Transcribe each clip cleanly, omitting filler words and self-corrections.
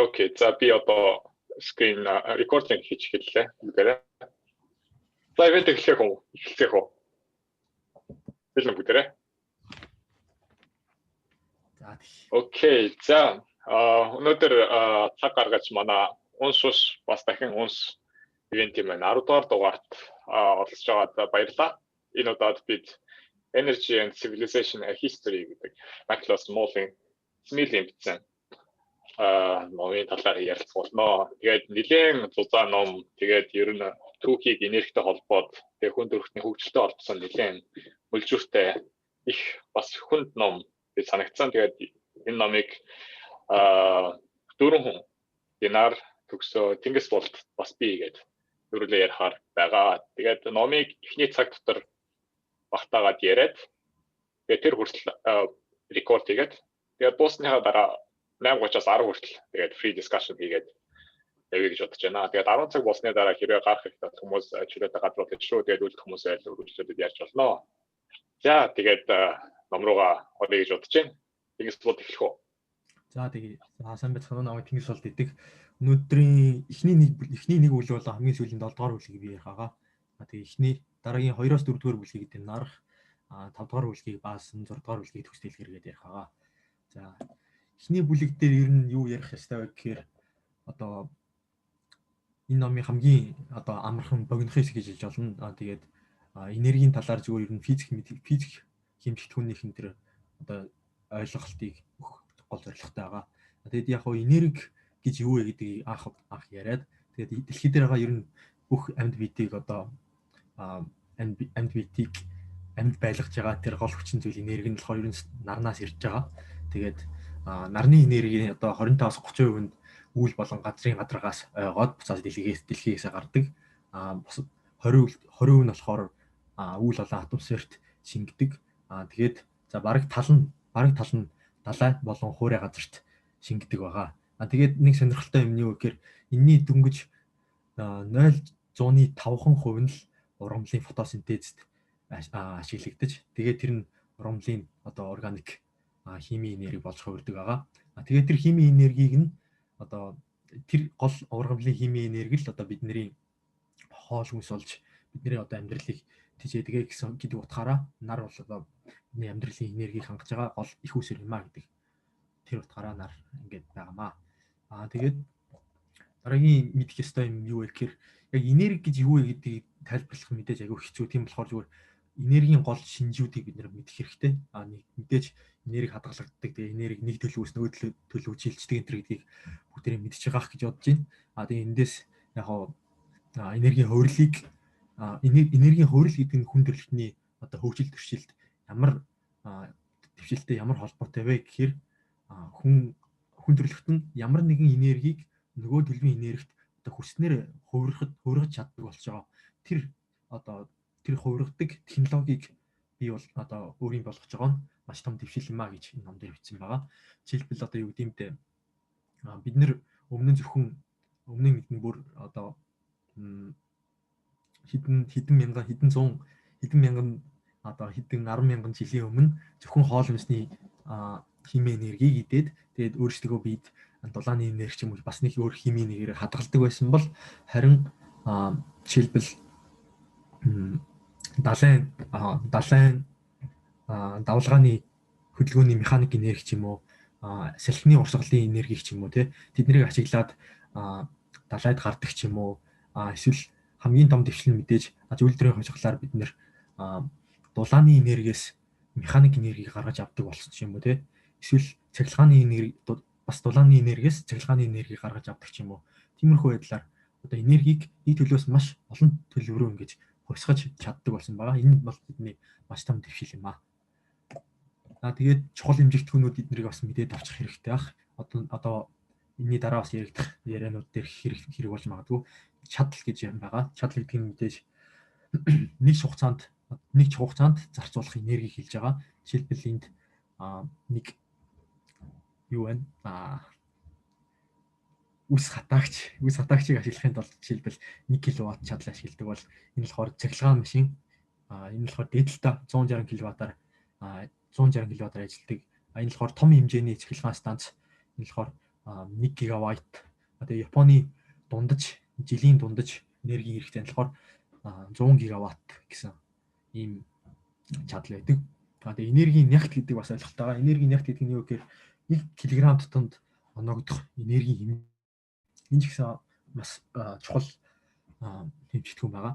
Окей. За би одоо screen recording хийчих гэлээ. Бүгдээрээ. За ивент эхлэх үү? Эхлэх үү? Бэлэн бүгдээрээ. За тийм. Окей. За өнөөдөр цаг гаргаж манай унс бас дахин унс ивентийн маань 10 дугаар дугаарт оролцож байгаад баярлалаа. Энэ удаад бид Energy and Civilization a History гэдэг Magnus Malling Smith-ийн бичсэн номын талаар ярилцуулнаа. Тэгээд нэлээд зузаан ном, тэгээд ер нь түүхийг энергитэй холбоод, тэгээд хүн төрхтний хөгжилтэй холбосон нэлээд мөлжүүртэй их бас хүнд ном гэж санагдсан. Тэгээд энэ номыг 4 хүн Динар төгсөө Тэнгис болт бас би гээд дөрүлээ ярихаар байгаа. Тэгээд номыг эхний цаг дотор багтаагаад яриад тэгээд тэр хүртэл рекорд хийгээд тэгээд дуусныхаа дараа 8:30-аас 10 хүртэл тэгээд free discussion хийгээд явъя гэж бодож байна. Тэгээд 10 цаг болсны дараа хэрвээ гарах хэрэгтэй хүмүүс чөлөөтэй гадрууд шүү. Тэгээд үлдэх хүмүүсээ үргэлжлүүлээд ярьж болно. За тэгээд ном руугаа орё гэж бодож байна. Тэнгис болт эхлэх үү? За тэгээд сайн байцгаана намайг Тэнгис болт идэг. Өнөөдрийн эхний нэг үйл бол хамгийн сүүлийн 7 дугаар бүлгийг би ярих байгаа. Тэгээд эхний дараагийн 2-оос 4 дугаар бүлгийг гэдэг нарах 5 дугаар бүлгийг баасан 6 дугаар бүлгийг төгсдөлгэргээд ярих байгаа. За эхний бүлэг дээр ер нь юу ярих ёстой вэ гэхээр одоо энэ номын хамгийн одоо амархан богино хэсэг гэж хэлж болно. Тэгээд энергийн талаар зүгээр ер нь физик хэмжигдэхүүнийхэн тэр одоо ойлголтыг өгөх гол зорилготой байгаа. Тэгээд яг хоо энерги гэж юу вэ гэдгийг анх яриад тэгээд дэлхий дээр байгаа ер нь бүх амьд биетийг одоо амьд биетийг амьд байлгаж байгаа тэр гол хүчин зүйл энерги нь болохоор ер нь нарнаас ирж байгаа. Тэгээд нарны энерги одоо 25-аас 30% нь үүл болон газрын гадаргаас ойгоод буцаад дэлхийгээс гардаг. 20% нь болохоор үүл болон атмосферт шингэдэг. Тэгээд за бараг тал нь далай болон хуурай газарт шингэдэг байгаа. Тэгээд нэг сонирхолтой юм нь юу гэхээр энэний дөнгөж 0.5% нь л ургамлын фотосинтезд ашиглагдаж тэгээд тэр нь ургамлын одоо органик химийн энерги болж хувирдаг байгаа. Тэгээд тэр химийн энергийг нь одоо тэр гол ургамлын химийн энерги л одоо бидний хоол хүнс болж бидний одоо амьдралыг тэжээдэг гэдэг утгаараа нар бол одоо бидний амьдралын энергийг хангаж байгаа гол их усэр юм а гэдэг тэр утгаараа нар ингэж байгаамаа. Тэгээд дараагийн мэдэх ёстой юм юу вэ гэхээр яг энерги гэж юу вэ гэдгийг тайлбарлах мэдээж аягүй хэцүү. Тийм болохоор зүгээр энергийн гол шинжүүдийг бид нэр мэдэх хэрэгтэй. Мэдээж энерги хадгалагддаг. Тэгээ энерги нэг төлөвөөс нөгөө төлөв чийлждэг энэ гэдгийг бүгдээрээ мэдчихэж байгаах гэж бодож байна. Тэгээ эндээс яг энергийн хувирлыг гэдэг нь хүн төрөлхтний одоо хөгжил төршилд ямар төвшилтэй ямар холбоотой вэ гэхээр хүн төрөлхт нь ямар нэгэн энергийг нөгөө төлөвийн энергит одоо хүснээр хувиргаж чаддаг болж байгаа. Тэр хувиргадаг технологиг бий бол одоо өөрийн болгож байгаа нь маш том дэвшил юм а гэж энэ ном дээр бичсэн байгаа. Жишээлбэл одоо юу гэдэм бэ? Бид нэр өмнө нэгэн бүр одоо хэдэн 100000 жилийн өмнө зөвхөн хоол хүнсний химийн энергийг идээд тэгээд өөрсдөө бид дулааны энерги ч юм уу бас нэг өөр химийн энергиээр хадгалдаг байсан бол харин жишээлбэл давлгааны хөдөлгөөний механик энерги ч юм уу салхины урсгалын энерги ч юм уу тэднийг ашиглаад далайд гардаг ч юм уу эсвэл хамгийн том дэвшил нь мэдээж зөвлөлдрийн хожглоор бид нэр дулааны энергиэс механик энергийг гаргаж авдаг болсон ч юм уу эсвэл цахилгааны энерги бас дулааны энергиэс цахилгааны энергийг гаргаж авдаг ч юм уу тиймэрхүү байдлаар одоо энергийг нэг төлөөс маш олон төлөв рүү ингэж хөрсгөж чаддаг болсон байгаа. Энэ бол бидний маш том дэвшил юм аа. Тэгээд чухал хэмжигдэхүүнүүд эднийг бас мэдээд авчих хэрэгтэй баг. Одоо энэний дараа бас яригдах ярианууд дээр хэрэг болж магадгүй. Чадал гэж юм байгаа. Чадал гэдэг нь мэдээж нэг хугацаанд зарцуулах энергийг хэлж байгаа. Жишээлбэл энд нэг юу вэ? Үс хатаагчийг ашиглахын тулд жишээлбэл 1 кВт чадал ашигладаг бол энэ болохоор цахилгаан машин энэ болохоор дээдлээ 160 кВт-аар ажилладаг. Энэ болохоор том хэмжээний цахилгаан станц. Энэ болохоор 1 гигавайт. Тэгээ Японы жилийн дундаж энергийн хэрэгцээ нь болохоор 100 гигаватт гэсэн ийм чадал байдаг. Тэгээ энергийн нягт гэдэг бас ойлголттой байгаа. Энергийн нягт гэдэг нь юу гэхээр 1 кг тутамд оногдох энергийн энэ ч гэсэн бас чухал тэмцэгдэхүүн байгаа.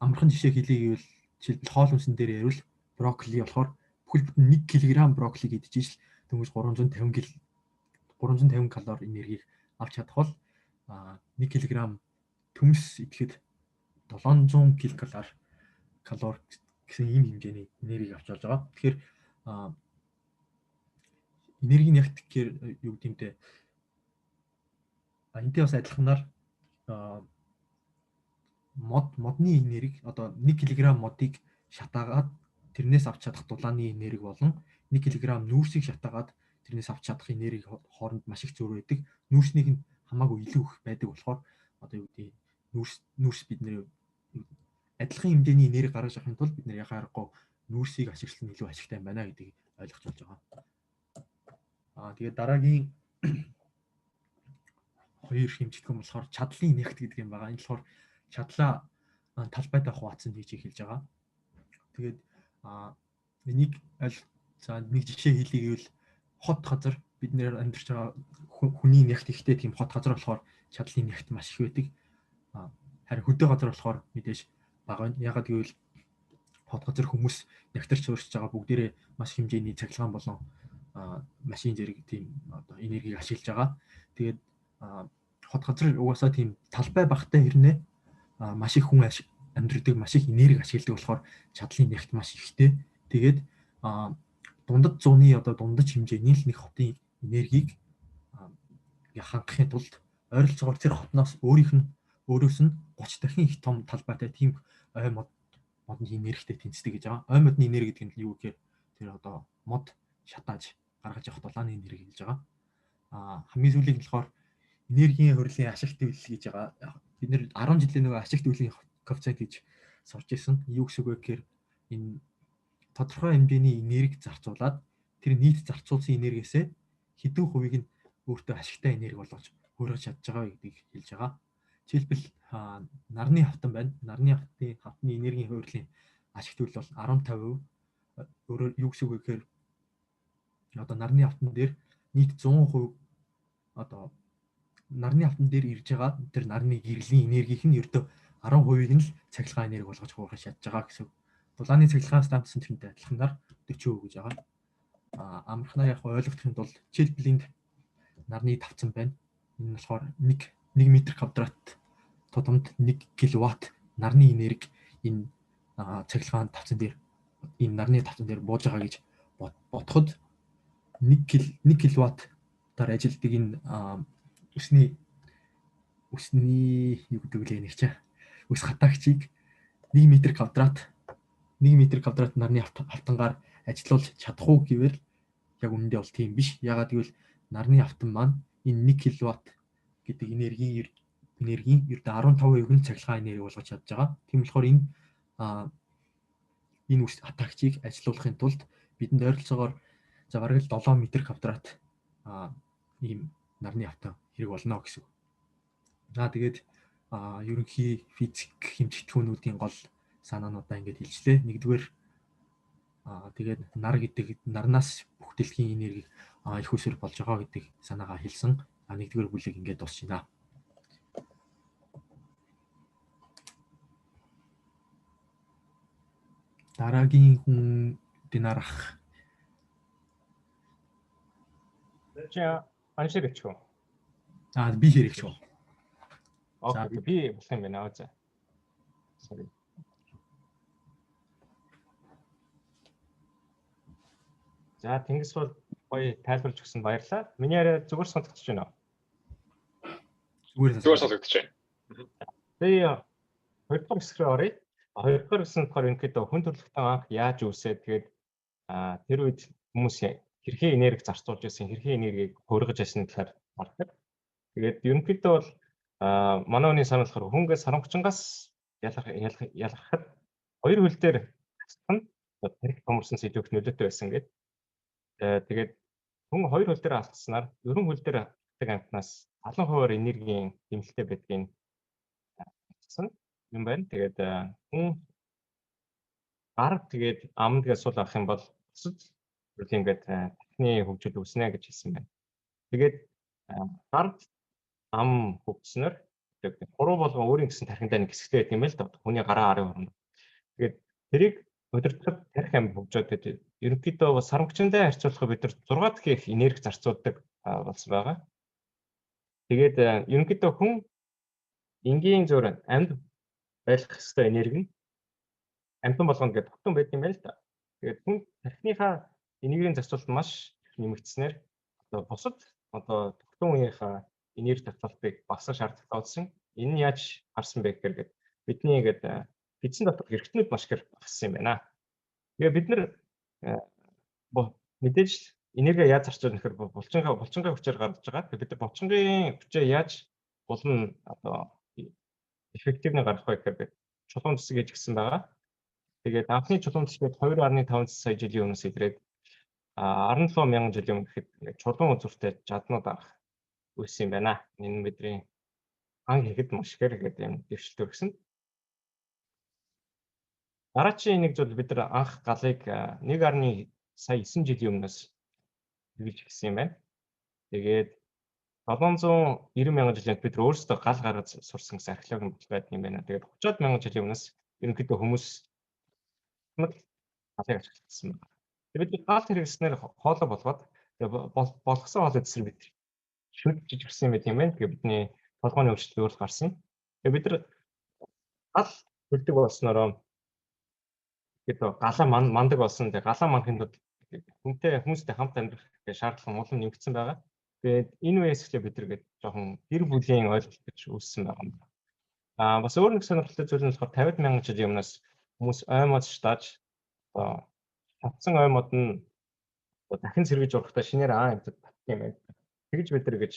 Амархан жишээ хэлье гэвэл жишээлбэл хоол хүнсэн дээр ярил брокколи болохоор бүхэл бүтэн 1 кг брокколиг идэж ижил дөнгөж 350 калори энергийг авч чадах бол 1 кг төмс идэхэд 700 ккал гэсэн ийм хэмжээний энергийг авч болж байгаа. Тэгэхээр энергийн нягт гэхээр юу гэмтэй энтэй бас адилханаар модны энерги одоо 1 кг модыг шатаагаад тэрнээс авч чадах дулааны энерги болон 1 кг нүүрсийг шатаагаад тэрнээс авч чадах энерги хооронд маш их зөрүү байдаг. Нүүрснийг нь хамаагүй илүү их байдаг болохоор одоо юу гэдэг нүүрс бид нэр адилхан хэмжээний энерги гаргаж авахын тулд бид нэр яхаа аргагүй нүүрсийг ашиглах нь илүү ашигтай байна гэдгийг ойлгож болж байгаа. Тэгээд дараагийн хоёр хэмжигдэхүүн болохоор чадлын нягт гэдэг юм байгаа. Энэ болохоор чадлаа талбайтай хуваацсан гэж хэлж байгаа. Тэгээд энийг нэг жишээ хэлье гэвэл хот газар бид нэр амьдарч байгаа хүний нягт ихтэй тийм хот газар болохоор чадлын нягт маш их байдаг. Харин хөдөө газар болохоор мэдээж бага байна. Ягаад гэвэл хот газар хүмүүс нягтарч суурьж байгаа бүгдээрээ маш хэмжээний цахилгаан болон машин зэрэг тийм одоо энергийг ашиглаж байгаа. Тэгээд хот газар угаасаа тийм талбай багтай хэрнээ маш их хүн амьдрдаг, маш их энерги ашигладаг болохоор чадлын нягт маш ихтэй. Тэгээд дундад зууны одоо дундаж хэмжээний л нэг хотын энергийг хангахын тулд ойролцоогоор тэр хотноос өөрөөс нь 30 дахин их том талбайтай тийм ой модны энергитэй тэнцдэг гэж байгаа. Ой модны энерги гэдэг нь юу гэхээр тэр одоо мод шатааж гаргаж авах дулааны энерги гэж байгаа. Хамгийн сүүлийн болохоор энергийн хөрлийн ашигт хэвлэл гэж байгаа. Бид нэр 10 жилийн нөгөө ашигт хэвлэлийн коэффициент гэж сурч ирсэн. Юу гэсэн үг вэ гэхээр энэ тодорхой хэмжээний энерги зарцуулаад тэр нийт зарцуулсан энергиэсээ хэдэн хувийг нь өөртөө ашигтай энерги болгож хөргөж чадж байгаа гэдгийг хэлж байгаа. Жишээлбэл нарны хавтан байна. Нарны хавтны энергийн хөрлийн ашигт хэвлэл бол 15%. Өөрөөр юу гэсэн үг вэ гэхээр одоо нарны хавтан дээр нийт 100% одоо нарны хавтан дээр ирж байгаа тэр нарны гэрлийн энергийнх нь ердөө 10%-ийг нь л цахилгаан энерги болгож хуурах чадж байгаа гэсэн. Дулааны цахилгаан станцын тэрнтэй адилханаар 40% гэж байгаа. Амархнаар яг ойлгохын тулд жишээлбэл энд нарны тавцан байна. Энэ болохоор 1 м квадрат тутамд 1 кВт нарны энерги энэ цахилгаан тавцан дээр энэ нарны тавцан дээр бууж байгаа гэж бодоход 1 кВт-аар ажилтдаг энэ усны юу гэдэг вэ нэг чаа ус хатаагчийг 1 м квадрат нарны хавтангаар ажиллуулж чадах уу гэвэл яг үнэндээ бол тийм биш. Ягаад гэвэл нарны хавтан маань энэ 1 кВт гэдэг энергийн ердөө 15%-ийг нь цахилгаан энерги болгож чадж байгаа. Тийм болохоор энэ ус хатаагчийг ажиллуулахын тулд бидэнд ойролцоогоор за бараг л 7 м квадрат ийм нарны хавтан хэрэг болно гэсэн. Тэгээд ерөнхий физик хэмжигдэхүүнүүдийн гол санаануудаа ингэж хэлжлээ. Нэгдүгээр тэгээд нар гэдэг нарнаас бүхтэлхийн энерги их усэр болж байгаа гэдэг санаагаа хэлсэн. Нэгдүгээр бүлэг ингэж дуусчихна. Дараагийн хүн динарах. За аншиг өчгөө. Би хэрэгч үү. Окей, би болох юм байна. За. Sorry. За тэнгис бол гоё тайлбарлаж өгсөнд баярлалаа. Миний яриа зүгээр сонсогдож байна уу? Зүгээр сонсогдож байна. Тэгээ хоёрдугаар хэсэг рүү оръё. Хоёрдугаар хэсэг нь болохоор ерөнхийдөө хүн төрөлхтөн анх яаж үүсээд тэгээд тэр үед хүмүүс хэрхэн энерги зарцуулж байсан, хэрхэн энергийг хөргөж байсан талаар мардаг. Тэгээд ерөнхийдөө бол манай хүний санаа болохоор хүнгээс сарамгчингаас ялгархад хоёр хөл дээр хасах нь тарих томорсноос илүү нөлөөтэй байсан гэдэг. Тэгээд хүн хоёр хөл дээр алдснаар ерөн хөл дээр амьдардаг амьтнаас 70% энергийн дэмжлэгтэй байдгийг гэсэн юм байна. Тэгээд хүн гар тэгээд ам тэгээд сул авах юм бол бусад төрлийн ингээд тахны хөгжил үүснэ гэж хэлсэн байна. Тэгээд гар ам хөгжснөр тэгээд хуруу болгон өөрийн гэсэн тархиндаа нэг хэсэгтэй байдаг юм л да. Хүний гараа арын хооронд. Тэгээд тэрийг удирдахад тархи ам хөгжөөд тэгээд ерөнхийдөө бас сармагчтай харьцуулахад бид нар 6 дахин их энерги зарцуулдаг болсон байгаа. Тэгээд ерөнхийдөө хүн энгийн зур амьд байх хэвээр энерги нь амьтан болгоно гэдэг тогтун байдаг юм байна л да. Тэгээд хүн тархиныхаа энергийн зарцуулалт маш нэмэгдснээр одоо бусад одоо тогтун үеийнхаа энерги зарцуулалтыг багасгах шаардлагатай болсон. Энэ нь яаж гарсан бэ гэхээр бидний ингээд эзэн дотор хэрэгтнүүд маш их багассан юм байна. Тэгээ бид нар мэдээж энерги яаж зарцуулна гэхээр булчингаа хүчээр гаргаж байгаа. Тэгээ бид нар булчингийн хүчээ яаж улам одоо эффективнээр гаргах вэ гэхээр чулуун цэцэг гэж гисэн байгаа. Тэгээд анхны чулуун цэцгээд 2.5 сая жилийн өмнөөс илрээд 17,000 жилийн өмнө гэхэд чулуун үзүүртэй жаднууд анх үүссэн юм байна. Энэ бидний ан хийхэд маш ихээр гэдэг юм дэвшилт өргөсөн. Дараагийн нэг зүйл бид нар анх галыг 1.9 жилийн өмнөөс хэрэгж гисэн юм байна. Тэгээд 790,000 жилийн бид нар өөрсдөө гал гаргаж сурсан гэсэн археологийн бодлого байдаг юм байна. Тэгээд 30,000 жилийн өмнөөс ерөнхийдөө хүмүүс галыг ашигласан байна. Тэгээд бид гал хэрэглэснээр хоолой болгоод болгосон хоолой дэсрэг бид шүдж ирсэн байт юм байна. Тэгээд бидний толгойн өвчлөл гарсан. Тэгээд бид нар гал хөлдөг болснороо гэдэг галаа мандаг болсон. Тэгээд галаа мандахын тулд хүмүүстэй хамт амьдрах шаардлага улам нэмэгдсэн байгаа. Тэгээд энэ үеэс эхлээ бид нар жоохон гэр бүлийн ойлголт гэж үүссэн байгаа юм. Бас өөр нэг сонирхолтой зүйл нь болохоор 50,000 жилийн өмнөөс хүмүүс оймоос тааж татсан оймод нь дахин сэргэж урахтаа шинээр амьтад татдаг юм байна. Тэгж бид нар гэж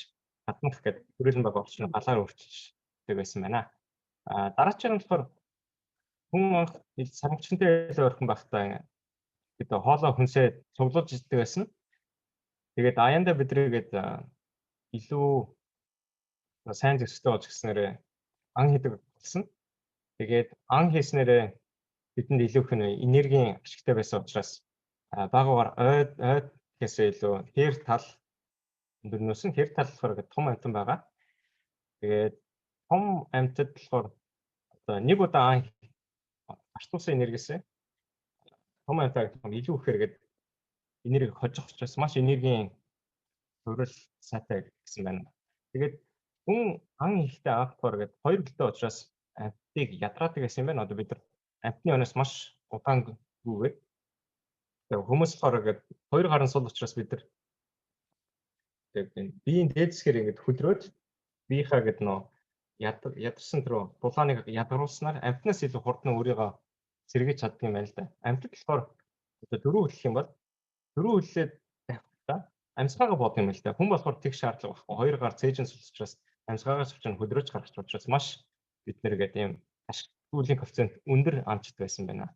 хадмах гэдэг хүрээлэн баг орчин галаар өөрчилдөг байсан байна. Дараагийн нь болохоор хүн сармагчтай ойрхон байхдаа гэдэг хоолой хүнсээ цуглуулж иддэг байсан. Тэгээд аяндаа бидрийгээд илүү сайн зэвсэгтэй болж гиснээрээ ан хийдэг болсон. Тэгээд ан хийснээрээ бидэнд илүү их энергийн ашигтай байсан учраас багуугаар ойд гэсээ илүү хэр тал өндөрнөөс нь хэр тал болохоор том амьтан байгаа. Тэгээд том амьтад болохоор одоо нэг удаа ан артуусан энергиэсээ том амьтад илүү ихээр гээд энерги хожих учраас маш энергийн төрөл сайтай гэсэн байна. Тэгээд хүн ан хийхдээ анхдахаар гээд хоёр гэлтэй учраас амьтдыг ядраадаг гэсэн юм байна. Одоо бид нар амьтны өнөөс маш удаангүйгээр хүмүүс болохоор гээд хоёр гарын сул учраас бид нар биеийн дээдсгээр ингэж хөдрөөд биеийнхаа гээд нөө ядарсан тэр дулааныг ядгаруулснаар амьтнаас илүү хурдан өөрийгөө сэргийж чаддаг юм байна л да. Амьтад болохоор одоо дөрөв хэлэх юм бол дөрөв хэллээд тавьхдаа амьсгаагаа бод юм л да. Хүн болохоор тэг шаардлага байхгүй. Хоёр гар цээжин сул учраас амьсгаагаас учраас хөдрөөж гаргаж учраас маш бид нэр гэдэг юм ашигтгуулийн коэффициент өндөр амжид байсан байна.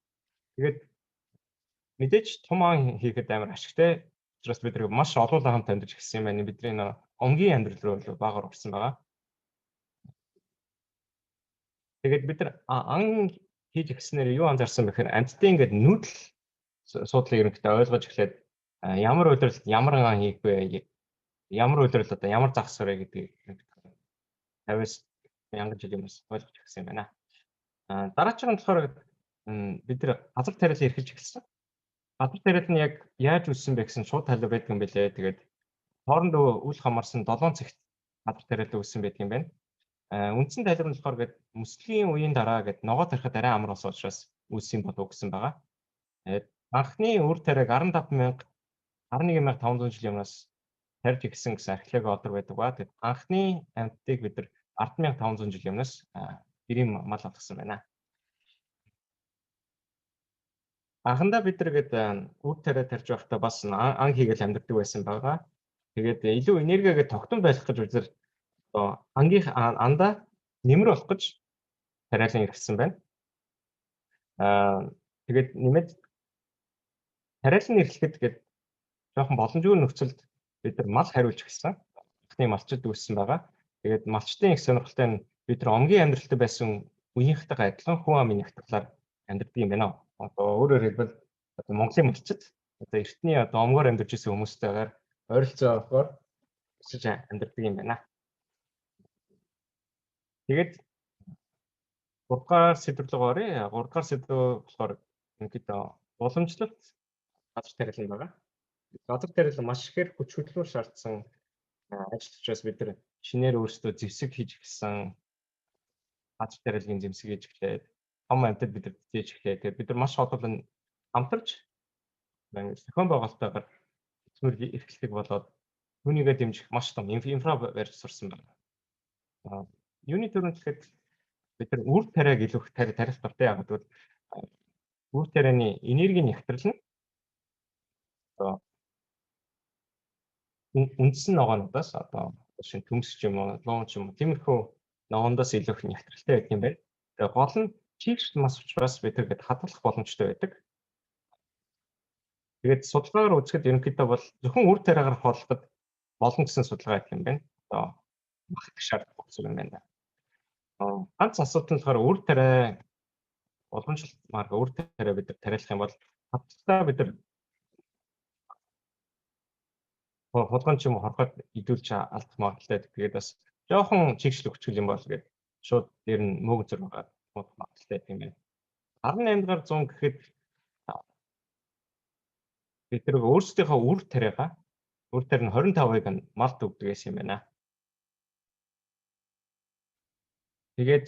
Тэгээд мэдээж том ан хийхэд амар ашигтай учраас бид нар маш олон хамт амьдарч гисэн юм байна. Бидний өнгийн амьдрал руу багаар орсон байгаа. Тэгээд бид нар ан хийж гиснээр юу анзаарсан бэ гэхээр амьтдын ингээд нүүдэл суудлыг ерөнхийдөө ойлгож эхлээд ямар удирдал ямар ан хийх вэ? Ямар удирдал одоо ямар загас вэ гэдгийг 50,000 жилийн өмнөөс ойлгож эхэлсэн юм байна. Дараагийн нь болохоор бид нар газар тариалан эрхэлж эхэлсэн. Газар тариал нь яг яаж үүссэн бэ гэсэн шууд хариу байдаг юм билээ. Тэгээд хоорондоо үл хамаарсан 7 цагт газар тариал үүссэн байдаг юм байна. Үндсэн тайлбар нь болохоор гээд мөслийн үеийн дараа гээд ногоо тарихад арай амар болсон учраас үүссэн болов гэсэн байгаа. Анхны үр тариаг 11,500 жилийн өмнөөс тарьж ирсэн гэсэн археологи одор байдаг ба тэгээд анхны амьтдыг бид нар 10,500 жилийн өмнөөс гэрийн мал болгосон байна. Анхандаа бид нар гээд үр тариа тарьж байхдаа бас ан хийгээл амьдардаг байсан байгаа. Тэгээд илүү энергигээ тогтмол байх гэж бид нар ангийн андаа нэмэр болох гэж тариалан ирсэн байна. Тэгээд нэмээд тариалан нэрлэхэд гээд жоохон боломжгүй нөхцөлд бид нар мал хариулж гисэн. анхны малчид үүссэн байгаа. Тэгээд малчдын их сонирхолтой нь бид нар омгийн амьдралтай байсан үеийнхтэйгээ адилхан хүн амын нягтлаар амьдардаг юм байна. Одоо өөрөөр хэлбэл одоо Монголын малчид одоо эртний одоо омгоор амьдарч ирсэн хүмүүстэйгээр ойролцоо авахаар өсөж амьдардаг юм байна. Тэгээд 3 дугаар сэдв рүү оръё. 3 дугаар сэдв болохоор ерөнхийдөө уламжлалт газар тариалан байгаа. Газар тариалан маш ихээр хүч хөдөлмөр шаардсан ажил учраас бид нар шинээр өөрсдөө зэвсэг хийж эхэлсэн. Газар тариалгын зэвсэг хийж эхлээд том амьтад бид нар хийж эхлээд тэгээд бид нар маш олон хамтарч зохион байгуулалтаагаар хөдөлмөр эрхлэх болоод түүнийгээ дэмжих маш том инфра барьж сурсан байна. Юуны төрөнд гэхэд бид нар үр тариаг илүү их тарих дуртай яагаад гэвэл үр тарианы энергийн нягтрал нь одоо үндсэн ногоонуудаас одоо шинэ төмс ч юм уу, луун ч юм уу тиймэрхүү ногооноос илүү их нягтралтай байдаг юм байна. Тэгээ гол нь чийгч мас учраас бид тэргээд хадгалах боломжтой байдаг. Тэгээд судалгаагаар үзэхэд ерөнхийдөө бол зөвхөн үр тариагаар хооллоход олон гэсэн судалгаа гэх юм байна. Одоо мах шаардлагатай зүйл юм байна. Ганц асуудал нь болохоор үр тариа уламжлалт марга үр тариа бид нар тариалах юм бол хадгалалтаа бид нар хулгайн ч юм уу хорхоод идүүлж алдах магадaltaй. Тэгээд бас жоохон чигшил өгчгөл юм бол гээд шууд дээр нь мөөгөн зөр байгаа магадaltaй юм байна. 18 дугаар 100 гэхэд бид нар өөрсдийнхөө үр тариагаа үр тари нь 25%-ыг нь малд өгдөг гэсэн юм байна. Тэгээд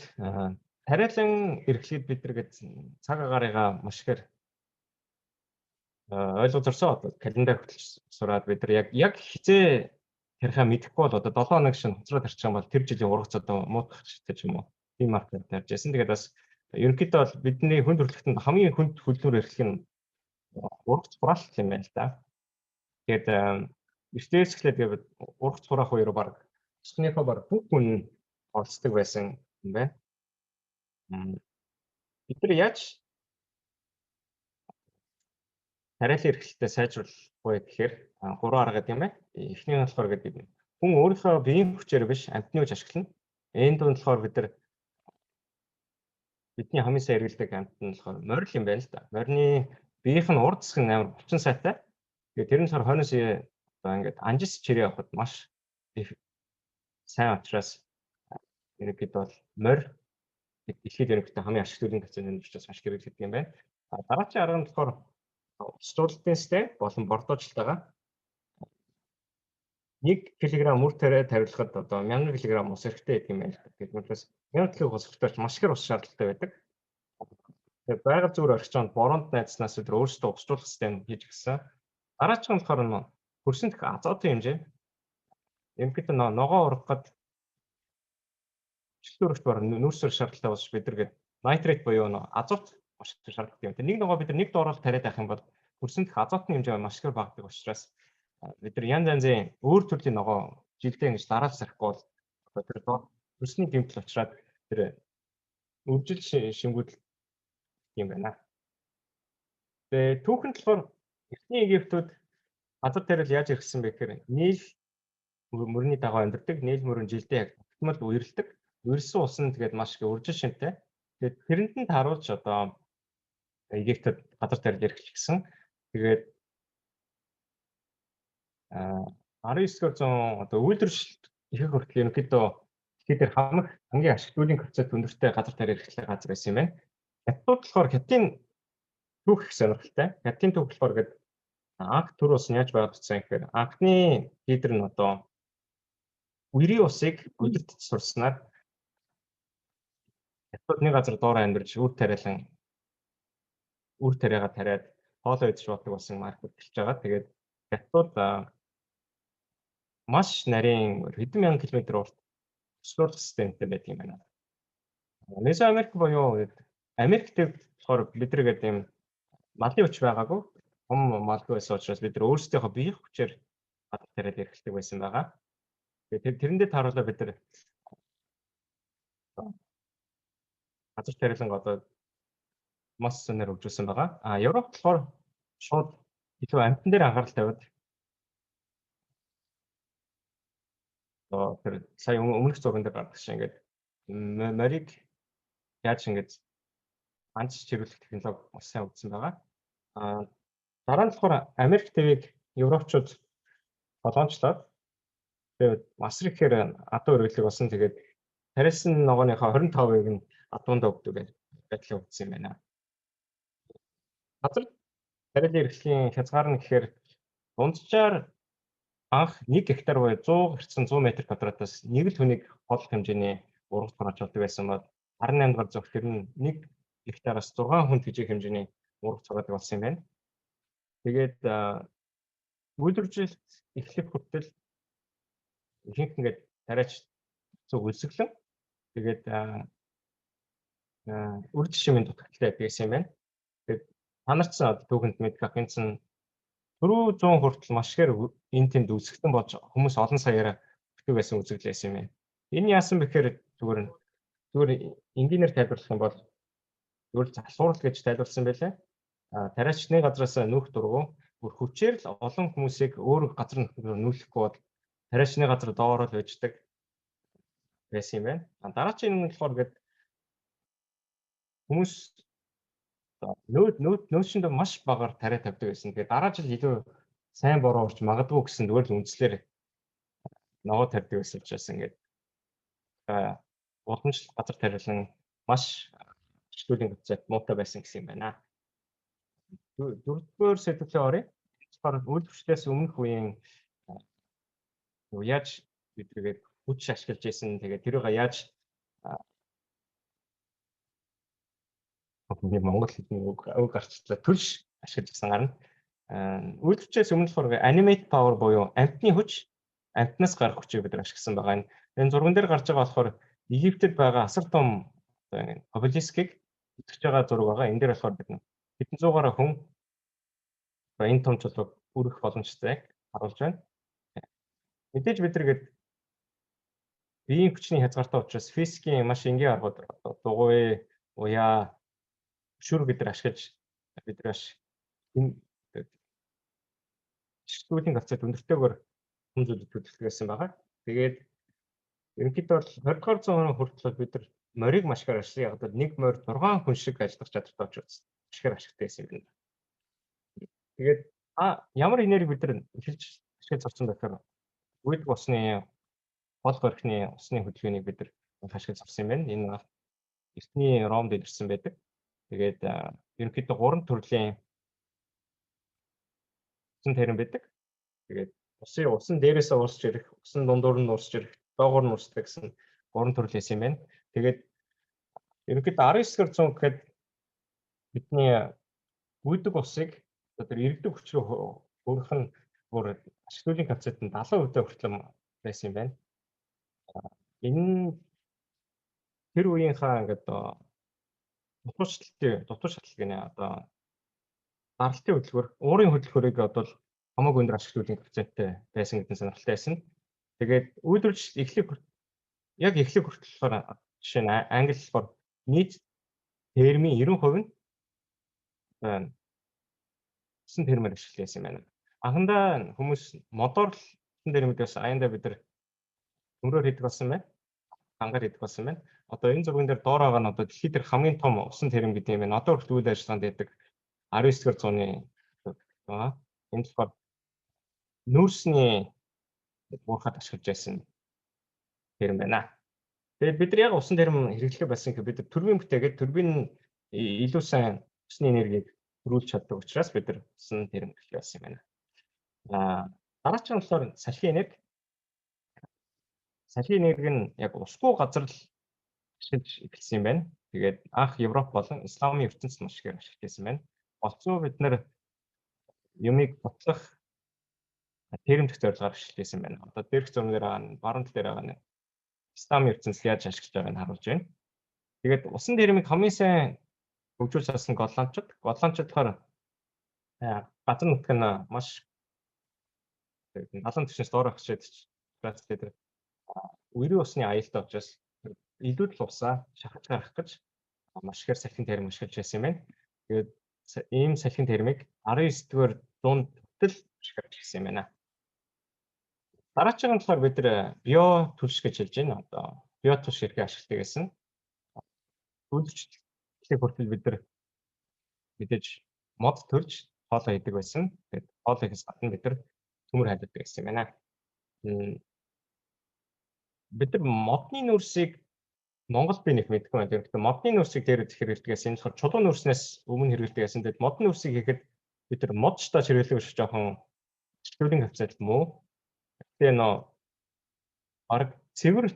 тариалан эрхлээд бид нар гээд цаг агаарыгаа маш ихээр ойлгож зорсон одоо календар хөтлөж сураад бид нар яг хизээ тарихаа мэдэхгүй бол одоо 7 хоног шин хоцроо тарчих юм бол тэр жилийн ургац одоо муудах шигтэй ч юм уу тийм маркер тарьж яасан. Тэгээд бас ерөнхийдөө бол бидний хүнд хөдлөлтөнд хамгийн хүнд хөдлөмөр эрхлэх нь ургац хураалт юм байна л да. Тэгээд эртнээс эхлээд ургац хураах үеэр баг өснийхөө баг бүх хүн оролцдог байсан юм байна. Бид нар яаж тариалан эрхлэлтээ сайжруулах вэ гэхээр 3 арга гэдэг юм байна. Эхний нь болохоор гэдэг хүн өөрийнхөө биеийн хүчээр биш амьтны хүч ашиглана. Энэ дунд болохоор бид нар бидний хамгийн сайн эргэлдэг амьт нь болохоор морил юм байна л да. Морины биеийнх нь урд засаг амар булчин сайтай. Тэгээд тэр нь болохоор хойноос одоо ингээд анжис чирээ авахд маш сайн учраас ерөнхийдөө бол морь дэлхийд ерөнхийдөө хамгийн ашиглуулын төвчөнд учраас маш хэрэглэдэг юм байна. Дараагийн арга нь болохоор устдуулалтын систем болон бордоожлтойгоо 1 кг үр тариа тариулахад одоо 1000 кг ус хэрэгтэй гэдэг юм байна. Тэгээд мөрөөс 1000 кг ус хэрэгтэй маш их ус шаардлагатай байдаг. Тэгээд байгаль зүйр орчинд боронд найдснаас өдөр өөрсдөө устдуулах систем хийж гисэн. Дараагийн нь болохоор хөрсөн дэх азотын хэмжээ. Ерөнхийдөө ногоо ургахад чөлөөрөгч бар нүүрсээр шаардлагатай болж бид нар найтрат буюу азот маш их шаардлагатай юм. Нэг ногоо бид нар нэг доорол тариад авах юм бол хөрсөн дэх азотны хэмжээ маш их багадаг учраас бид нар янз янзын өөр төрлийн ногоо жилдээ ингэж дараалж сарахгүй бол тэр хөрсний гэмтэл учраас тэр үржил шингүүдэл юм байна. Тэгээ түүхэнд болохоор эхний Египтүүд газар тариал яаж ирсэн бэ гэхээр нийл мөрний дагуу амьдардаг, нийл мөрөн жилдээ тогтмол үерэлдэг. Үерсэн ус нь тэгээд маш их үржил шинтэй. Тэгээд тэрэнд нь тааруулж одоо Египтэд газар тариал эрхэлчихсэн. Тэгээд 19-р зуун одоо үйлдвэрчлэлт ихэнх хүртэл ерөнхийдөө дэлхийд хамгийн ашиглуулын коэффициент өндөртэй газар тариал эрхлэх газар байсан юм байна. Хятадууд болохоор хятадын түүх их сонирхолтой. Хятадын түүх болохоор гээд анх төр ус нь яаж байгагдсан гэхээр анхны лидер нь одоо үерийн усыг өдөрт сурснаар хятадууд нэг газар доороо амьдарч үр тариагаа тариад хоолой идэж боддог болсон марк хөтлөж байгаа. Тэгээд хятадууд маш нарийн хэдэн мянган километр урт өсвөр системтэй байдаг юм байна. Месо Америк буюу Америкт болохоор бид нар гэдэг юм малын хүч байгаагүй том малгүй байсан учраас бид нар өөрсдийнхөө биеийн хүчээр газар тариал эрхэлдэг байсан байгаа. Тэгээд тэрэндээ тааруулаад бид нар газар тариалан одоо мас сонир хөгжүүлсэн байгаа. Европ болохоор шууд илүү амьтан дээр анхаарал тавиад тэр сая өмнөх зурган дээр гардаг шиг ингээд морийг яаж ингэж анч чирүүлэх технологи маш сайн үзсэн байгаа. Дараа нь болохоор Америк ТV-г европчууд болгоомжлоод тэгээд масрик гэхээр адуу өргөлөг болсон. Тэгээд тариалсан ногооныхоо 25%-ийг нь адуунд өгдөг гэж байдлаа үзсэн юм байна. Газар тариалын эрхлэлийн хязгаар нь гэхээр дунджаар анх 1 гектар буюу 100 гэрцэн 100 м²-аас нэг л хүнийг хол хэмжээний ургаж гаргаж болдог байсан бол 18 дугаар зөв тэр нь 1 гектараас 6 хүнд хижээх хэмжээний ургаж гаргадаг болсон юм байна. Тэгээд үйлдвэржилт эхлэх хүртэл ихэнх ингээд тариач зөв үлсгэлэн тэгээд үрд шимийн дутагдaltaй байсан юм байна. Тэгээд та нар ч түүхэнд мэдэх энэ чинь 400 хүртэл маш ихээр энэ тэнд үзэгдэн болж хүмүүс олон саяараа өгдөг байсан үзэгдэл байсан юм байна. Энэ яасан бэхээр зүгээр энгийнээр тайлбарлах юм бол зүгээр засварал гэж тайлбарласан байлаа. Тариачны газраас нүүх дургу бүр хүчээр л олон хүмүүсийг өөр газар нүүлэхгүй бол тариачны газар доороо л байждаг байсан юм байна. Дараагийн юм болохоор гээд хүмүүс нөөцөнд маш багаар тариа тавьдаг байсан. Тэгээд дараа жил илүү сайн бороо орч магадгүй гэсэн зүгээр л үндслэр ногоо тавьдаг байсан учраас ингээд уламжлалт газар тариалан маш ашиглуулын процент муутай байсан гэсэн юм байна. Дөрөвдүгээр сэдвээ оръё. Тэгэхээр үйлдвэрчлээс өмнөх үеийн яаж бидрэгээр хүч ашиглаж байсан. Тэгээд тэрийг яаж Монгол хэлний үг гарчлаа төрш ашиглаж байсан гарна. Үйлдвэрчлээс өмнө болохоор animate power буюу амтны хүч, амтнаас гарах хүчийг бид ашигласан байгаа. Энэ зурган дээр гарч байгаа болохоор Египтэд байгаа асар том обелискийг өтгөж байгаа зураг байгаа. Энэ дээр болохоор бид хэдэн зуугаараа хүн энэ том чулууг үрэх боломжтой харуулж байна. Мэдээж бид нэгэд биеийн хүчний хязгаартай учраас физикийн маш энгийн аргууд дугуй, уяа, шүр гэдэр ашиглаж бид маш шигтүүлийн процент өндөртэйгээр хүн зүйлд хөдөлгдөг байсан байгаа. Тэгээд ерөнхийдөө бол 20 дугаар зууны хүртэл бид нар морийг маш ихээр ашигласан. Яг л нэг морь 6 хүн шиг ажиллах чадвартай учраас маш ихээр ашигтай байсан юм байна. Тэгээд ямар энерги бид нар эхэлж ашиглаж авсан байхээр үйд усны гол горхны усны хөдөлгөөнийг бид нар ашиглаж авсан юм байна. Энэ эртний Ромд илэрсэн байдаг. Тэгээд ерөнхийдөө 3 төрлийн усан тарин байдаг. Тэгээд усан дээрээсээ урсж ирэх, усан дундуур нь урсж ирэх, доогуур нь урсдаг гэсэн 3 төрлөөс юм байна. Тэгээд ерөнхийдөө 19-р зуун гэхэд бидний үйдэг усыг тэр иргэдэг хүч рүү хөрөх нь бүр ашиглуулын процент нь 70% хүртэл байсан юм байна. Энэ тэр үеийнхаа ингээд дутуу шатлал гэнэ одоо даралтын хөдөлгөөр, уурын хөдөлгөөрийг одоо хамаагүй өндөр ашиглуулын проценттэй байсан гэдэг нь сонирхолтой байсан. Тэгээд үйлдвэрч эхлэх хүртэл болохоор жишээ нь англи хэлээр нийт термийн 90% нь усан термээр ашигласан юм байна. Анхандаа хүмүүс мотор усан термээс аяндаа бид нар төмрөөр хийдэг болсон байна. Ангаар хийдэг болсон байна. Одоо энэ зурган дээр доор байгаа нь одоо дэлхийд дэх хамгийн том усан терм гэдэг юм байна. Одоо хүртэл үйл ажиллагаанд байдаг 19-р зууны байгаа. Энэ болохоор нүүрсний буурхад ашиглаж байсан терм байна. Тэгээд бид нар яг усан терм хэрэглэхээ болсон гэхэд бид нар турбин бүтээгээд турбин илүү сайн усны энергийг төрүүлж чаддаг учраас бид нар усан терм хэрэглэх болсон юм байна. Дараагийн нь болохоор салхин энерги. Салхин энерги нь яг усгүй газар л ашиглаж эхэлсэн юм байна. Тэгээд анх Европ болон Исламын ертөнцид маш ихээр ашиглажсэн байна. Олцоо бид нар юмыг ботлох термдэх зорилгоор ашиглажсэн байна. Одоо дээрх зураг дээр байгаа нь баруун тал дээр байгаа нь Исламын ертөнцид яаж ашиглаж байгааг нь харуулж байна. Тэгээд усан термийг хамгийн сайн хөгжүүлж чадсан голландчууд болохоор газар нутг нь маш далайн түвшинээс доор ахчаад тэгээд үерийн усны аюултай учраас илүү л усаа шахаж гарах гэж маш ихээр салхин терм ашиглаж байсан юм байна. Тэгээд ийм салхин термийг 19-р зуунд хүртэл ашиглаж ирсэн юм байна. Дараагийн нь болохоор бид нэр био түлш гэж хэлж байна. Одоо био түлш хэрэг ашигладаг гэсэн. Үйлчлэлийн хүртэл бид нар мэдээж мод төрж хоолоо идэг байсан. Тэгээд хоолоо ихээс гадна бид нар төмөр хайдаг гэсэн юм байна. Бид нар модны нүрсийг Монголд би нэг мэдгүй байна. Тэгэхээр модны нүрсийг дээр хэрэглэдэгээс энэ болохоор чулуун нүрснээс өмнө хэрэглэдэгээс тэгээд модны нүрсийг хийхэд бид нар модчтаа хэрэглэх биш жоохон чөлөөний хавцаад юм уу? Тэгээ нөө арга цэвэр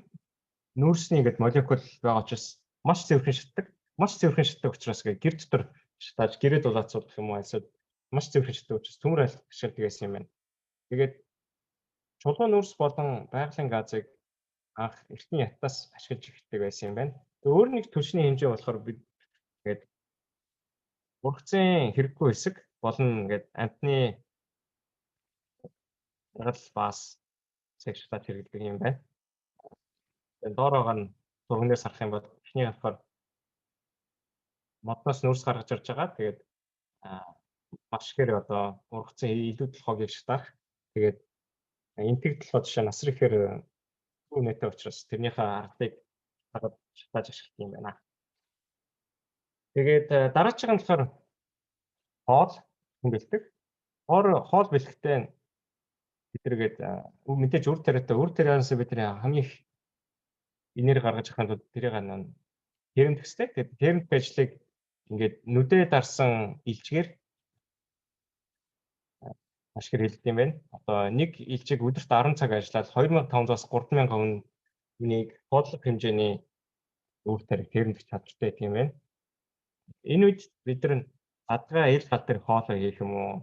нүрсний ингээд молекул байгаа учраас маш цэвэрхэн шатдаг. Маш цэвэрхэн шатдаг учраас гэр дотор шатааж гэрээ дулаацуулах юм уу эсвэл маш цэвэрхэн шатдаг учраас төмөр ашигладаг гэсэн юм байна. Тэгээд чулуун нүрс болон байгалийн газыг анх эртний ятаас ашиглаж эхэлдэг байсан юм байна. Тэгээ өөр нэг түлшний хэмжээ болохоор бид ингээд ургацын хэрэггүй хэсэг болон ингээд амтны гал бас сэгшлаад хэрэглэдэг юм байна. Тэгээд доороо нь зургнээс харах юм бол эхний болохоор модноос нүрс гаргаж ирж байгаа. Тэгээд маш ихээр одоо ургацын илүүдэл хогийг шатаах. Тэгээд энтэг толгой жишээ насар ихээр үнэтэй учраас тэрнийхээ аргыг хагаад шатааж ашиглах юм байна. Тэгээд дараагийн нь болохоор хоол бэлтгэх. Хоол бэлтгэхдээ бидэргээд мэдээж үр тарианаас бид нар хамгийн их энерги гаргаж авахын тулд тэрийг хэрэмдэхстэй. Тэгээд хэрэмдэх ажлыг ингээд нүдээ дарсан илжгээр маш их хэлдэг юм байна. Одоо нэг илжиг өдөрт 10 цаг ажиллаад 2500-аас 3000 үнийг хооллох хэмжээний үр тариг хэрэмдэх чадвартай гэдэг юм байна. Энэ үед бид нар гадгаа ил гал дээр хоолоо хийх юм уу?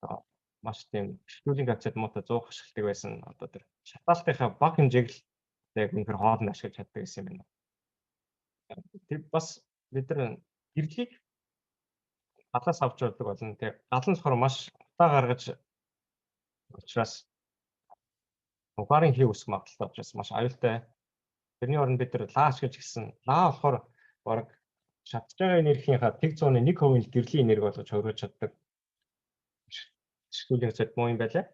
Одоо маш тийм шүтүүлийн гацад муутай 100 ашигладаг байсан. Одоо тэр шатаалтынхаа бага хэмжээг л яг үнэхээр хоолнд ашиглаж чаддаг гэсэн юм байна. Тэр бас бид нар гэрлийг галаас авч явдаг болно. Тэгээ гал нь болохоор маш утаа гаргаж учраас угаарын хий үсэх магадaltaй учраас маш аюултай. Тэрний оронд бид нар лаа ашиглаж гисэн. Лаа болохоор бараг шатж байгаа энергийнхаа 100-ны 1% гэрлийн энерги болгож хөргөж чаддаг. Шүтүүлийн гацад муу юм байлаа.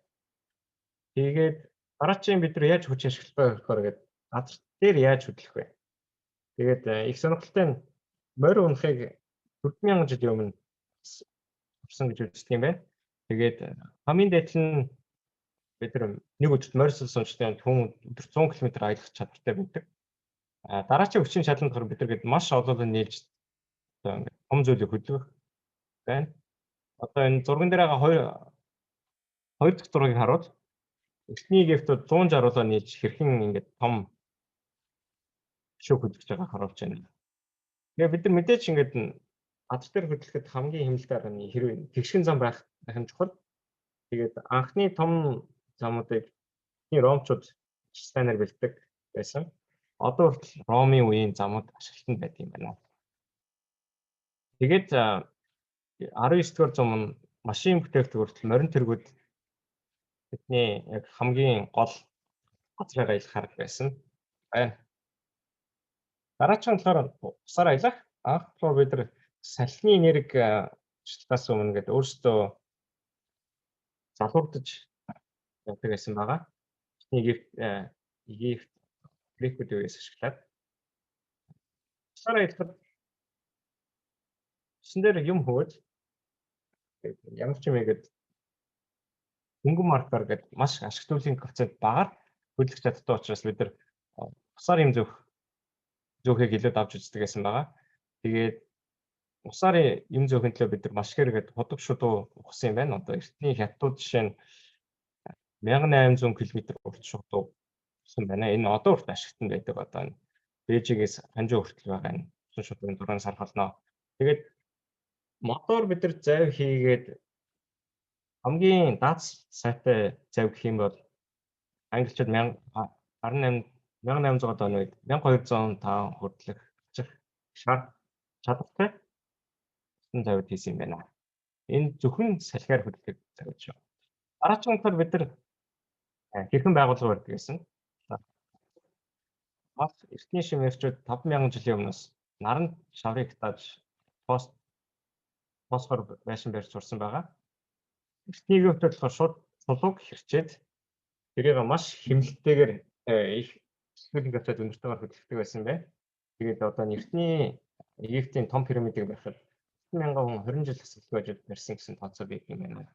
Тэгээд дараагийн бид нар яаж хүч ашиглах вэ гэхээр гээд газар дээр яаж хөдлөх вэ? Тэгээд их сонирхолтой нь морь унахыг 4000 жилийн өмнө авсан гэж үздэг юм байна. Тэгээд хамгийн дээд нь бид нар нэг өдөрт морь сунчтай хүн өдөр 100 км аялах чадвартай байдаг. Дараагийн хүчин шалгалт болохоор бид нар гээд маш олон нийлж одоо том зүйлийг хөдөлгөх байна. Одоо энэ зурган дээр байгаа хоёр дахь зургийг харуул. Эхний гэвт 160-аар нийлж хэрхэн ингээд том шүүх хөдөлгөж байгааг харуулж байна. Тэгээ бид нар мэдээж ингээд газар дээр хөдлөхөд хамгийн хэмнэлтээр нь хэрвээ тэгшин зам байх нь чухал. Тэгээд анхны том замуудыг ромчууд стандартаар бэлддэг байсан. Одоо хүртэл ромын үеийн замууд ашиглалтанд байдаг юм байна. Тэгээд 19-р зам машин бүтээгдэхүүн хүртэл морин тэргүүд бидний яг хамгийн гол газрыг аялах арга байсан. Дараагийн болохоор усаар аялах. Анх болохоор бид нар салхины энерги шалтгаалсан өмнө гэдэг өөрсдөө залуурдаж явдаг гэсэн байгаа. Египт грекүүд үеэс ашиглаад усаар аялахад усан дээр юм хөөж ямар ч юм игээд хөнгөн маркер гэдэг маш ашиглуулын коэффициент багаар хөдлөх чадтай учраас бид нар усаар юм зөөхийг илүүд авч үздэг гэсэн байгаа. Тэгээд усаар юм зөөхөн төлөө бид нар маш ихээр худаг шудуу ухсан юм байна. Одоо эртний хятад жишээ нь 1800 км урт шудуу ухсан байна. Энэ одоо урт ашиглалтанд байдаг. Одоо энэ Бээжигээс Ханжуу хүртэл байгаа энэ усан шудуугийн дургаас харах болно. Тэгээд мотор бид нар завь хийгээд хамгийн дац сайтай завь гэх юм бол англичууд 1800 оны үед 1205 хүртэлх шар чадвартай завьд хийсэн юм байна. Энэ зөвхөн салхиар хөдлөдөг завьд шүү. Дараагийн талаар бид нар хэрхэн байгууллага барьдаг гэсэн. Бас эртний шимэрчүүд 5000 жилийн өмнөөс наранд шаврыг тааж фосфор байшин барьж сурсан байгаа. Эртний Египтэд болохоор шууд чулууг хэрчээд тэрийг маш хэмнэлтэйгээр их сүүлийн гацаад өнөртэйгээр хөдөлгдөг байсан бай. Тэгээд одоо эртний Египтийн том пирамидыг барихад 1000 хүн 20 жил асуулгаж барьсан гэсэн тооцоо бий юм байна.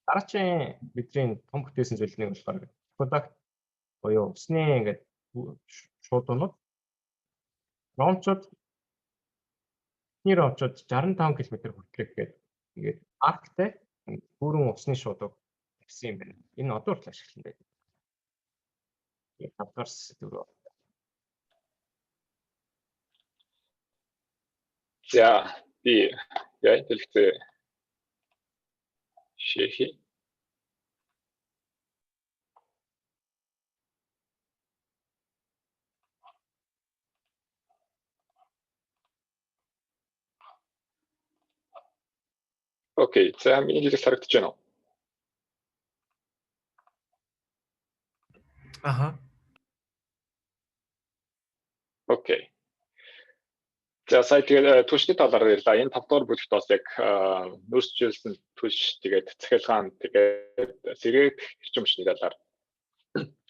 Дараагийн бидний том бүтээсэн зүйл нэг болохоор product буюу усны ингээд шуудууд ромчууд 65 км хүртлэх гээд ингээд арктай бүрэн усны шуудууд тавьсан юм байна. Энэ одоо хүртэл ашиглан байдаг. Тэгээд 5 дугаар сэдврүү. За би яа хэлэхдээ шихи. Окей, за миний хэлэл харагдаж байна уу? Аха. Окей. За сая тэгээд түлшний талаар ярьлаа. Энэ 5 дугаар бүлэгт бас яг нөөцжүүлсэн түлш тэгээд цахилгаан тэгээд сэргээх эрчим хүчний талаар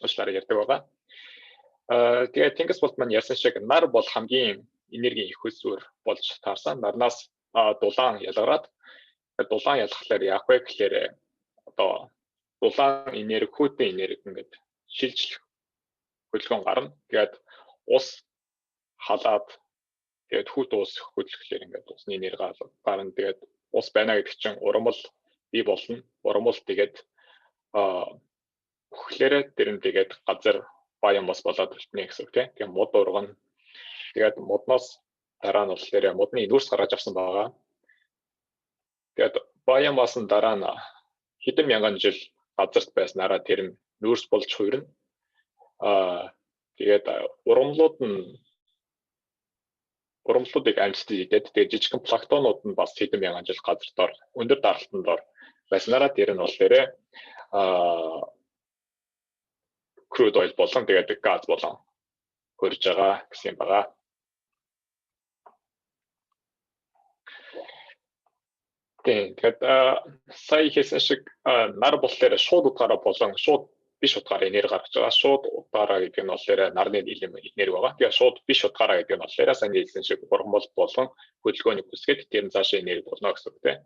уучлаарай ярьдаг байгаа. Тэгээд Тэнгис болт маань ярьсан шиг нар бол хамгийн энергийн их хөлсөөр болж таарсан. Нарнаас дулаан ялгараад дулаан ялгахлаар яах вэ гэхээр одоо дулаан энерги хүүтэн энерги ингээд шилжлэх хөдөлгөөн гарна. Тэгээд ус халаад тэгээд хүүт ус хөдлөхлөөр ингээд усны энерги гарна. Тэгээд ус байна гэдэг чинь ургамал бий болно. Ургамал тэгээд өгөхлөөрэ тэр нь тэгээд газар биомас болоод иртнэ гэсэн үг тийм. Тэгээд мод ургана. Тэгээд модноос дараа нь болохоор модны нүүрс гаргаж авсан байгаа. Тэгээд биомас-ын дараа нь хэдэн мянган жил газарт байснараа тэр нь нүүрс болж хувирна. Тэгээд ургамлуудыг амьсгал идээд тэгээд жижигхэн планктонууд нь бас хэдэн мянган жил газар доор өндөр даралтан доор байснараа тэр нь болохоор crude oil болон тэгээд газ болон хөрж байгаа гэсэн юм байна. Тэгээд сая хэлсэн шиг нар болохоор шууд утгаараа болон шууд биш утгаараа энерги гаргаж байгаа. Шууд утгаараа гэдэг нь болохоор нарны энерги байгаа. Тэгээд шууд биш утгаараа гэдэг нь болохоор сайн хэлсэн шиг ургамал болон хөдөлгөөний бүсгэд тэр нь цаашаа энерги болно гэсэн үг тийм.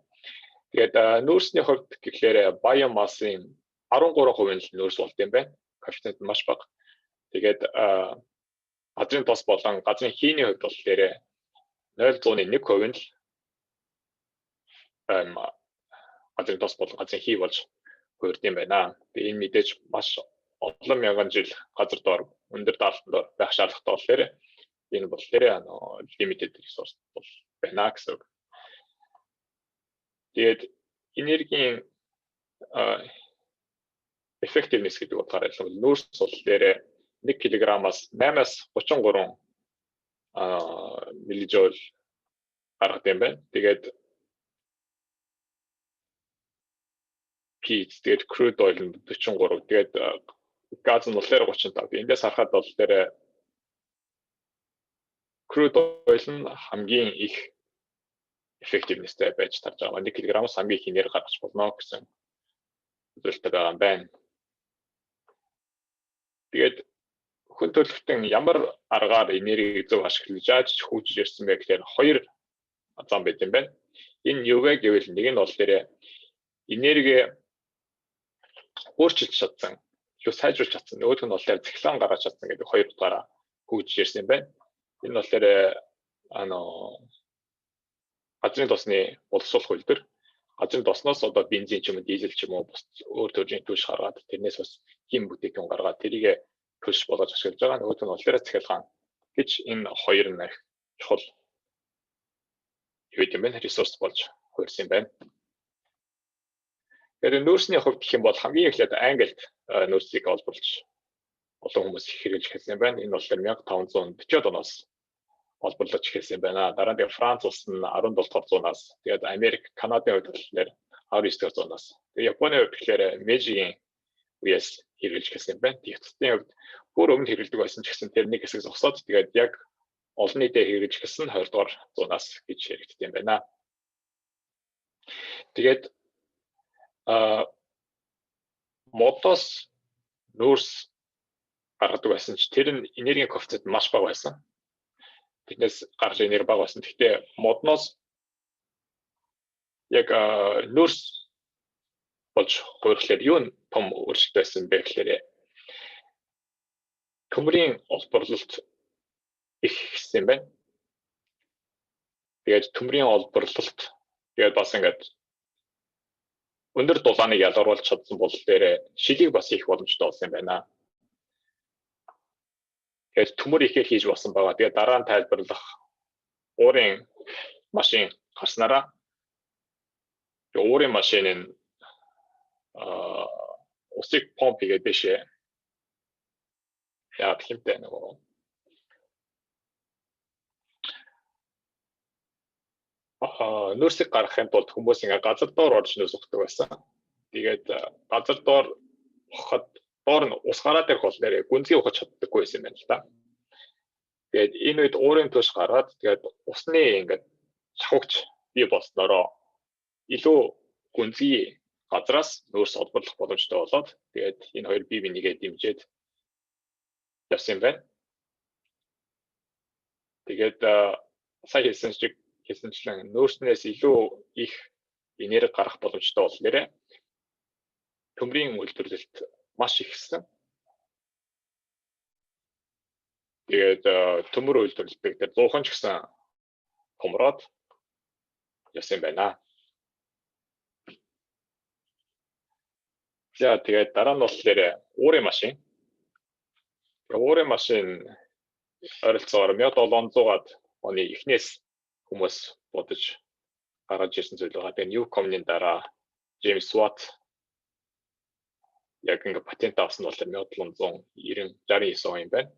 Тэгээд нөөцний хувьд гэхлээр биомассын 13% нь нөөц болт юм байна. Коэффициент маш бага. Тэгээд газрын тос болон газрын хийний хувьд болохоор 0.1% нь л газрын тос болон газрын хий болж хуурд юм байна. Тэгээд энэ мэдээж маш олон мянган жил газар доор өндөр даралтанд байх шаардлагатай болохоор энэ болохоор limited resource бол байна гэсэн үг. Тэгээд энергийн effectiveness гэдэг утгаараа хэлбэл нүүрс болохоор 1 кг-аас 8-аас 33 милижоул гаргадаг юм байна. Тэгээд тэгээд crude oil нь 43. Тэгээд газ нь болохоор 35. Эндээс харахад бол тэр crude oil нь хамгийн их effectivenessтэй байж тарж байгаа. 1 кг-аас хамгийн их энерги гаргаж болно гэсэн зүйлтэй байгаа юм байна. Тэгээд хүн төрөлхтөн ямар аргаар энергийг зөв ашиглаж яаж хөгжиж ирсэн бэ гэхээр хоёр зам байт юм байна. Энэ юу вэ гэвэл нэг нь бол тэр энерги өөрчилж чадсан, илүү сайжруулж чадсан. Нөгөөх нь бол цахилгаан гаргаж чадсан гэдэг хоёр утгаараа хөгжиж ирсэн юм байна. Энэ бол тэр газрын тосны боловсруулах үйлдвэр. Газрын тосноос одоо бензин ч юм уу, дизель ч юм уу бус өөр төрлийн түлш гаргаад тэрнээс бас хим бүтээгдэхүүн гаргаад тэрийг түлш болгож ашиглаж байгаа. Нөгөөх нь бол тэр цахилгаан гэж энэ хоёр нь их чухал юу юм бэ? Ресурс болж хуурсан юм байна. Тэгэхээр нөөцний хувьд гэх юм бол хамгийн эхлээд Англид нөөцийг олборлж олон хүмүүс хэрэглэж эхэлсэн байна. Энэ бол 1540-од оноос олборлож эхэлсэн байна. Дараа нь Франц улс нь 17 дугаар зуунаас, тэгээд Америк, Канадын хувьд болохоор 19 дугаар зуунаас. Тэгээд Японы хувьд тэгэхээр Мэйжигийн үеэс хэрэглэж эхэлсэн байна. Тэгтсийн хувьд бүр өмнө хэрэглэдэг байсан ч гэсэн тэр нэг хэсэг зогсоод тэгээд яг олон нийтэд хэрэглэж эхэлсэн 20 дугаар зуунаас гэж хэрэгждэг юм байна. Тэгээд модоос нүүрс гаргадаг байсан ч тэр нь энергийн коэффициент маш бага байсан. Тэрнээс гарал энерги бага байсан. Гэхдээ модноос яг нүүрс болж хуурхлаар юу н том өөрчлөлт байсан бэ гэхээр төмрийн олборлолт их гэсэн юм байна. Тэгээд төмрийн олборлолт тэгээд бас ингээд өндөр дулааныг ялгаруулж чадсан бол дээр шилийг бас их боломжтой болсон юм байна. Тэгээд төмөр ихээр хийж болсон байгаа. Тэгээд дараа нь тайлбарлах уурын машин гарснараа уурын машин нь усыг помп хийгээд дэшээ яах хэмтэй нөгөө нүүрсийг гаргахын тулд хүмүүс ингээ газар доор орж нүүсгдэг байсан. Тэгээд газар доор хоход доор нь ус гараад ирэх болохоор гүнзгий ухаж чаддаггүй байсан юм байна л да. Тэгээд энэ үед уурын туш гараад тэгээд усны ингээд чавхагч бий болсноороо илүү гүнзгий газраас нүүрс олборлох боломжтой болоод тэгээд энэ хоёр бие бинийгээ дэмжиж явсан юм байна. Тэгээд сая хэлсэнчлэн нүүрснээс илүү их энерги гарах боломжтой болохоор төмрийн үйлдвэрлэлт маш ихсэн. Тэгээд төмөр үйлдвэрлэлт дээр 100 ч гэсэн томроод явсан юм байна. За тэгээд дараа нь болохоор уурын машин. Уурын машин ойролцоогоор 1700-аад оны эхнээс хүмүүс бодож гаргаж ирсэн зүйл байгаа. Тэгээд Newcomen-ийн дараа James Watt яг ингээ патент авсан нь болохоор 1769 он юм байна.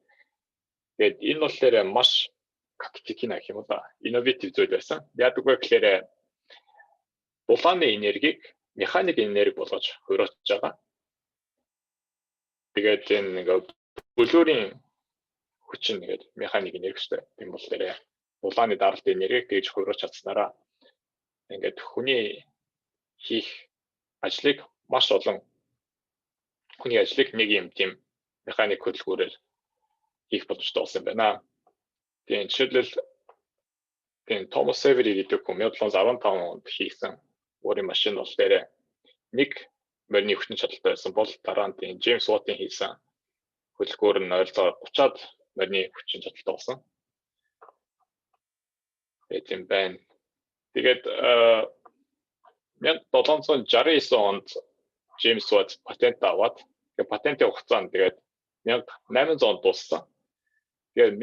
Тэгээд энэ болохоор маш кактикина гэх юм уу да. Инноватив зүйл байсан. Яг үгүй гэхээр дулааны энергийг механик энерги болгож хуурч байгаа. Тэгээд энэ ингээ бүлүүрийн хүч нэгээд механик энерги шүү дээ. Тийм болохоор дулааны даралт энергийг гэж хуурч чадсанараа ингээд хүний хийх ажлыг маш олон хүний ажлыг нэг юм тийм механик хөдөлгөөрөөр хийх боломжтой болсон юм байна. Тэгээд жишээлбэл Томас Севери гэдэг хүн 1715 онд хийсэн уурын машин бол дээр нэг морины хүчин чадалтай байсан бол дараа нь Джеймс Ваттын хийсэн хөдөлгөөр нь ойролцоогоор 30-аад морины хүчин чадалтай болсон. Тийм байна. Тэгээд 1769 онд Джеймс Ватт патент аваад тэгээд патентын хугацаанд тэгээд 1800 онд дууссан. Тэгээд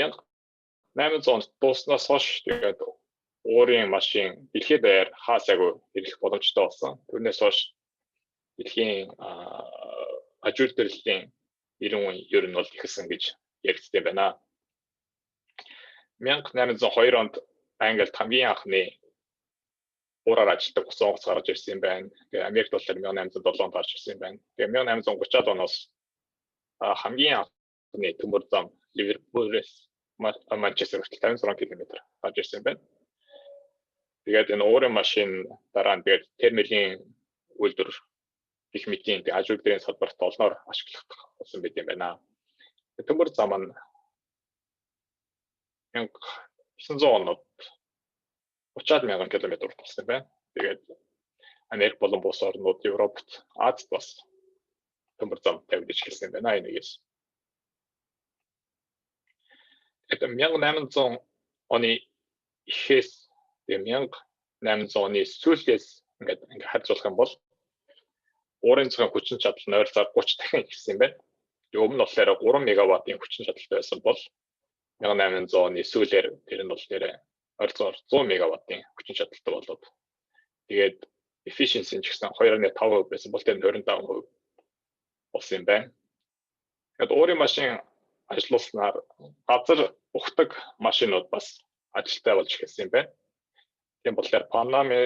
1800 онд дууснаас хойш тэгээд уурын машин дэлхийд даяар хаасаагүй хэрэглэх боломжтой болсон. Түүнээс хойш дэлхийн аж үйлдвэрлэлийн 90 үе ер нь бол ихсэн гэж яригдсан байна. 1802 онд Англид хамгийн анхны уураар ажилладаг усан онгоц гарч ирсэн юм байна. Тэгээ Америкт бол 1807 онд гарч ирсэн юм байна. Тэгээ 1830-аад оноос хамгийн анхны төмөр зам Ливерпулээс Манчестер хүртэл 56 км гарч ирсэн юм байна. Тэгээд энэ уурын машин дараа нь тэгээд термилийн үйлдвэр гэх мэтийн аж үйлдвэрийн салбарт олноор ашиглах болсон байт юм байна. Төмөр зам нь 1900 онод 30,000 км болсон байна. Тэгээд Америк болон бус орнууд, Европт, Азид бас төмөр зам тавьж эхэлсэн байна энэ үеэс. Это 1800 оны ихээс 1800 оны сүүлээс ингээд харьцуулах юм бол уурын цагаан хүчин чадал нь ойролцоогоор 30 дахин ихсэн юм байна. Өмнө нь болохоор 3 мегаваттын хүчин чадалтай байсан бол 1800 оны сүүлээр тэр нь бол ойролцоогоор 100 мегаваттын хүчин чадалтай болоод тэгээд efficiency нь ч гэсэн 2.5% байсан бол тэр нь 25% болсон юм байна. Тэгээд уурын машин ажиллуулснаар газар ухдаг машинууд бас ажилтай болж эхэлсэн юм байна. Тийм болохоор Панама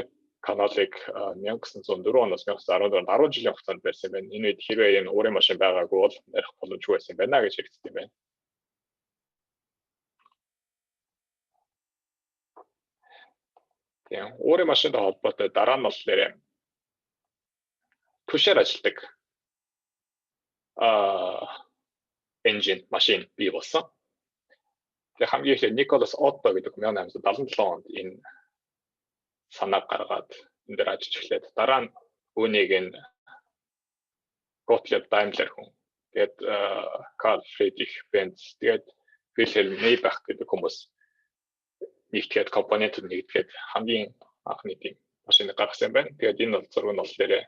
каналыг 1904 оноос 1914 10 жилийн хугацаанд барьсан байна. Энэ үед хэрвээ энэ уурын машин байгаагүй бол барих боломжгүй байсан байна гэж хэлсэн юм байна. Тийм уурын машинтай холбоотой дараа нь болохоор түшээр ажилладаг engine машин бий болсон. Тэгээ хамгийн эхлээд Николас Отто гэдэг 1877 онд энэ санааг гаргаад энэ дээр ажиллаж эхлээд дараа нь үүнийг энэ Gottlieb Daimler хүн тэгээд Carl Friedrich Benz тэгээд Wilhelm Maybach гэдэг хүмүүс нэгтгэхэд компонентууд нэгтгэхэд хамгийн анхны тийм машиныг гаргасан байна. Тэгээд энэ бол зураг нь бол дээрээ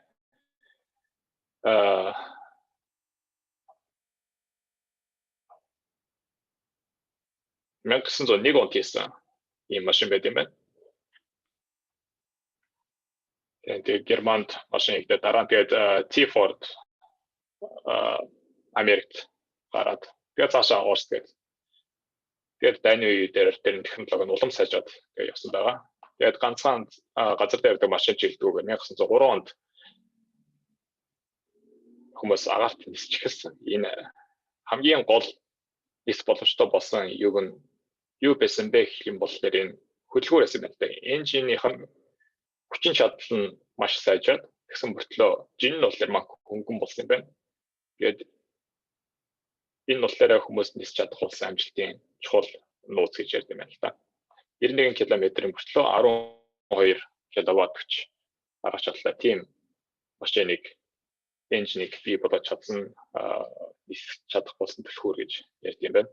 1901 онд хийсэн ийм машин байт юм байна. Тэгээд Германд машин ихтэй дараа нь тэгээд T-Ford Америкт гараад тэгээд цаашаа Орос тэгээд дайны үе дээр технологи нь улам сайжраад тэгээд явсан байгаа. Тэгээд ганцхан газар дээр явдаг машин жилдгүүгээр 1903 онд хүмүүс агаарт нисч эхэлсэн. Энэ хамгийн гол нис боломжтой болсон юу байсан бэ гэх юм бол энэ хөдөлгөөр байсан байна. Энжинийх нь хүчин чадал нь маш сайжраад тэгсэн мөртлөө жин нь болохоор хөнгөн болсон юм байна. Тэгээд энэ болохоор хүмүүс нисч чадах болсон амжилтын чухал нууц гэж ярьд юм байна л да. 91 км-ийн мөртлөө 12 кВт хүч гаргаж чадлаа. Тийм машиныг энжинийг бий болгож чадсан нисч чадах болсон түлхүүр гэж ярьд юм байна.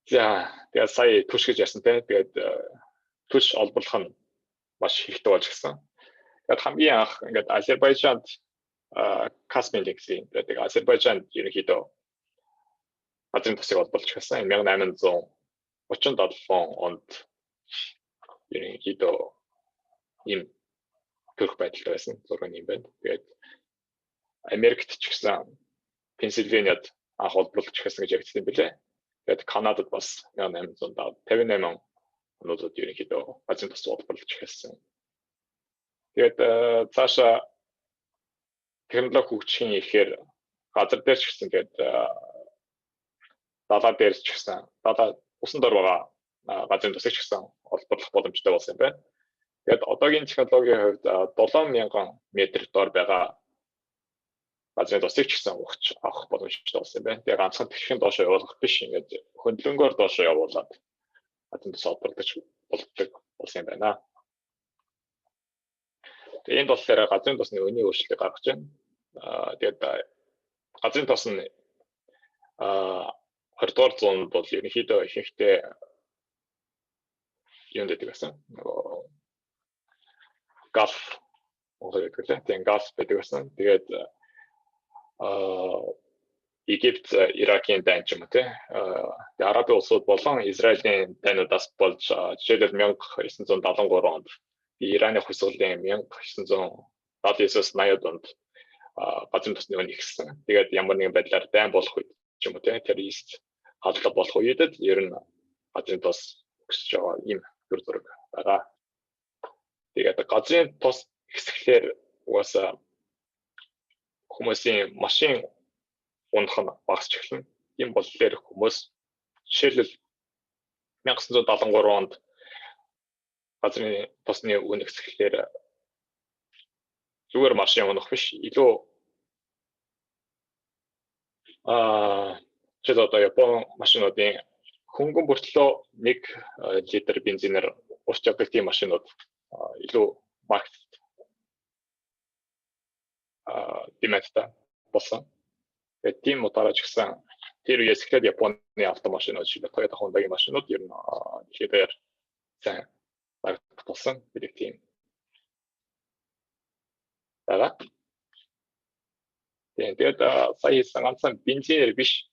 За тэгээд сая түш гэж ярьсан те. Тэгээд түш олборлох нь маш хэрэгтэй болж гисэн. Тэгээд хамгийн анх ингээд Азербайджанд Каспийн гэсэн тэгээд Азербайджанд ерөнхийдөө газрын тосыг олборлож гисэн. 1837 онд ерөнхийдөө ийм төрх байдалтай байсан зураг юм байна. Тэгээд Америкт ч гэсэн Пенсильваниад анх олборлож гисэн гэж ярьсан юм билээ. Тэгээд Канадад бас 1858 онуудад ерөнхийдөө газрын тос олборлож эхэлсэн. Тэгээд цаашаа технологи хөгжихийн ихээр газар дээр ч гэсэн тэгээд далаа дээр ч гэсэн усан дор байгаа газрын тосыг ч гэсэн олборлох боломжтой болсон юм байна. Тэгээд одоогийн технологийн хувьд 7000 м дор байгаа газрын тосыг ч гэсэн авах боломжтой болсон юм байна. Тэгээд ганцхан тэгшин доошоо явуулах биш, ингээд хөндлөнгөөр доошоо явуулаад газрын тос олборлож болдог болсон юм байна. Тэгээд энэ болохоор газрын тосны өнийн өөрчлөлтийг гаргаж байна. Тэгээд газрын тос нь 20 дугаар зуунд бол ерөнхийдөө ихэнхдээ юм дэдэг байсан. Галф гэдэг лээ. Тэгээд галф байдаг байсан. Тэгээд Египт, Иракийн дайн ч юм уу те. Арабын улсууд болон Израилийн дайнуудаас болж жишээлбэл 1973 онд Ираны хувьсгалын 1979-с 80-ад онд газрын тосны өн ихсэн. Тэгээд ямар нэгэн байдлаар дайн болох үед ч юм уу те террорист хаалга болох үедэд ер нь газрын тос өсөж байгаа ийм төр зураг байгаа. Тэгээд газрын тос ихсэхлээр угаасаа хүмүүсийн машин унах нь багасч эхэлнэ. Ийм болохоор хүмүүс жишээлбэл 1973 онд газрын тосны үн ихсэхлээр зүгээр машин унах биш, илүү жишээлбэл одоо Япон машинуудын хөнгөн бүртлөө 1 литр бензинээр урч явдаг тийм машинууд илүү маркет димэтта болсон. Тэгээд тийм утгаараа ч гэсэн тэр үеэс эхлээд Японы автомашинууд шиг Toyota Honda-гийн машинууд ер нь ихээр сайн маркет болсон гэдэг тийм. Тэгээд сая хийсэн ганцхан бензинээр биш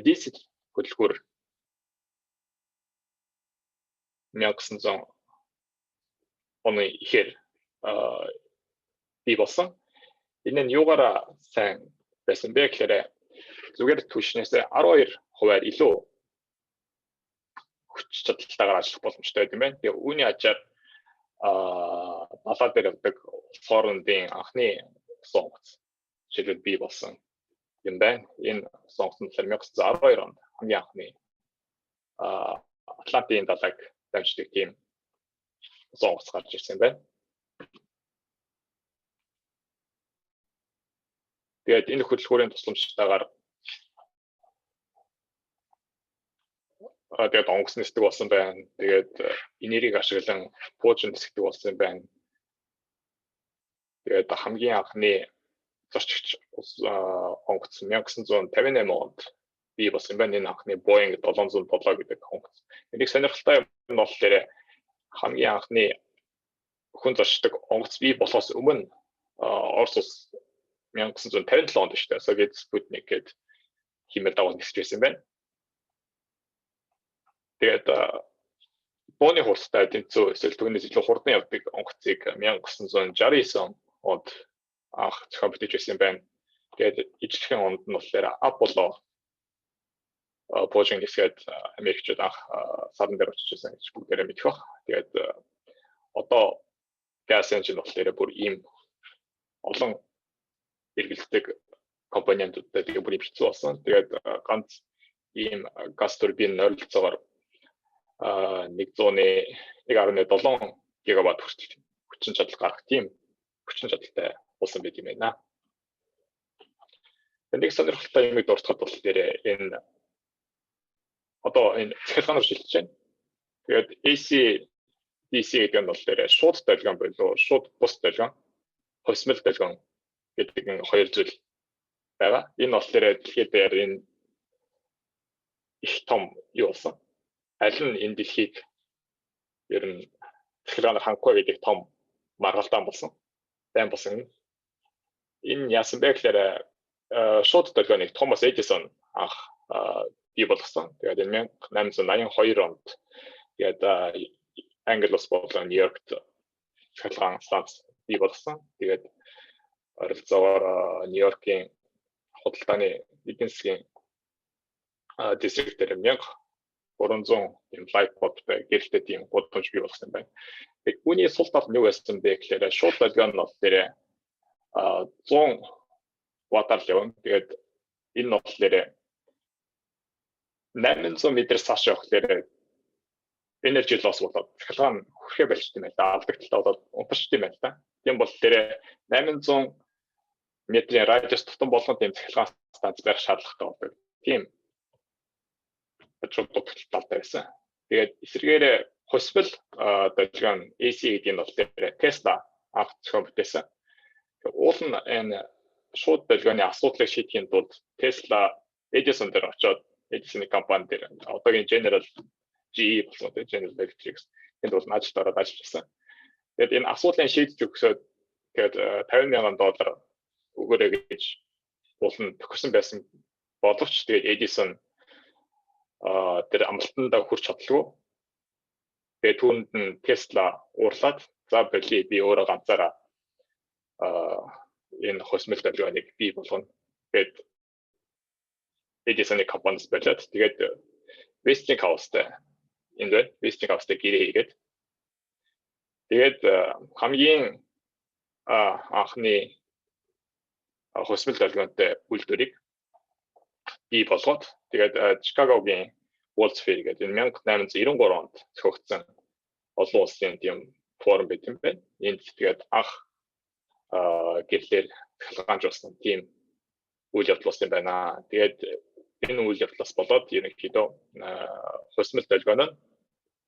дизель хөдөлгөөр 1900 оны ихээр бий болсон. Энэ нь юугаараа сайн байсан бэ гэхээр зүгээр түвшнээс 12% илүү хүч чадалтайгаар ажиллах боломжтой юм байна. Тэгээ үүний ачаар далаа дээр явдаг хоорондын анхны сонгоц жишээлбэл бий болсон юм байна. Энэ сонгоц нь 1912 онд хамгийн анхны Атлантын далайг дамждаг тийм сонгоц гарч ирсэн юм байна. Тэгээд энэ хөдөлгүүрийн тусламжтайгаар тэгээд онгоц нисдэг болсон байна. Тэгээд энергийг ашиглан пуужин нисдэг болсон байна. Тэгээд хамгийн анхны зорчигч онгоц 1958 онд бий болсон байна. Энэ анхны Boeing 707 гэдэг онгоц. Энийг сонирхолтой юм нь болохоор хамгийн анхны хүн зорчдог онгоц бий болохоос өмнө Орос улс 1957 онд шүү дээ. Совет Спутник гэдэг химээр дагуулж нисэж байсан байна. Тэгээд бооны хурцтай тэнцүү эсвэл түүнээс илүү хурдан явдаг онгоцыг 1969 онд анх зохион бүтээж байсан байна. Тэгээд ижлэхэн онд нь болохоор Apollo пуужин нисгээд Америкчууд анх сарн дээр очиж байсан гэж бүгдээрээ мэдэх баг. Тэгээд одоо газ энжин болохоор бүр ийм олон эргэлздэг компонентуудтай тэгээ бүр хэцүү болсон. Тэгээд ганц ийм газ турбин ойролцоогоор 1.7 гигаватт хүртэл хүчин чадал гарах тийм хүчин чадалтай болсон байт юм байна. Энийг сонирхолтой юмыг дуртахад бол энэ одоо энэ цахилгаанаар шилжиж байна. Тэгээд AC DC гэдэг нь бол шууд долгион болоо шууд бус долгион, хосмол долгион гэдэг хоёр зүйл байгаа. Энэ болохоор дэлхийд дээр энэ их том юу болсон. Аль нь энэ дэлхийг ер нь цахилгаанаар хангахгүй гэдэг том маргалдаан болсон. Байн болсон. Энэ яасан бэ гэхээр шууд долгионыг Томас Эдисон анх бий болгосон. Тэгээд энэ 1882 онд тэгээд Англи улс болон Нью-Йоркт цахилгаан станц бий болгосон. Тэгээд ойролцоогоор Нью-Йоркийн худалдааны эдийн засгийн дистрикт дээр 1300 юм лайфбот гэрэлтэй тийм гудамж бий болгосон байна. Тэгээд үүний сул тал нь юу байсан бэ гэхээр шууд долгион нь бол 100 ваттаар явна. Тэгээд энэ нь болохоор 800 метр цааш явахлаар energy loss болоод цахилгаан хүрхээ болчихсон юм байна. Алдагталтаа болоод унтарчсан юм байна та. Тийм бол 800 метрийн радиус тутам болгон тийм цахилгаан станц байх шаардлагатай болдог. Тийм чухал талтай байсан. Тэгээд эсвэргээр хосбол долгион AC гэдэг нь бол Tesla анх зохион бүтээсэн. Уул нь энэ шууд долгионы асуудлыг шийдэхийн тулд Tesla Edison дээр очоод Edison компани дээр одоогийн General GE болсон General Electric энд бол ажлаараа ажилласан. Тэгээд энэ асуудлыг шийдэж өгсөд тэгээд $50,000 өгөөрэй гэж уулын төгсөн байсан боловч тэгээд Edison тэр амлалтандаа хүрч чадлагүй. Тэгээд түүнд нь Tesla уурлаад за болий би өөрөө ганцаараа энэ хосмол долгионыг бий болгоно гэд Edison-ы компаниас болоод тэгээд Westinghouse-тай энэ Westinghouse-тай гэрээ хийгээд тэгээд хамгийн анхны хосмол долгионтой үйлдвэрийг бий болгоод тэгээд Чикагогийн World's Fair гэдэг энэ 1893 онд зохиогдсон олон улсын тийм форум байт юм байна. Энд тэгээд анх гэрлэр цахилгаанжуулсан тийм үйл явдал болсон байна. Тэгээд энэ үйл явдлаас болоод ерөнхийдөө хосмол долгион нь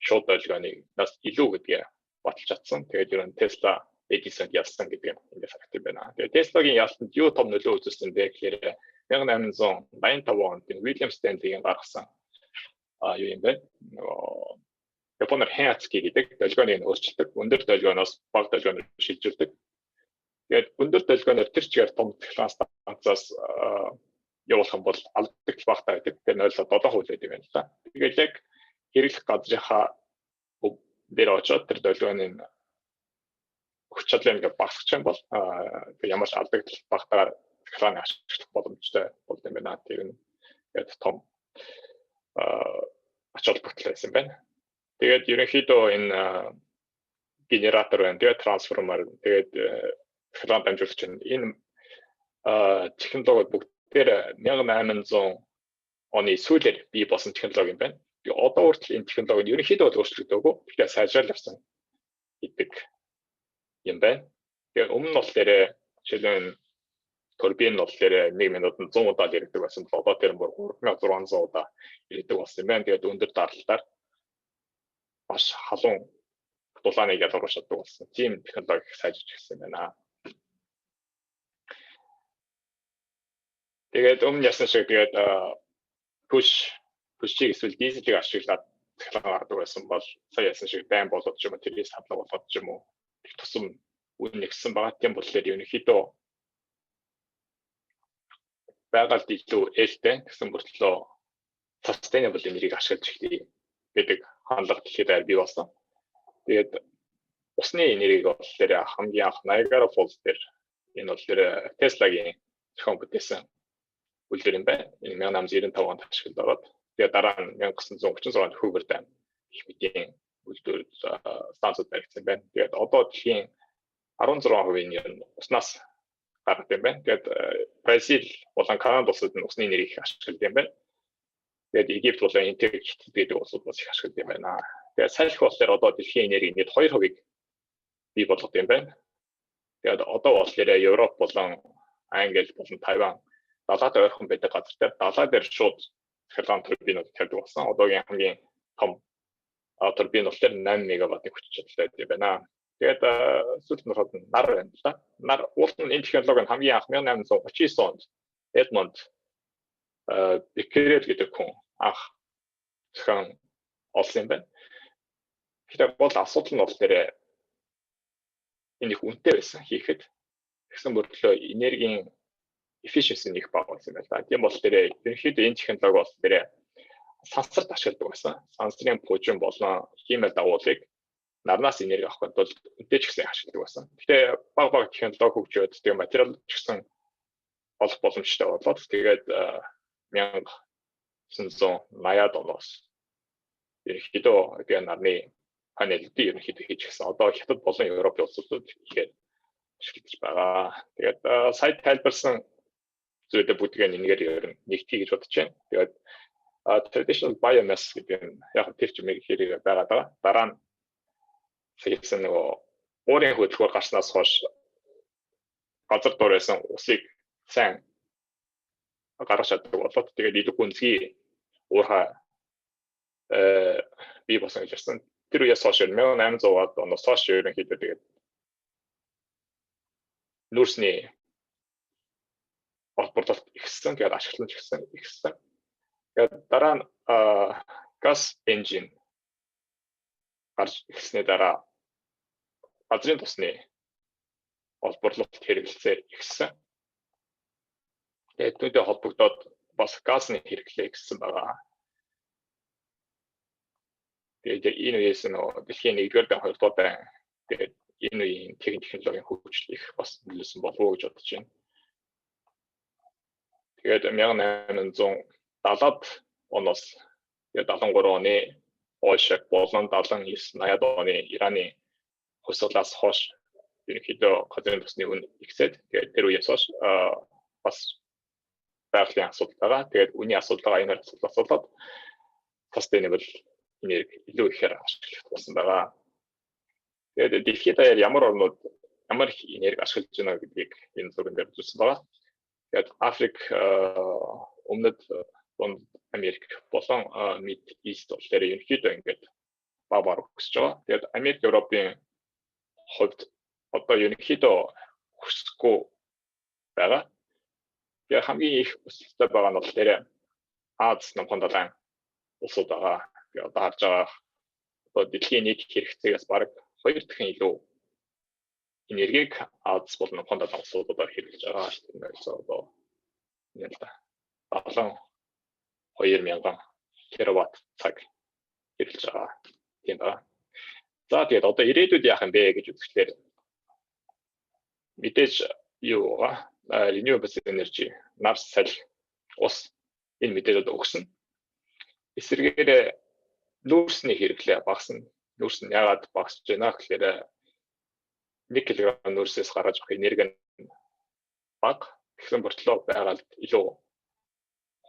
шууд долгионоос илүү гэдгээ баталж чадсан. Тэгээд ер нь Tesla Edison ялсан гэдэг юм эндээс харагдсан байна. Тэгээд Tesla-гийн ялсанд юу том нөлөө үзүүлсэн бэ гэхээр 1885 онд William Stanley-ийн гаргасан юу юм бэ? Японоор Heihatsuki гэдэг долгионыг өөрчилдөг. Өндөр долгионоос бага долгионоор шилжүүлдэг. Тэгээд өндөр долгионоор тэр чигээр том цахилгаан станцаас явуулах юм бол алдагч багтаа гэдэг. Тэр 0.7% байдаг юм байна. Тэгээд яг хэрэглэх газрынхаа дээр очоод тэр долгионын хүч чадлыг багасгах юм бол ямар ч алдагч багтаагаар цахилгааны ашиглах боломжтой болд юм байна. Тэр нь яг том ач холбогдол байсан байна. Тэгээд ерөнхийдөө энэ генератор байна. Тэгээд трансформер, тэгээд цахилгаан дамжуулагч энэ технологиуд бүгдээр 1800 оны сүүлээр бий болсон технологи юм байна. Одоо хүртэл энэ технологи ерөнхийдөө өөрчлөгдөөгүй. Тэгэхээр сайжрал явсан гэдэг юм байна. Тэгээд өмнө нь бол жишээлбэл турбин нь болохоор 1 минутанд 100 удаа иргэдэг байсан бол одоо тэр бүр 3600 удаа иргэдэг болсон юм байна. Тэгээд өндөр даралтаар маш халуун дулааныг ялгаруулж чаддаг болсон. Тийм технологи сайжирч ирсэн байна. Тэгээд өмнө ясан шиг тэгээд push-ийг эсвэл diesel-ийг ашиглаад технологи гаргадаг байсан бол сая ясан шиг байн болоод ч юм уу тэрээс хадлага болоод ч юм уу их тусам үн нэгсэн байгаа. Тийм болохоор ерөнхийдөө байгаль илүү ээлтэй гэсэн мөртлөө sustainable энергийг ашиглаж эхлэе гэдэг хандлага дэлхийд бий болсон. Тэгээд усны энергийг болохоор хамгийн анх Niagara Falls дээр энэ бол Tesla-гийн зохион бүтээсэн үйлдвэр юм байна. Энэ 1895 онд ашиглагдаад тэгээд дараа нь 1936 онд Hoover Dam их мэдээ үйлдвэр станцууд баригдсан байна. Тэгээд одоо дэлхийн 16% нь уснаас гардаг юм байна. Тэгээд Бразил болон Канада улсууд нь усны энергийг ашигладаг юм байна. Тэгээд Египт болон Интег гэдэг улсууд бас их ашигладаг юм байна. Тэгээд салхи болохоор одоо дэлхийн энергийн нийт 2% бий болгох юм байна. Тэгээд одоо болохоор Европ болон Англи болон Тайван далайд ойрхон байдаг газар дээр далай дээр шууд цахилгаан турбинууд тавьдаг болсон. Одоогийн хамгийн том турбин болохоор 8 мегаваттын хүч чадалтай байна. Тэгээд сүүлд нь нар байна л да. Нар уулын энэ технологи нь хамгийн анх 1839 онд Эдмонд Беккерел гэдэг хүн анх зохион олсон юм байна. Тэгэхээр бол асуудал нь болохоор энэ их үнэтэй байсан хийхэд тэгсэн мөртлөө энергийн efficiency нэг бага байсан байна л да. Тийм бол тэр ерөнхийдөө энэ технологи бол тэр сансарт ашигладаг байсан. Сансрын пуужин болон химиал дагуулыг нарнаас энерги авах бол үнэтэй ч гэсэн ашигладаг байсан. Гэхдээ бага технологи хөгжөөд тэгээ материал ч гэсэн олох боломжтой болоод тэгээд 1980-ад оноос ерөнхийдөө тэгээ нарны панелүүдийг ерөнхийдөө хийж гисэн. Одоо Хятад болон Европын улсуудад ихээр ашиглаж байгаа. Тэгээд сая тайлбарсан зүйлээ бүгдийг энэгээр ер нь нэгтгэе гэж бодож байна. Тэгээд traditional biomass гэдэг нь яг тэр чимээ хэрэг байгаа даа. Дараа нь хийсэн нөгөө уурын хөдөлгөөр гарснаас хойш газар дуурайсан усыг сайн гаргаж чаддаг болоод тэгээд илүү гүнзгий уурхай бий болсон гэж ярьсан. Тэр үеэс хойш 1800-аад оноос хойш ерөнхийдөө тэгээд нүүрсний борлуулалт ихсэн, тэгээд ашиглаж ихсэн. Тэгээд дараа нь газ engine гарч ирсний дараа газрын тосны борлуулалт хэрэгэлцээ ихсэн. Тэгээд түүнтэй холбогдоод бас газны хэрэглээ ихсэн байгаа. Тэгээд энэ үеэс нөө дэлхийн 1-р дан 2-р дан тэгээд энэ үеийн технологийн хөгжил их бас нөлөөсөн болов уу гэж бодож байна. Тэгээд 1870-ад оноос тэгээд 73 оны Польшаг болон 79-80-ад оны Ираны хусгалаас хойш ерөнхийдөө газрын тосны үн ихсээд тэгээд тэр үеэс хойш бас байгалийн асуудал байгаа. Тэгээд үний асуудал энэ асуудлууд sustainable энерги илүү ихээр ашиглах болсон байгаа. Тэгээд дэлхийд даяар ямар орнууд ямар их энерги ашиглаж байна гэдгийг энэ зурган дээр үзүүлсэн байгаа. Тэгээд Африк, Өмнөд Дунд Америк болон Mid East болохоор ерөнхийдөө ингээд баабар өсөж байгаа. Тэгээд Америк, Европын хувьд одоо ерөнхийдөө өсөхгүй байгаа. Тэгээд хамгийн их өсөлттэй байгаа нь болохоор Аз намхан далайн улсууд байгаа. Тэгээд одоо харж байгаа одоо дэлхийн нийт хэрэгцээгээс бараг 2 дахин илүү энергийг Аз болон намхан далайн улсуудаар хэрэглэж байгаа шүү дээ. Одоо нэг л 72,000 тераватт цаг хэрэглэж байгаа тийм байна. За тэгээд одоо ирээдүйд яах юм бэ гэж үзэхлээр мэдээж юу байгаа renewable energy, нар салхи, ус энэ мэдээж одоо өгсөн. Эсвэргээр нүүрсний хэрэглээ багасна. Нүүрс нь яагаад багасж байна гэхээр 1 кг нүүрсээс гаргаж авах энерги нь бага. Тэгсэн мөртлөө байгаль илүү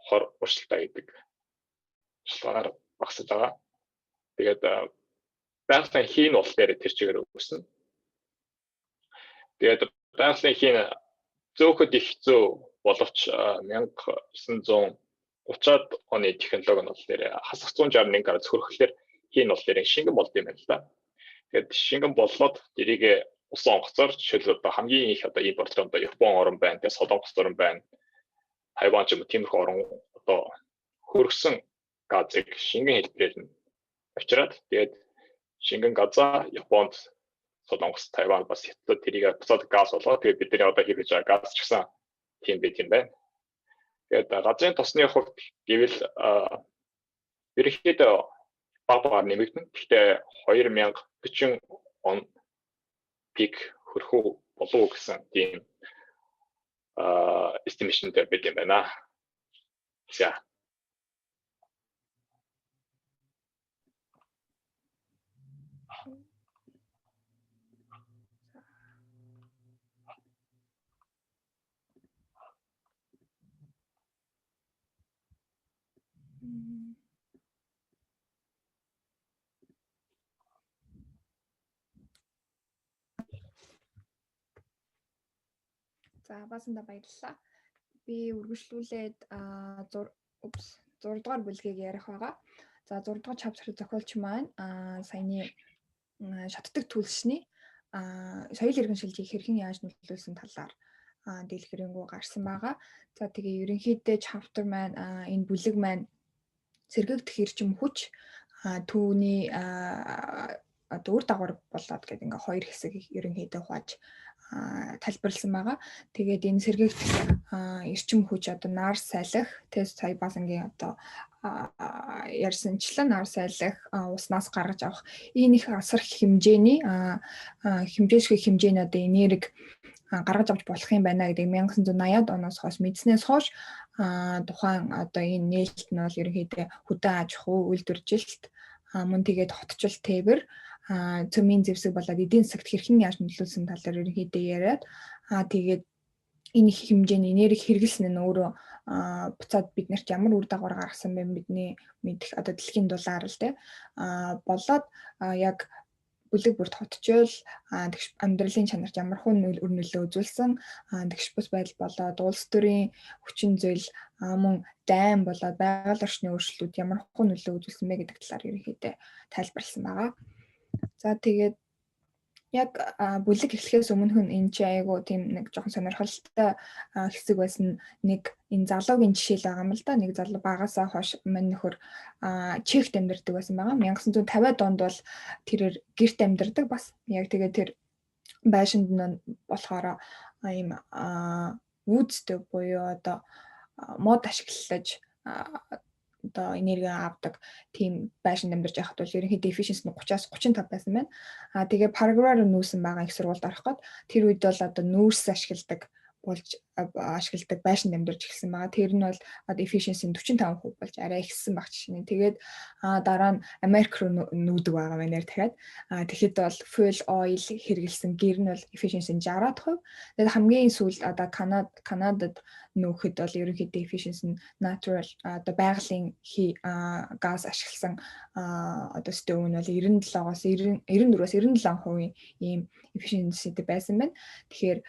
хор уршилтай гэдэг шалтгаанаар багасж байгаа. Тэгээд байгалийн хийн болохоор тэр чигээр өгсөн. Тэгээд байгалийн хийн зөөхөд их зөө боловч 1930-аад оны технологи нь болохоор хасах 161 градус хөрөхлөөр хийн болохоор шингэн болд юм байна л да. Тэгээд шингэн боллоод дэрийг усан онгоцоор жишээл одоо хамгийн их одоо импорт одоо Япон орн байна, тэгээд Солонгос орн байна. Тайван ч юм уу тиймэрхүү орн одоо хөргсөн газыг шингэн хэлбэрээр нь авчираад тэгээд шингэн газаа Японд, Солонгос, Тайван бас хятад тэрийг буцаад газ болоод тэгээд бидний одоо хийж байгаа газ ч гэсэн тийм байт юм байна. Тэгээд газрын тосны хувьд гэвэл ерөнхийдөө бага нэмэгдэн. Гэхдээ 2040 он пик хөрхөө болов уу гэсэн тийм estimation дээр байт юм байна. За. За баасанда баярлалаа. Би үргэлжлүүлээд 6 дугаар бүлгийг ярих байгаа. За 6 дугаар чаптерын зохиолч маань саяны шатдаг түлшний соёл иргэншилжийг хэрхэн яаж нөлөөлсөн талаар дэлгэрэнгүй гарсан байгаа. За тэгээ ерөнхийдөө чаптер маань энэ бүлэг маань сэргэгдэх эрчим хүч түүний үр дагавар болоод гэдэг ингээ хоёр хэсэг ерөнхийдөө хувааж тайлбарласан байгаа. Тэгээд энэ сэргэгдэх эрчим хүч одоо нар салхи, тест сая басангийн одоо ярьсанчлан нар салхи уснаас гаргаж авах энэ их асар хэмжээний хэмжээшгүй хэмжээний одоо энерги гаргаж авч болох юм байна гэдэг 1980-ад оноос хойш мэдснээс хойш тухайн одоо энэ нээлт нь бол ерөнхийдөө хөдөө аж ахуй, үйлдвэржилт мөн тэгээд хотчлт тээвэр цөмийн зэвсэг болоод эдийн засагт хэрхэн яаж нөлөөлсөн талаар ерөнхийдөө яриад тэгээд энэ их хэмжээний энерги хэрэглэсэн нь өөрөө буцаад биднэрт ямар үр дагавар гаргасан бэ бидний мэдэх одоо дэлхийн дулаар л те болоод яг бүлэг бүрт хотчвол амьдралын чанарт ямар хүн үр нөлөө үзүүлсэн тэгш бус байдал болоод улс төрийн хүчин зүйл мөн дайн болоод байгаль орчны өөрчлөлтүүд ямар хүн нөлөө үзүүлсэн бэ гэдэг талаар ерөнхийдөө тайлбарласан байгаа. За тэгээд яг бүлэг эхлэхээс өмнө энэ чи айгу тийм нэг жоохон сонирхолтой хэсэг байсан нэг энэ залуугийн жишээл байгаа юм л да. Нэг залуу багасаа хойш мань нөхөр Чехт амьдардаг байсан байгаа. 1950-ад онд бол тэрээр гэрт амьдардаг бас. Яг тэгээд тэр байшинд нь болохоор ийм вүүдтэй буюу одоо мод ашиглаж одоо энерги авдаг тийм байшинд амьдарч байхад бол ерөнхийдөө efficiency нь 30-аас 35 байсан байна. Тэгээ Paraguay-аар нүүсэн байгаа их сургуульд орох гээд тэр үед бол одоо нүүрс ашигладаг байшинд амьдарч эхэлсэн байгаа. Тэр нь бол одоо efficiency 45% болж арай ихссэн баг жишээ. Тэгээд дараа нь Америк руу нүүдэг байгаа мэнээр дахиад. Тэгэхэд бол fuel oil хэрэглэсэн гэр нь бол efficiency 60%. Тэгээд хамгийн сүүлд одоо Канадад нүүхэд бол ерөнхийдөө efficiency natural одоо байгалийн газ ашигласан одоо стов нь бол 97-оос 94-өөс 97% ийм efficiencyтэй байсан байна. Тэгэхээр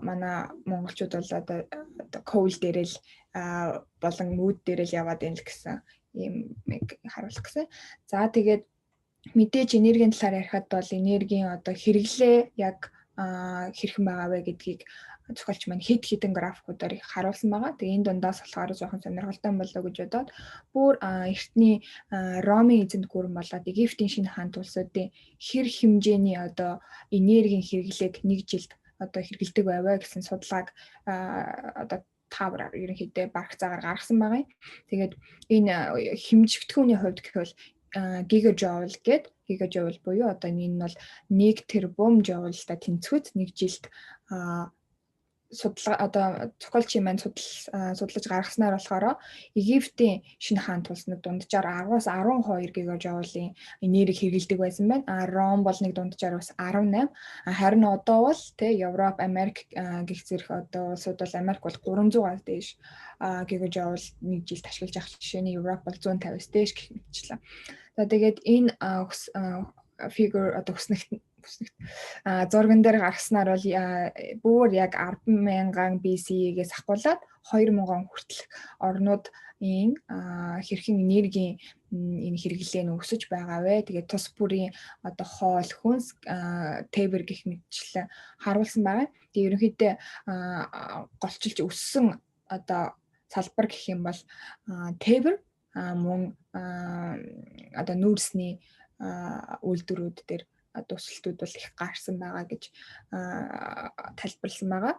манай монголчууд бол одоо coal дээрэл болон mood дээрэл яваад байна л гэсэн ийм нэг харуулах гэсэн. За тэгээд мэдээж энергийн талаар ярихад бол энергийн одоо хэрэглээ яг хэрхэн байгаа вэ гэдгийг зохиолч маань хэд хэдэн графикуудаар их харуулсан байгаа. Тэгээ энэ дундаас болохоор жоохон сонирхолтой болоо гэж бодоод бүр эртний Ромын эзэнт гүрэн болоод Египтийн шинэ хаан улсуудын хэр хэмжээний одоо энергийн хэрэглээг нэг жилд одоо хэрэгэлдэг байваа гэсэн судалгааг одоо тавраар ерөнхийдөө барах цагаар гаргасан байгаа юм. Тэгээд энэ хэмжигдэхүүний хувьд гэвэл гигаджоул гэдэг гигаджоул буюу одоо энэ нь бол 1 тэрбум жоултай тэнцвэт нэг жилд судалгаа одоо зохиолчийн маань судалж гаргаснаар болохоор Египтийн шинэ хаан улсад дунджаар 10-аас 12 гигажоулын энерги хэрэглэдэг байсан байна. Ром бол нэг дунджаар бас 18. Харин одоо бол Европ, Америк гэх зэрэг одоо улсууд бол Америк бол 300-аас дээш гигажоул нэг жилд ашиглаж авах жишээний Европ бол 150-аас дээш гэх мэтчлээ. За тэгээд энэ figure одоо зурган дээр гаргаснаар бол бүр яг 10,000 BC-ээс ахгуулаад 2000 хүртэл орнуудын хэрхэн энергийн энэ хэрэглээ нь өсөж байгаа вэ? Тэгээд тус бүрийн одоо хоол, хүнс, тээвэр гэх мэтчлэн харуулсан байгаа. Тэгээд ерөнхийдөө голчилж өссөн одоо салбар гэх юм бол тээвэр мөн одоо нүүрсний үйлдвэрүүд дээр дусалтууд бол их гарсан байгаа гэж тайлбарласан байгаа.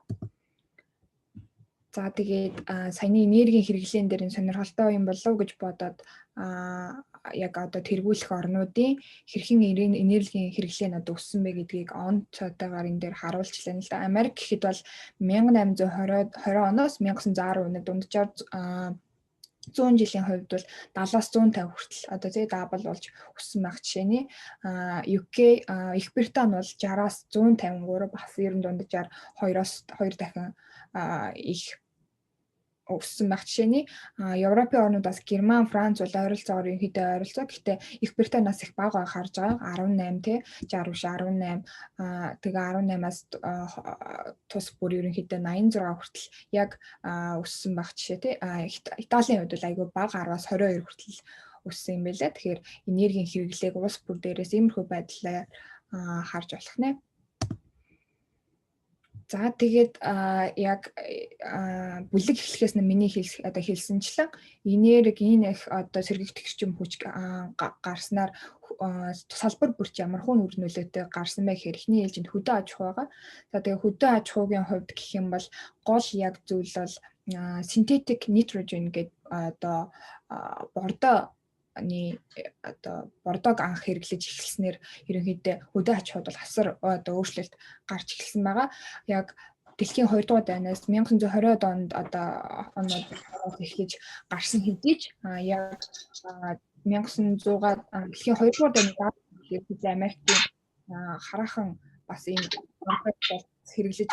За тэгээд саяны энергийн хэрэглэн дээр энэ сонирхолтой юм болов уу гэж бодоод яг одоо тэргүүлэх орнуудын хэрхэн энергийн хэрэглээ нь өссөн бэ гэдгийг он цаатаагаар энэ дээр харуулчлаа л да. Америк гэхэд бол 1820 оноос 1910 оны дунджаар 100 жилийн хувьд бол 70-аас 150 хүртэл одоо тэгээ дабл болж өссөн байх жишээний UK Их Британи бол 60-аас 153 бас ер нь дунджаар 2-оос 2 дахин их өссөн байх жишээний Европын орнуудаас Герман, Франц бол ойролцоогоор ерөнхийдөө ойролцоо. Гэхдээ Их Британаас их бага харж байгаа 18 тий 60 биш 18 тэгээ 18-аас тус бүр ерөнхийдөө 86 хүртэл яг өссөн байх жишээ тий Италийн хувьд бол айгүй бага 10-аас 22 хүртэл өссөн юм байлаа. Тэгэхээр энергийн хэрэглээг улс бүр дээрээс иймэрхүү байдлаар харж болох нэ. За тэгээд яг бүлэг эхлэхээс нь миний хэлсэнчлэн энерги энэ их одоо сэргийгдэгчим хүч гарснаар салбар бүрт ямархуу үр нөлөөтэй гарсан бай гэхээр эхний ээлжинд хөдөө аж ахуй байгаа. За тэгээд хөдөө аж ахуйн хувьд гэх юм бол гол яг зүйл бол synthetic nitrogen гэдэг одоо бордоо одоо бордог анх хэрэглэж эхэлснээр ерөнхийдөө хөдөө аж ахуйд бол асар одоо өөрчлөлт гарч эхэлсэн байгаа. Яг дэлхийн 2 дугаар дайнаас 1920-од онд одоо оноод эхлэж гарсан хэдий ч яг 1900-аад дэлхийн 2 дугаар дайны дараа Америкийн хараахан бас энэ хэрэглэж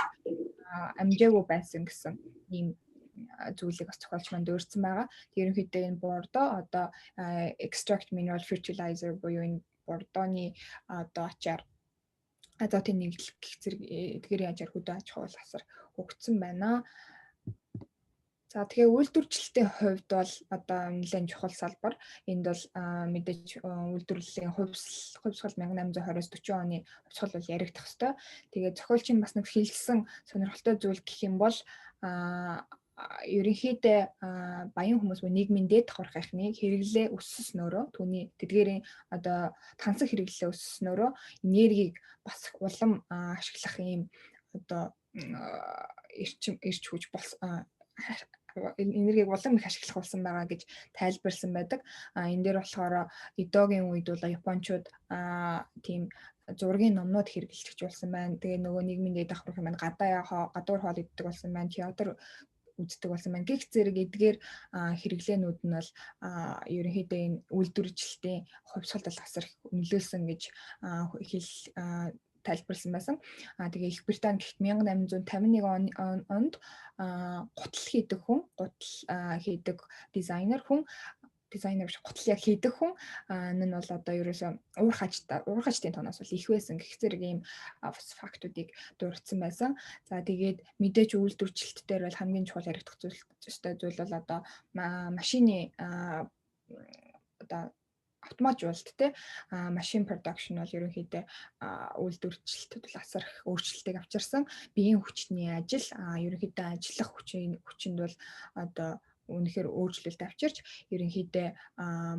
амжаагүй байсан гэсэн ийм зүйлийг бас зохиолч манд өөрчилсөн байгаа. Тэр ерөнхийдөө энэ бордоо одоо extract mineral fertilizer буюу энэ бордооны одоо ачаар азотын нэгдлэх зэрэг эдгээрийн ачаар хөдөө аж ахуй асар хөгжсөн байна. За тэгээ үйлдвэрчлэлтийн хувьд бол одоо нэлээд чухал салбар. Энд бол мэдээж үйлдвэрлэлийн хувьсгал 1820-с 40 оны хувьсгал бол яригдах ёстой. Тэгээ зохиолчийн бас нэг хэлсэн сонирхолтой зүйл гэх юм бол ерөнхийдөө баян хүмүүс нийгмийн дээд давхар хайхныг хэрэглээ өсснөөрөө түүний тэдгээрийн одоо тансаг хэрэглээ өсснөөрөө энергийг бас улам ашиглах юм одоо эрч хүч болсон энергийг улам их ашиглах болсон байгаа гэж тайлбарлсан байдаг. Энэ дээр болохоор Эдогийн үед бол Япончууд тийм зургийн номнууд хэрэглэж болсон байна. Тэгээ нөгөө нийгмийн дээд давхар юм байна. Гадуур хоол иддэг болсон байна. Театр үздэг болсон байна. Гэх зэрэг эдгээр хэрэглээнүүд нь бол ерөнхийдөө энэ үйлдвэрчлэлтийн хувьсгалд асар нөлөөлсөн гэж тайлбарласан байсан. Тэгээ Их Британи гэхэд 1851 онд гутал хийдэг дизайнер гутал яг хийдэг хүн нь бол одоо ерөөсөө уурхачтын тоноос бол их байсан гэх зэрэг ийм фактуудыг дурдсан байсан. За тэгээд мэдээж үйлдвэрчлэлт дээр бол хамгийн чухал яригдах зүйл бол одоо машины одоо автоматжуулалт те машин production бол ерөнхийдөө үйлдвэрчлэлтэд бол асар их өөрчлөлтийг авчирсан. Биеийн хүчний ажил ерөнхийдөө ажиллах хүчинд бол одоо үнэхээр өөрчлөлт авчирч ерөнхийдөө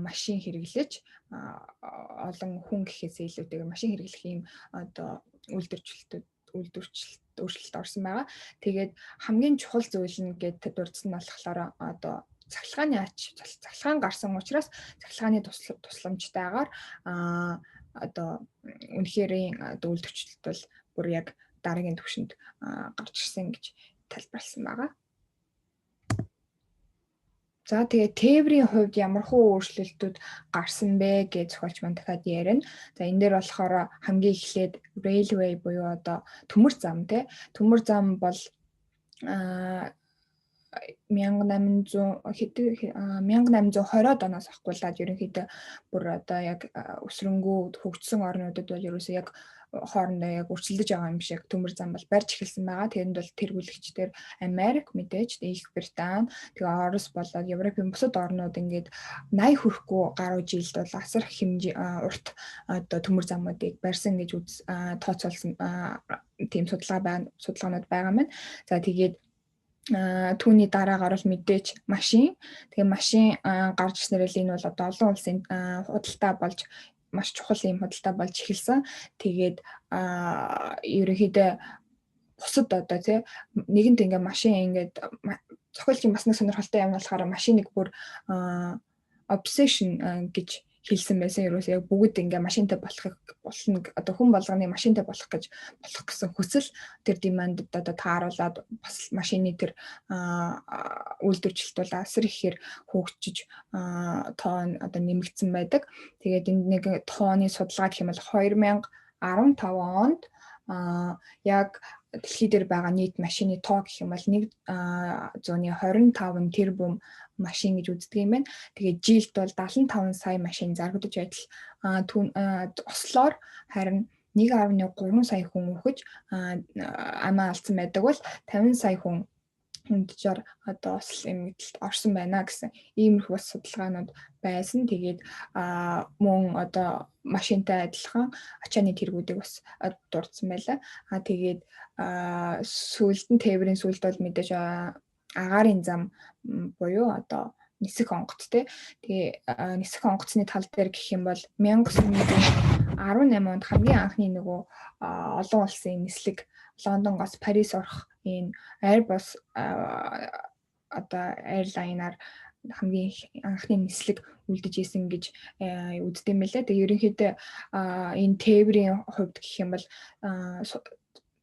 машин хэрэглэж олон хүн гэхээсээ илүүтэйгээр машин хэрэглэх юм одоо үйлдвэрчлэлт өөрчлөлт орсон байгаа. Тэгээд хамгийн чухал зүйл нь гэдэг дурдсан нь болохоор одоо цахилгаан гарсан учраас цахилгааны тусламжтайгаар одоо үнэхэрийн үйлдвэрчлэлт бол бүр яг дараагийн түвшинд гарч ирсэн гэж тайлбарласан байгаа. За тэгээ тээврийн хувьд ямархуу өөрчлөлтүүд гарсан бэ гэж зохиолч маань дахиад ярина. За энэ дээр болохоор хамгийн эхлээд railway буюу одоо төмөр зам те. Төмөр зам бол 1820-од оноос ахгуулаад ерөнхийдөө бүр одоо яг өсрөнгөө хөгжсөн орнуудад бол ерөөсөө яг хоорондоо яг өрсөлдөж байгаа юм шиг төмөр зам бол барьж эхэлсэн байгаа. Тэрэнд бол тэргүүлэгчдэр Америк мэдээж Их Британи тэгээ Орос болоод Европын бусад орнууд ингээд 80 хүрэхгүй гаруй жилд бол асар хэмжээ урт одоо төмөр замуудыг барьсан гэж тооцоолсон тийм судалгаанууд байгаа маань. За тэгээд түүний дараагаар бол мэдээж машин. Тэгээ машин гарч ирснээр энэ бол одоо олон улсын худалдаа болж маш чухал юм худалдаа болж эхэлсэн. Тэгээд ерөнхийдөө бусад одоо тий нэгэнт ингээ машин ингээд зохиолчийн бас нэг сонирхолтой юм болохоор машиныг бүр obsession гэж хэлсэн байсан. Ерөөсөө яг бүгд ингээ машинтай болох одоо хүн болгоны машинтай болох гэсэн хүсэл тэр демандд одоо тааруулаад бас машины тэр үйлдвэржилт бол асар ихээр хөгжиж тоон одоо нэмэгдсэн байдаг. Тэгээд энд нэг тооны судалгаа гэх юм бол 2015 онд яг дэлхий дээр байгаа нийт машины тоо гэх юм бол 125 тэрбум машин гэж үздэг юм байна. Тэгээд жилд бол 75 сая машин зарагдаж байтал Ослоор харин 1.3 сая хүн өгч амаа алдсан байдаг бол 50 сая хүн хүндчээр одоо бас эмгэлд орсон байна гэсэн иймэрхүү бас судалгаанууд байсан. Тэгээд мөн одоо машинтай адилхан ачааны тэргүүдийг бас дурдсан байлаа. Тэгээд сүүлд нь тээврийн сүүлд бол мэдээж агаарын зам буюу одоо нисэх онгоц тий. Тэгээ нисэх онгоцны тал дээр гэх юм бол 1918 онд хамгийн анхны нөгөө олон улсын нислэг Лондонгоос Парис орох энэ Airbus одоо airline-аар хамгийн анхны нислэг үлдэж исэн гэж үздэг юм лээ. Тэгээ ерөнхийдөө энэ тээврийн хувьд гэх юм бол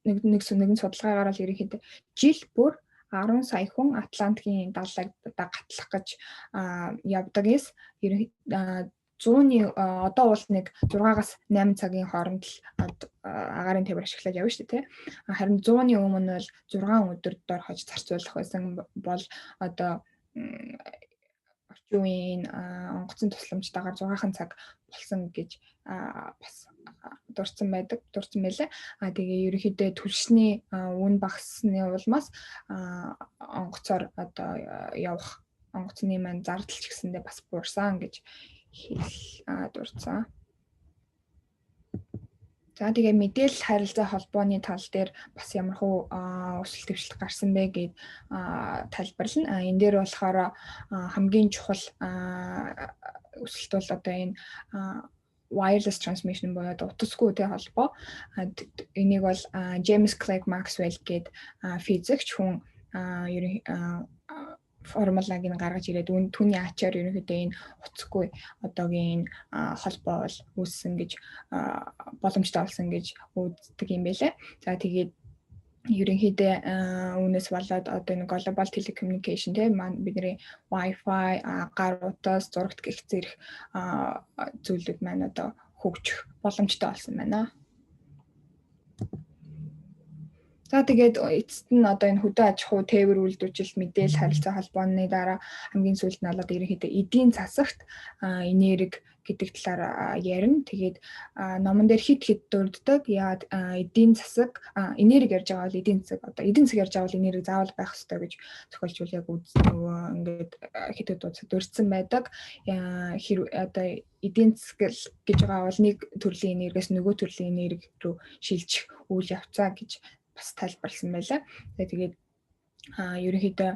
нэгэн судалгаагаар л ерөнхийдөө жил бүр 10 сая хүн Атлантикийн далайг гатлах гэж явдаг эс. Ерөнхийдөө 100-ны одоо бол нэг 6-аас 8 цагийн хооронд л агаарын тээвэр ашиглаж явна шүү дээ, тий. Харин 100-ны өмнө бол 6 өдөр дор хож зарцуулах байсан бол одоо орчин үеийн онгоцон тусламжтайгаар 6 цаг болсон гэж бас дурдсан байлаа. Тэгээ ерөнхийдөө түлшний үн багассны улмаас онгоцоор одоо явах онгоцны маань зардалч гэсэндээ бас буурсан гэж дурдсан. За тэгээ мэдээлэл харилцаа холбооны тал дээр бас ямархуу өсөлт дэвшилт гарсан бэ гэд тайлбарлана. Энэ дээр болохоор хамгийн чухал өсөлт бол одоо энэ wireless transmission буюу утасгүй тэ холбоо. Энийг бол James Clerk Maxwell гээд физикч хүн формулагийг гаргаж ирээд түүний ачаар ерөнхийдөө энэ утасгүй одоогийн холбоо бол үүссэн гэж боломжтой болсон гэж үздэг юм байлээ. За тэгээд ерөнхийдөө үүнээс болоод одоо энэ global telecommunication тийм бидний Wi-Fi, гар утас, зурагт гэх зэрэг зүйлүүд маань одоо хөгжих боломжтой болсон байна. За тэгээд эцэст нь одоо энэ хөдөө аж ахуй тээвэр үйлдвэржилт мэдээлэл харилцаа холбооны дараа хамгийн сүүлд нь болоод ерөнхийдөө эдийн засагт энерги гэдэг талаар ярина. Тэгээд номон дээр хит дурддаг. Яагаад эдийн засаг энерги ярьж байгаа бол эдийн засаг ярьж байгаа бол энерги заавал байх ёстой гэж зохиолч яг ингээд хит дурдсан байдаг. Одоо эдийн засаг гэж байгаа бол нэг төрлийн энергиэс нөгөө төрлийн энерги рүү шилжих үйл явцаа гэж бас тайлбарласан байлаа. Тэгээд ерөнхийдөө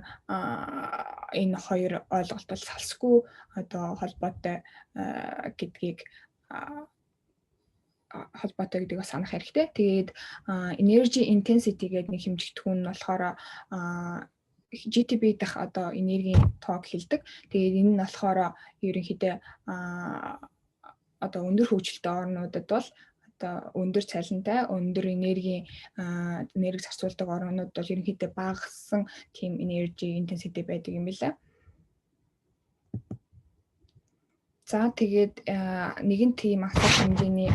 энэ хоёр ойлголт бол салсгүй одоо холбоотой гэдгийг бас санах хэрэгтэй. Тэгээд energy intensity гэдэг нэг хэмжигдэхүүн нь болохоор GDP дах одоо энергийн тоог хэлдэг. Тэгээд энэ нь болохоор ерөнхийдөө одоо өндөр хөгжилтэй орнуудад бол өндөр цалинтай, өндөр энерги зарцуулдаг орнууд бол ерөнхийдөө багассан тийм energy intensity байдаг юм билээ. За тэгээд нэгэн тийм асар хэмжээний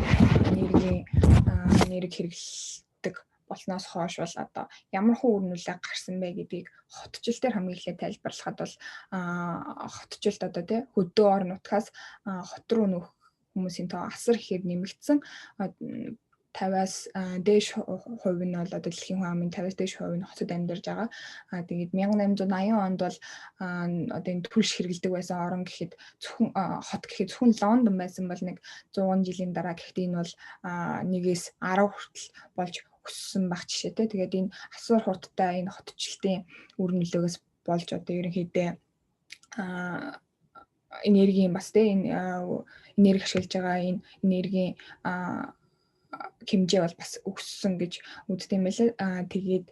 энерги хэрэглэдэг болсноос хойш бол одоо ямар хөө үр нөлөө гарсан бэ гэдгийг хотчлол дээр хамгийн эхлээд тайлбарлахад бол хотчлолд одоо тий хөдөө орон нутгаас хот руу нөх хүмүүсийн тоо асар ихээр нэмэгдсэн. 50-аас дээш хувь нь бол одоо дэлхийн хүн амын 50-аас дээш хувь нь хотод амьдарч байгаа. Тэгээд 1880 онд бол одоо энэ түлш хэрэгэлдэг байсан орон гэхэд зөвхөн хот гэхэд зөвхөн Лондон байсан бол нэг 100 жилийн дараа гэхдээ энэ бол 1-ээс 10 хүртэл болж өссөн баг жишээтэй. Тэгээд энэ асар хурдтай энэ хотчлтын үр нөлөөгөөс болж одоо ерөнхийдөө энергийн бас энэ энерги ашиглаж байгаа энэ энергийн хэмжээ бол бас өссөн гэж үздэг юм байлээ. Тэгээд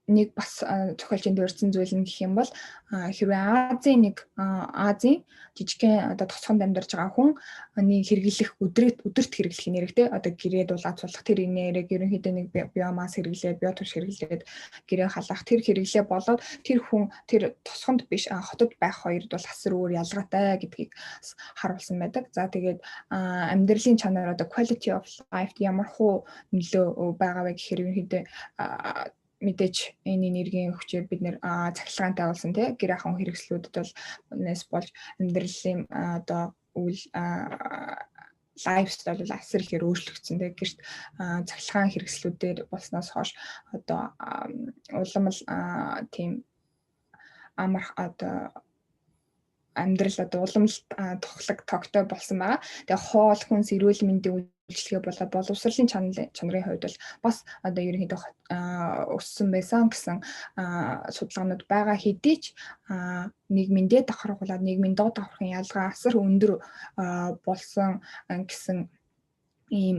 нэг бас зохиолчийн дурдсан зүйл нь гэх юм бол хэрвээ Азийн жижигхэн одоо тосгонд амьдарч байгаа хүн хэрэглэх өдөрт хэрэглэх энерги одоо гэрээ дулаад суулгах тэр энерги ерөнхийдөө нэг биомасс хэрэглээд биотурш хэрэглээд гэрээ халаах тэр хэрэглээ болоод тэр хүн тэр тосгонд биш хотод байх хоёрд бол асар өөр ялгаатай гэдгийг харуулсан байдаг. За тэгээд амьдралын чанар одоо quality of life ямар хуу нөлөө байгаа вэ гэхээр ерөнхийдөө мэдээж энэ энергийн хүчээр бид нэр цахилгаан тавилсан тий гэр ахуйн хэрэгслүүдэд бол нэс болж амьдралын одоо үйл лайфстайл бол асар ихээр өөрчлөгдсөн тий гэрт цахилгаан хэрэгслүүдээр болсноос хойш одоо уламл тийм амарх одоо амьдрал одоо уламжлалт тухлаг тогтой болсон байгаа. Тэгээ хоол хүнс эрүүл мэндийн үйлчлэгээ болоод боловсролын чанарын хувьд бол бас одоо ерөнхийдөө өссөн байсан гэсэн судалгаанууд байгаа хэдий ч нийгмийн давхаргуулаад нийгмийн доод давхаргын ялгаа асар өндөр болсон гэсэн ийм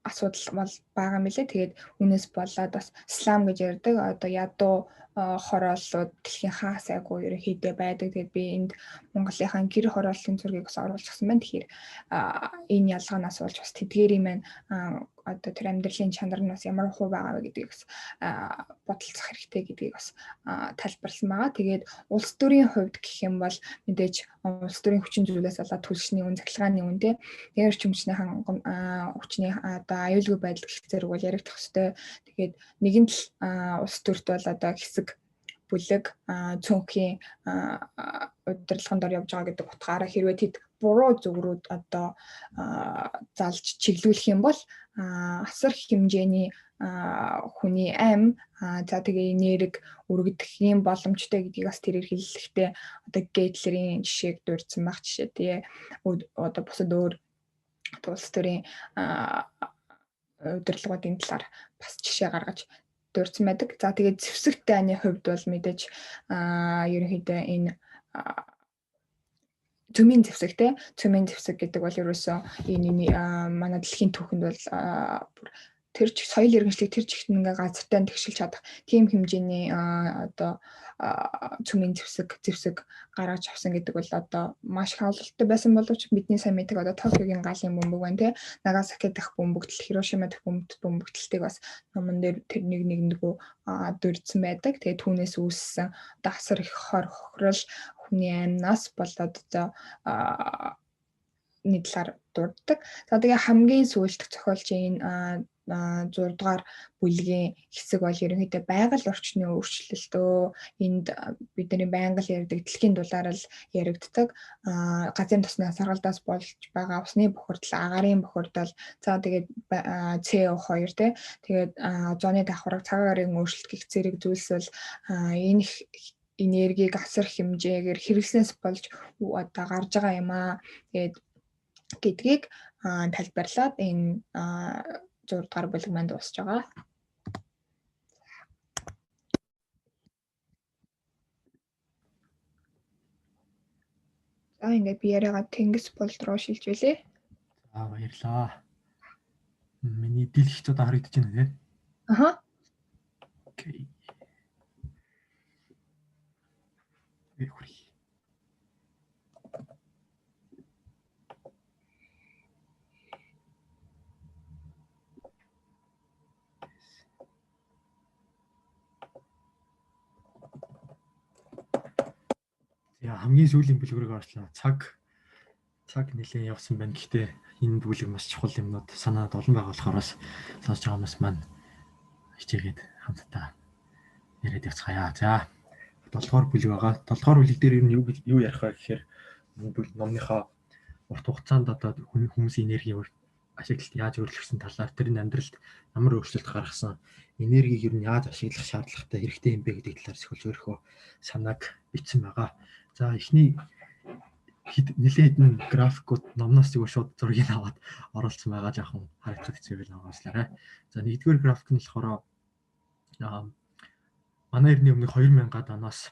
асуудал бол байгаа мөлий. Тэгээд үүнээс болоод бас ислам гэж ярьдаг одоо ядуу хорооллууд дэлхийн хаа сайгүй ерөнхийдөө байдаг. Тэгээд би энд Монголынхаа гэр хорооллын зургийг бас оруулчихсан байна. Тэгэхээр энэ ялгаанаас болж бас тэдгээрийн маань одоо тэр амьдралын чанар нь бас ямар хувь байгаа вэ гэдгийг бас бодолцох хэрэгтэй гэдгийг бас тайлбарласан байгаа. Тэгээд улс төрийн хувьд гэх юм бол мэдээж улс төрийн хүчин зүйлээс болоод түлшний үн, цахилгааны үн дээр чимчний хүчний одоо аюулгүй байдал гэх зэрэг бол яригдах ёстой. Тэгээд нэгэн тал улс төрт бол одоо хэсэг бүлэг цөөнхийн удирдлагын дор явж байгаа гэдэг утгаараа хэрвээ тэд буруу зүгрүүд одоо залж чиглүүлэх юм бол асар их хэмжээний хүний амь за тэгээ энерги өргөдөх юм боломжтой гэдгийг бас тэрээр хэллэхдээ одоо Гейтлерийн жишээг дурдсан баг жишээ тий одоо бусад өөр улс төрийн удирдлагуудын талаар бас жишээ гаргаж дурдсан байдаг. За тэгээд зэвсэг дайны хувьд бол мэдээж ерөнхийдөө энэ цөмийн зэвсэг те цөмийн зэвсэг гэдэг бол ерөөсөө энэ манай дэлхийн түүхэнд бол тэр соёл иргэншлиг тэр чигт ингээ газартай тэгшилж чадах тийм хэмжээний одоо цөмийн зэвсэг гаргаж авсан гэдэг бол одоо маш их авалттай байсан боловч бидний сайн мэддэг одоо Токиогийн галын бөмбөг байна те Нагасаки дах бөмбөгдөл Хирошима дах бөмбөгдөлтийг бас номон дээр тэр нэгнэгөө дурдсан байдаг. Тэгээ түүнээс үүссэн одоо асар их хохирол хүний амнаас болоод одоо нэг талаар дурддаг. За тэгээ хамгийн сүүлдэх зохиолчийн 6 дугаар бүлгийн хэсэг бол ерөнхийдөө байгаль орчны өөрчлөлтөө энд бидний байнга л ярьдаг дэлхийн дулаар л яригддаг газрын тосны асаргалдаас болж байгаа усны бохирдол агарын бохирдол за тэгээд CO2 тэгээд озоны давхарга цагаан гарагийн өөрчлөлт гэх зэрэг зүйлс бол энэ энергийг асар хэмжээгээр хэрэглэнээс болж одоо гарч байгаа юм аа гэдгийг тайлбарлаад энэ 6 дугаар бүлэг маань дуусж байгаа. За ингээд би яриагаа тэнгис болд руу шилжүүлээ. За баярлаа. Миний дэлгч одоо харагдаж байна тий? Аха. Окей. Хамгийн сүүлийн бүлгэрийг орчлоо. Цаг нэлээд явсан байна. Гэхдээ энэ бүлэг маш чухал юмнууд санаад олон байгаа болохоор сонсож байгаа хүмүүс маань хичээгээд хамтдаа яриад явцгаая. За 7 дугаар бүлэг байгаа. 7 дугаар бүлэг дээр юу ярих вэ гэхээр энэ номныхоо урт хугацаанд одоо хүмүүсийн энергийн ашиглалт яаж өөрчлөгдсөн талаар тэрний амьдралд ямар өөрчлөлт гаргасан, энергийг ер нь яаж ашиглах шаардлагатай хэрэгтэй юм бэ гэдэг талаар зөвхөн өөрийнхөө санааг бичсэн байгаа. За эхний нэлээд хэдэн графикууд номноос зүгээр шууд зургийг аваад оруулсан байгаа жоохон харагдах хэцүү байл уучлаарай. За нэгдүгээр график нь болохоор манай эртний өмнөх 2000-аад оноос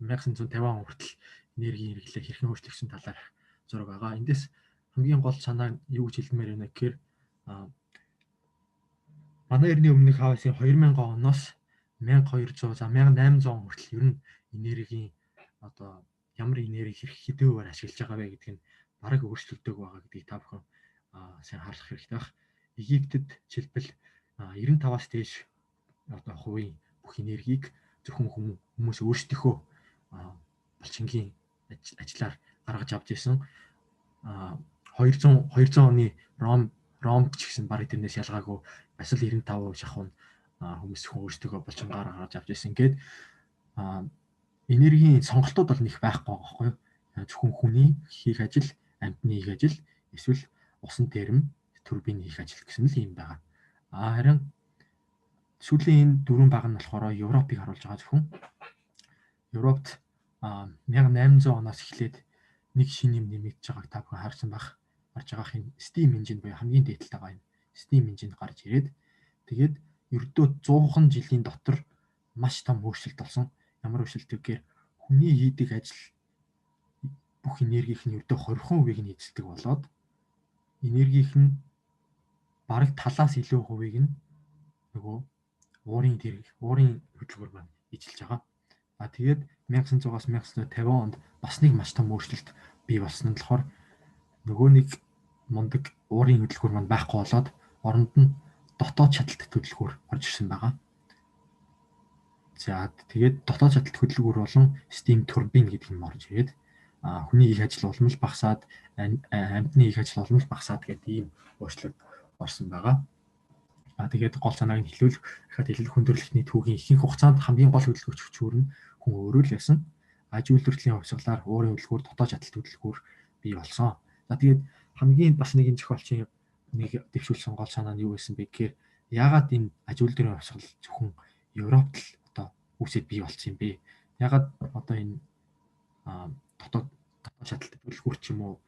1950 он хүртэл энергийн хэрэглээ хэрхэн өөрчлөгдсөн талаар зураг байгаа. Эндээс хамгийн гол санаа юу гэж хэлмээр байна гэхээр манай эртний өмнөх хаваасын 2000 оноос 1200 за 1800 он хүртэл ер нь энергийн одоо ямар энерги хэдүүгээр ашиглаж байгаа вэ гэдг нь бараг өөрчлөгдөг байгаа гэдгийг та бүхэн сайн харуулах хэрэгтэй байна. Египтэд жишээлбэл 95-аас дээш одоо хувийн бүх энергийг зөвхөн хүмүүс өөрсдийнхөө булчингийн ажиллаар гаргаж авч ирсэн. 200 оны Ром ч гэсэн бараг тэрнээс ялгаагүй бас л 95% шахуу хүмүүс өөрсдөө булчингаар гаргаж авч ирсэн. Ингээд энергийн сонголтууд бол нэг байхгүй байгаа байхгүй юу? Зөвхөн хүний хийх ажил, амьтны хийх ажил, эсвэл усан тэрм, турбин хийх ажил гэсэн л юм байгаа. Харин сүүлийн энэ дөрвөн баг нь болохоор Европыг харуулж байгаа зөвхөн. Европт 1800 оноос эхлээд нэг шинэ юм нэмэгдэж байгааг та бүхэн харсан байх. Гарч байгаа юм Steam engine буюу хамгийн дээдэлтэй байгаа юм Steam engine гарч ирээд тэгээд ердөө 100хан жилийн дотор маш том өөрчлөлт болсон. Ямар өөрчлөлт гэхээр хүний хийдэг ажил бүх энергийнх нь ердөө 20% нь эзэлдэг болоод энергийнх нь бараг талаас илүү хувийг нь нөгөө уурын хөдөлгөөр маань эзэлж байгаа. Тэгээд 1900-аас 1950 онд бас нэг маш том өөрчлөлт бий болсон нь болохоор нөгөө нэг мундаг уурын хөдөлгөөр маань байхгүй болоод оронд нь дотоод шаталт хөдөлгөөр орж ирсэн байгаа. За тэгээд дотоод шаталт хөдөлгөөр болон steam turbine гэдэг юм орж ирээд хүний их ажил уламж багасаад амьтны их ажил уламж багасаад гэдэг ийм өөрчлөлт орсон байгаа. Тэгээд гол санааг нь хэлэх хүндрэлтний түүхийн ихэнх хугацаанд хамгийн гол хөдөлгөгч хүчээр нь хүн өөрөө л байсан. Үйлдвэрлэлийн хувьсгалаар уурын хөдөлгөөр дотоод шаталт хөдөлгөөр бий болсон. За тэгээд хамгийн бас нэг энэ зохиолчийн нэг дэвшүүлсэн гол санаа нь юу байсан бэ гэхээр яагаад энэ үйлдвэрийн хувьсгал зөвхөн Европт л одоо үүсэт бий болсон юм бэ? Яагаад одоо энэ дотоод шаталт хөдөлгөөр ч юм уу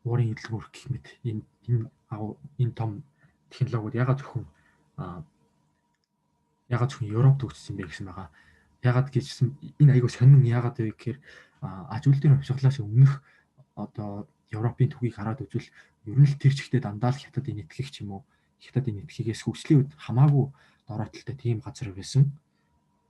уурын хөдөлгөөр гэх мэт энэ том технологиуд яагаад зөвхөн Европт үүссэн бэ гэсэн байгаа. Яагаад гэжсэн энэ айгүй сонин яагаад вэ гэхээр үйлдвэрийн хувьсгалаас өмнөх одоо Европын төвийг хараад үзвэл ер нь л тэр чигтээ дандаа л хятадын нэтгэх ч юм уу хятадын нэтгхээс хөгжлийн үед хамаагүй дороотлолтой тийм газар байсан.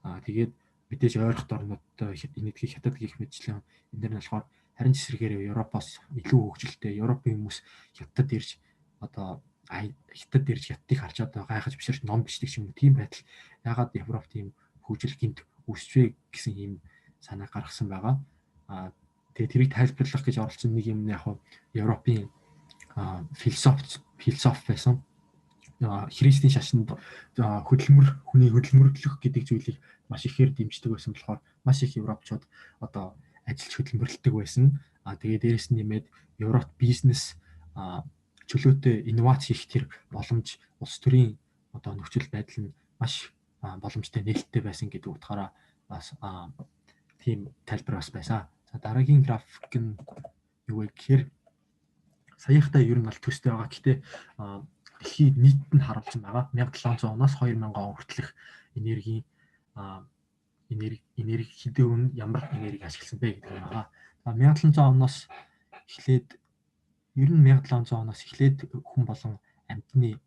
Тэгээд мэдээж ойрхон орнуудтай нэтгэх хятад гих мэтчлэн энэ дэр нь болохоор харин цэсрэгээр Европоос илүү хөгжилтэй Европын хүмүүс хятад ирж одоо хятад ирж хятадыг харж одоо гайхаж бишэрч ном бичдэг ч юм уу тийм байдал ягаад Европ тийм хөгжил гинт үүсвэ гэсэн ийм санаа гаргасан байгаа. Тэгээд тэрийг тайлбарлах гэж оролцсон нэг юм нь яг Европын философи байсан. Христийн шашинд хүний хөдөлмөрлөх гэдэг зүйлийг маш ихээр дэмждэг байсан болохоор маш их европчууд одоо ажиллаж хөдөлмөрлөдөг байсан. Тэгээд дээрэс нь нэмээд Европ бизнес чөлөөтэй инновац хийх тэр боломж улс төрийн одоо нөхцөл байдал нь маш боломжтой нээлттэй байсан гэдэг утгаараа бас тийм тайлбар бас байсан. За дараагийн график нь юу вэ гэхээр саяхтай ер нь бол төстэй байгаа. Гэхдээ дэлхийн нийт нь харуулсан байгаа. 1700 оноос 2000 он хүртэлх энерги хэдэн хүн ямар энерги ашигласан бэ гэдэг нь байгаа. 1700 оноос эхлээд ер нь 1700 оноос эхлээд хүн болон амьтны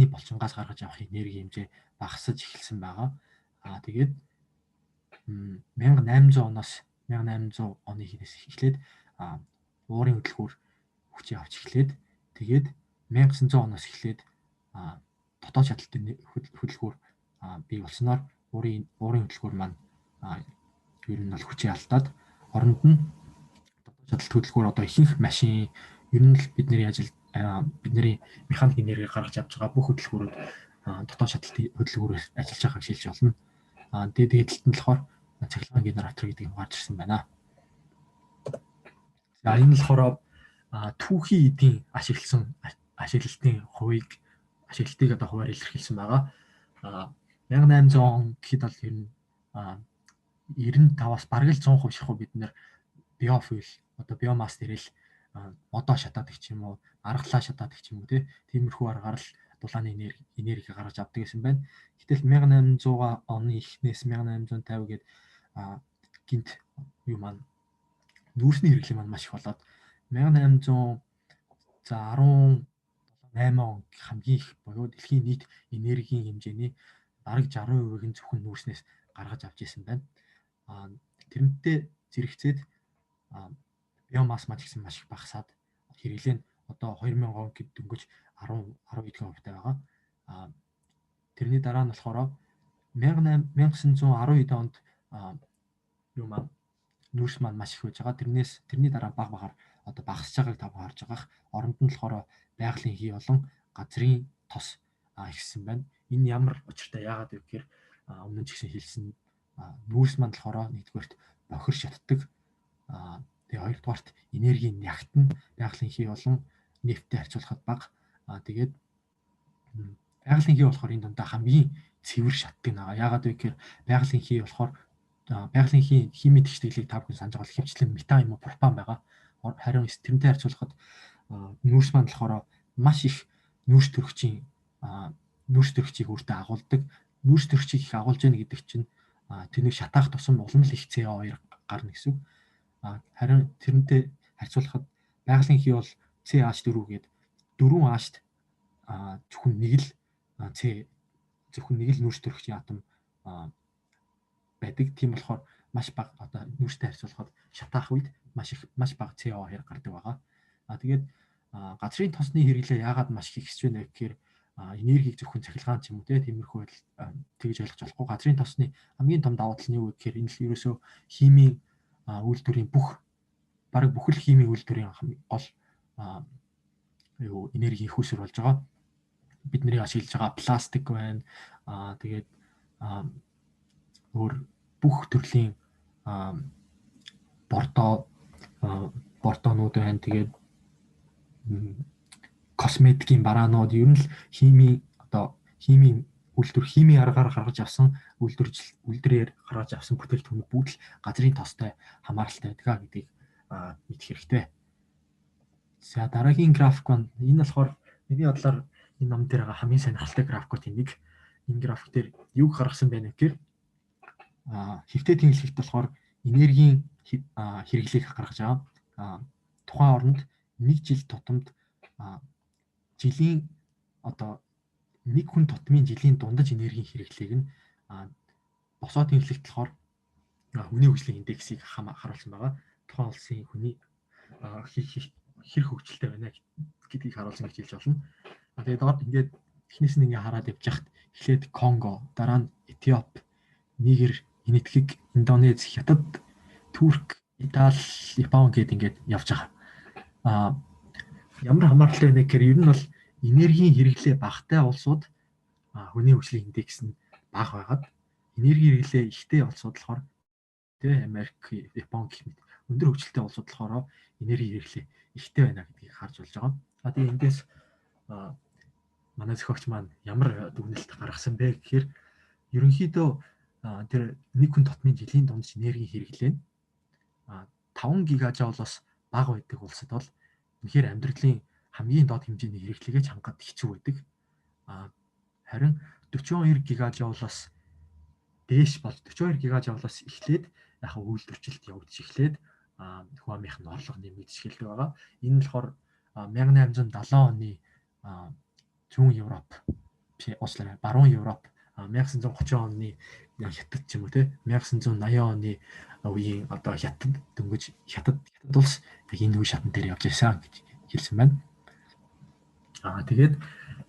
булчингаас гаргаж авах энерги хэмжээ багасаж эхэлсэн байгаа. Тэгээд 1800 оноос 1800 оны хинээс эхлээд уурын хөдөлгөөр хүчээ авч эхлээд тэгээд 1900 оноос эхлээд дотоод шаталтын хөдөлгөөр бий болсноор уурын хөдөлгөөр маань ер нь бол хүчээ алдаад оронд нь дотоод шаталт хөдөлгөөр одоо ихэнх машин ер нь л бидний механик энерги гаргаж авч байгаа бүх хөдөлгөөрүүд дотоод шаталт хөдөлгөөрөөр ажиллаж байгааг шилж болно. Тэгээд талд нь болохоор цахилгаан генератор гэдэг юм гарч ирсэн байна. За энэ болохоор түүхий эдийн ашиглалтын ашиглалтыг одоо хуваар илэрхийлсэн байгаа. 1800 он гэхэд бол ер нь 95-аас бараг л 100% шахуу бид нэр биофюэл одоо биомасс дээрэл модоо шатаад гэх юм уу, аргалаа шатаад гэх юм уу тиймэрхүү аргаар л дулааны энерги гаргаж авдаг гэсэн байна. Гэтэл 1800 оны эхнээс 1850 гээд гинт юу маань нүүрсний хэрэглээ маань маш их болоод 1800 за 18 он хамгийн их буюу дэлхийн нийт энергийн хэмжээний бараг 60%-ийг нь зөвхөн нүүрснээс гаргаж авч ирсэн байна. Тэрнтэй зэрэгцээд биомасс маань гэсэн маш их багасаад хэрэглээ нь одоо 2000 он гэд дөнгөж 10% байгаа. Тэрний дараа нь болохоор 1912 онд юу маань нүүрс маань маш их байж байгаа. Тэрний дараа баг одоо багасж байгааг та харж байгаа. Оронд нь болохоор байгалийн хий болон газрын тос ихсэн байна. Энэ ямар учиртай яагаад вэ гэхээр өмнө нь ч гэсэн хэлсэн нүүрс маань болохоор нэгдүгээрт бохир шатдаг. Тэгээ хоёрдугаарт энергийн нягт нь байгалийн хий болон нефттэй харьцуулахад бага. Тэгээд байгалийн хий болохоор энэ дундаа хамгийн цэвэр шатдаг наа. Яагаад вэ гэхээр байгалийн хий болохоор байгалийн химийн тэгшдэглийг та бүхэн санаж байгаа бол хэмжлэн метан юм уу пропан байгаа. Харин тэрнтэй харьцуулахад нүүрс маань болохоор маш их нүүрс төрөгчийг өөртөө агуулдаг. Нүүрс төрөгчийг их агуулж яана гэдэг чинь тэнийг шатаах тусам улам л их CO2 гарна гэсэн үг. Харин тэрнтэй харьцуулахад байгалийн хий бол CH4 гээд 4 H-т зөвхөн нэг л нүүрс төрөгчийн атом байдаг. Тийм болохоор маш бага одоо нүүрстэй харьцуулахад шатаах үед маш бага CO2 гардаг байгаа. Тэгээд газрын тосны хэрэглээ яагаад маш их ихсэж байна гэхээр энергийг зөвхөн цахилгаан ч юм уу тиймэрхүү тэгж ойлгож болохгүй. Газрын тосны хамгийн том давуу тал нь юу вэ гэхээр энэ л ерөөсөө химийн үйлдвэрийн бараг бүхэл химийн үйлдвэрийн гол энерги их усүр болж байгаа. Бидний ашиглаж байгаа пластик байна. Тэгээд өөр бүх төрлийн бортонууд байна. Тэгээд косметикийн бараанууд ер нь л химийн аргаар гаргаж авсан үйлдвэрээр гаргаж авсан бүтээгдэхүүнүүд бүгд л газрын тостой хамааралтай байдаг гэдгийг мэдэх хэрэгтэй. За дараагийн график маань энэ болохоор миний бодлоор энэ ном дээр байгаа хамгийн сонирхолтой графикуудын нэг. Энэ график дээр юг гаргасан байна гэхээр хэвтээ тэнхлэгт болохоор энергийн хэрэглээг гаргаж байгаа. Тухайн оронд нэг жил тутамд жилийн одоо нэг хүн тутмын жилийн дундаж энергийн хэрэглээг нь босоо тэнхлэгт болохоор хүний хөгжлийн индексийг харуулсан байгаа. Тухайн улсын хүний хэрэг хөгжилтэй байна гэдгийг харуулсан гэж хэлж болно. Тэгээд ингээд эхнээс нь ингээ хараад явж хахад эхлээд Конго, дараа нь Этиоп, Нигер, Энэтхэг, Индонез, Хятад, Турк, Итали, Япон гээд ингээд явж байгаа. Ямар хамааралтай байна гэхээр ер нь бол энергийн хэрэглээ багатай улсууд хүний хөгжлийн индекс нь бага байгаад энергийн хэрэглээ ихтэй улсууд болохоор Америк, Япон гэх мэт өндөр хөгжилтэй улсууд болохоор энергийн хэрэглээ ихтэй байна гэдгийг харж болж байгаа. Тэгээ эндээс манай зохиогч маань ямар дүгнэлт гаргасан бэ гэхээр ерөнхийдөө тэр нэг хүн тутмын жилийн дундаж энергийн хэрэглээ нь 5 гигажоулоос бага байдаг улсад бол үнэхээр амьдралын хамгийн доод хэмжээний хэрэглээгээ хангахад хэцүү байдаг. Харин 42 гигажоулоос дээш бол 42 гигажоулоос эхлээд яг үйлдвэржилт явагдаж эхлээд хүамийнх нь орлого нэмэгдэж эхэлдэг байгаа. Энэ нь болохоор 1870 оны зүүн Европ уучлаарай баруун Европ 1930 оны Хятад ч юм уу 1980 оны үеийн одоо Хятад дөнгөж Хятад улс яг энэ үе шатн дээр явж байсан гэж хэлсэн байна. Тэгээд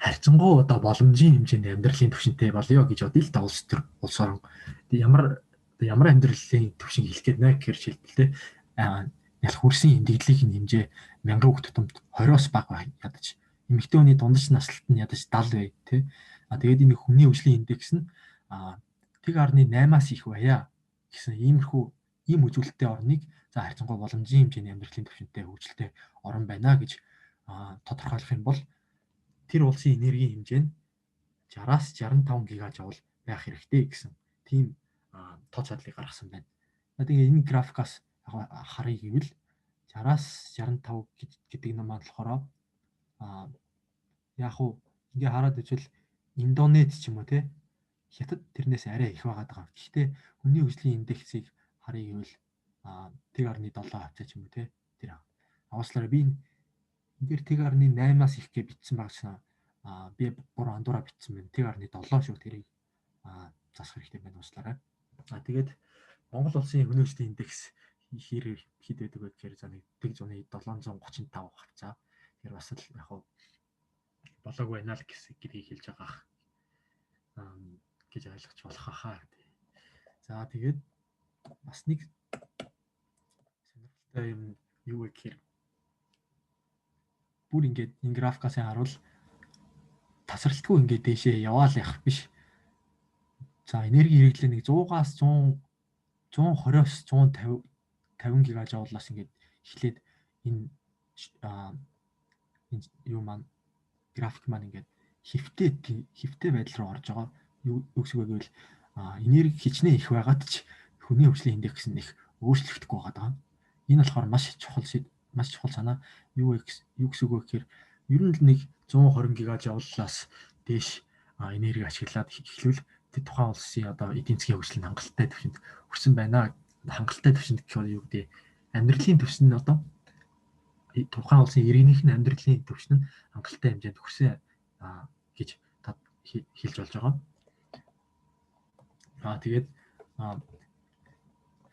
харьцангуй одоо боломжийн хэмжээнд амьдралын түвшинтэй болёо гэж бодъё л да улс төр улс орон. Ямар амьдралын түвшин хэлэх гээд нэ гэхээр шилдэлтэй ялах хүрсэн эндэгдлийн хэмжээ 1000 хүүхд тутамд 20-оос бага ядаж эмэгтэй хүний дундаж наслалт нь ядаж 70 бай тий. Тэгээд энэ хүний хөгжлийн индекс нь 1.8-аас их байя гэсэн иймэрхүү ийм үзүүлэлттэй орныг за харьцангуй боломжийн хэмжээний амьдралын түвшинтэй хөгжилтэй орн байна гэж тодорхойлох юм бол тэр улсын энергийн хэмжээ нь 60-аас 65 гигажоул байх хэрэгтэй гэсэн тийм тооц хадлыг гаргасан байна. Тэгээ энэ графикаас харъя гэвэл 60-аас 65 гэдэг нь маань болохоор яг уу ингээ хараад үзвэл Индонез ч юм уу те хятад тэрнээс арай их байгаад байгаа. Гэхдээ хүний хөгжлийн индексийг харъя гэвэл 1.7% ч юм уу те тэр авааслаараа би энэ 1.8-аас их гэж бичсэн багчаа би буруу андуураа бичсэн байна. 1.7 шүү тэрийг засах хэрэгтэй байна ууслаарай. Тэгээд Монгол улсын хүний хөгжлийн индекс хэд байдаг вэ гэхээр за 1.735 хавцаа. Тэр бас л яг хуу болоог байна л гэдгийг хэлж байгаа гэж ойлгож болох хаа. За тэгээд бас нэг сонирхолтой юм юу вэ гэхээр бүр ингээд энэ графикаас харуул тасралтгүй ингээд дээшээ яваал явах биш. За энерги хэрэглээ нэг 100-аас 120-оос 150 гигажоулаас ингээд эхлээд энэ юу маань график маань ингээд хөвтэй байдал руу орж байгаа. Юу гэсэн үг гэвэл энерги хичнээн их байгаад ч хүний хөгжлийн индекс нь их өөрчлөгдөхгүй байгаа. Энэ болохоор маш чухал санаа. Юу гэсэн үг гэхээр ер нь л нэг 120 гигажоулаас дээш энерги ашиглаад эхлүүл тэр тухайн улсын одоо эдийн засгийн хөгжлийн хангалттай түвшинд хүрсэн байна. Хангалттай түвшинд гэхээр юу гэдэг амьдралын түвшин нь одоо тухайн улсын иргэнийх нь амьдралын түвшин нь хангалттай хэмжээнд хүрсэн гэж хэлж болж байгаа. Тэгээд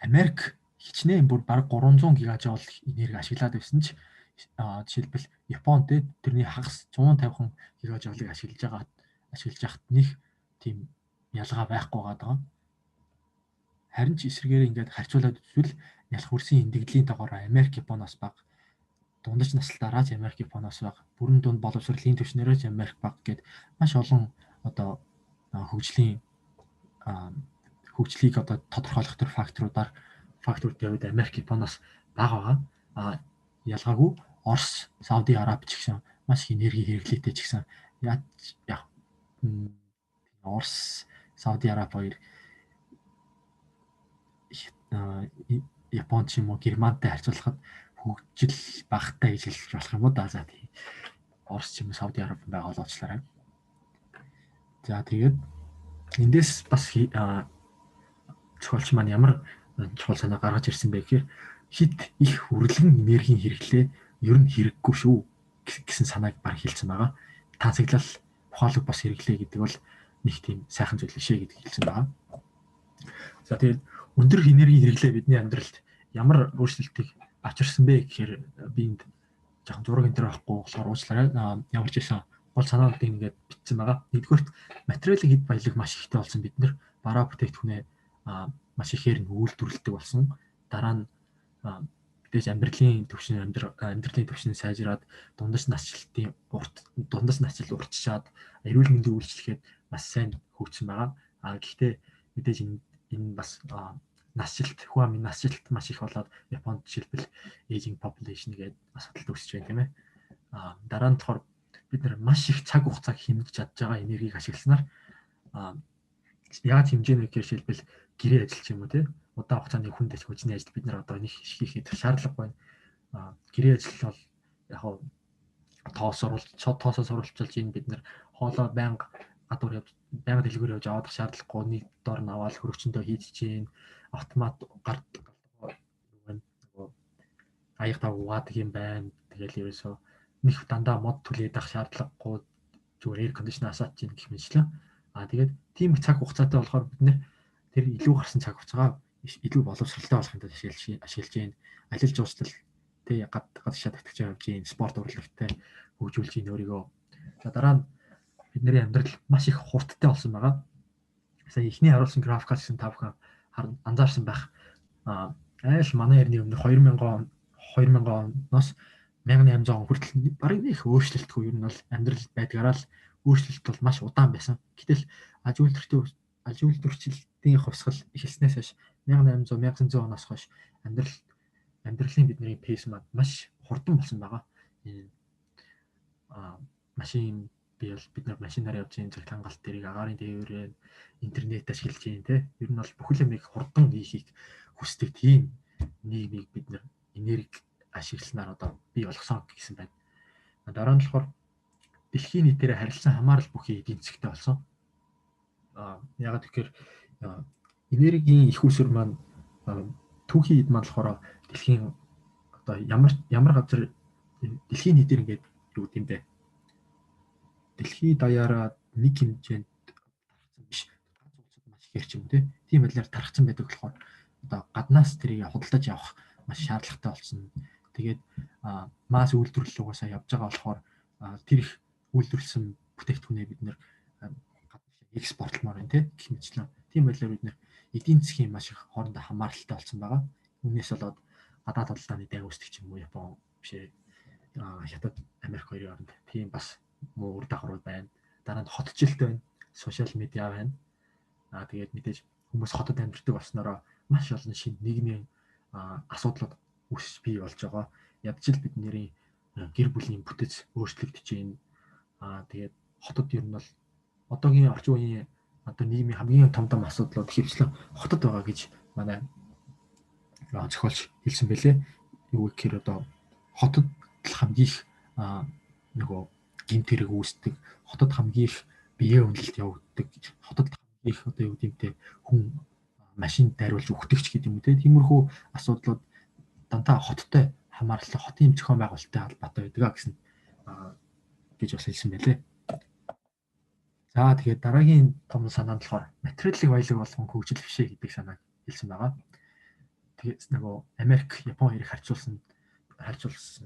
Америк хичнээн бүр бараг 300 гигажоул энерги ашиглаад байсан ч жишээлбэл Японд тэрний хагас 150 гигажоулыг ашиглаж яхад нэг тийм ялгаа байхгүй байгаа. Харин ч эсрэгээр ингээд харьцуулаад үзвэл ялах хөрсийн эндэгдлийн тоогоор Америк Японоос бага, дундаж насалтаараа ч Америк Японоос бага, бүрэн дунд боловсролын түвшнээрээ ч Америк бага гэд маш олон одоо хөгжлийн хөгжлийг одоо тодорхойлох төр факторуудын хувьд Америк Японоос бага байгаа. Ялгаагүй Орос, Сауди Араб ч гэсэн маш их энерги хэрэглээтэй ч гэсэн Орос, Сауди Араб хоёр Японд ч юм уу Германтай харьцуулахад хөгжил багатай гэж хэлж болох юм уу да. За тийм Орос ч юм уу Сауди Араб байгаа болоочлаарай. За тэгээд эндээс бас зохиолч маань ямар чухал санаа гаргаж ирсэн бэ гэхээр хит их үрлэгэн энергийн хэрэглээ ер нь хэрэггүй шүү гэсэн санааг баг хэлсэн байгаа. Тансаглал ухаалаг бас хэрэглээ гэдэг бол нэг тийм сайхан зүйл шээ гэдгийг хэлсэн байгаа. За тэгээд өндөр энерги хэрэглээ бидний амьдралд ямар өөрчлөлтийг авчирсан бэ гэхээр би энд жоохон зураг энэ төр авахгүй болохоор уучлаарай. Ямар ч байсан гол санаануудыг ингээд бичсэн байгаа. Нэгдүгээрт материалын хэд баялаг маш ихтэй болсон бид нэр бараа бүтээгдэхүүнээ маш ихээр нь үйлдвэрлэдэг болсон. Дараа нь мэдээж амьдралын түвшин сайжраад дундаж насжилтын уртчаад эрүүл мэндийн үйлчлэхэд маш сайн хөгжсөн байгаа. Гэхдээ мэдээж энэ бас хүн амын насжилт маш их болоод Японд жишээлбэл aging population гэдэг асуудал үүсэж байна тийм ээ. Дараа нь болохоор бид нар маш их цаг хугацааг хэмнэж чадж байгаа энергийг ашигласнаар яаж хэмжээний жишээлбэл гэрээ ажил ч юм уу тийм удаан хугацааны хүнд ажил хүчний ажил бид нар одоо нэг хийхэд шаардлагагүй байна. Гэрээ ажил бол яг тоосоор сурвалжуулж ийн бид нар хоолоо байнга дэлгүүр явж авах шаардлагагүй нэг дор нь аваад хөрөгчөндөө хийж чинь автомат гардаг аяг тав угаадаг юм байна. Тэгэл ерөөсөө нэг дандаа мод түлээд авах шаардлагагүй зүгээр air conditioner асаач чинь гэх мэтлээ. Тэгээд тийм цаг хугацаатай болохоор бид нэр тэр илүү гарсан цаг хугацаагаа илүү боловсралтай болохын тулд ашиглаж байна. Алил жуулчлал тэг гадагшаа татгч явж байна. Спорт урлагтай хөгжүүлж байна өөрийгөө. За дараа нь бидний амьдрал маш их хурдтай болсон байгаа. Сая ихний харуулсан графикаас гэсэн та бүхэн анзаарсан байх. Айл манай эртний өмнө 2000 оноос 1800 он хүртэл бараг нэг өөрчлөлтгүй ер нь бол амьдрал байдгаараа л өөрчлөлт бол маш удаан байсан. Гэтэл аж үйлдвэртэй аж үйлдвэрчлэлтийн хувьсгал эхэлснээс хойш 1800 1900 оноос хойш амьдралын бидний пейс маш хурдан болсон байгаа. Машин би бол бид нар машинаар явж байгаа зэрэг хангалт дээрийг агаарын дээврээ интернет ашиглаж байна те. Ер нь бол бүхэл юмыг хурдан хийхийг хүсдэг тийм нийгмийг бид нар энерги ашигласнаар одоо бий болгосон гэсэн байна. Дараа нь болохоор дэлхийн нийтээр харилцан хамаарал бүхий эдийн засгтай болсон. Ягаад гэхээр энергийн их усүр маань түүхийн эд маань болохоор дэлхийн одоо ямар газар дэлхийн нийтээр ингээд юу гэдэм бэ? Дэлхийн даяараа нэг хэмжээнд тархсан биш. Ганц улсад маш ихээр ч юм те. Тийм байдлаар тархсан байдаг болохоор одоо гаднаас тэрийг худалдаж авах маш шаардлагатай болсон. Тэгээд масс үйлдвэрлэл угаасаа явж байгаа болохоор тэр их үйлдвэрлэсэн бүтээгдэхүүнээ бид нэр экспортлмоор байна те. Гэх мэтлэн тийм байдлаар бид нэр эдийн засгийн маш их хоорондоо хамааралтай болсон байгаа. Үүнээс болоод гадаад худалдааны дай үүсдэг ч юм уу Япон бишээ Хятад Америк хоёрын хооронд тийм бас муу үр дагавар байна. Дараа нь хотчлт байна. Сошиал медиа байна. Тэгээд мэдээж хүмүүс хотод амьдардаг болсноороо маш олон шинэ нийгмийн асуудлууд үүсч бий болж байгаа. Ядчил бидний гэр бүлийн бүтэц өөрчлөгдөж байна. Тэгээд хотод ер нь бол одоогийн орчин үеийн одоо нийгмийн хамгийн том асуудлууд хэвчлэн хотод байгаа гэж манай зохиолч хэлсэн байлээ. Юу гэхээр одоо хотод хамгийн их нөгөө гэмт хэрэг үүсдэг, хотод хамгийн их биеэ үнэлэлт явагддаг, хотод хамгийн их одоо юу гэмтэй хүн машин дайруулж өгдөгч гэдэг юм те. Тиймэрхүү асуудлууд дандаа хоттой хамааралтай, хотын зохион байгуулалттай холбоотой байдаг гэсэн гэж бас хэлсэн байлээ. За тэгээд дараагийн том санаа нь болохоор материалын баялаг болгон хөгжил бишээ гэдэг санааг хэлсэн байгаа. Тэгээд нөгөө Америк, Япон хоёрыг харьцуулсан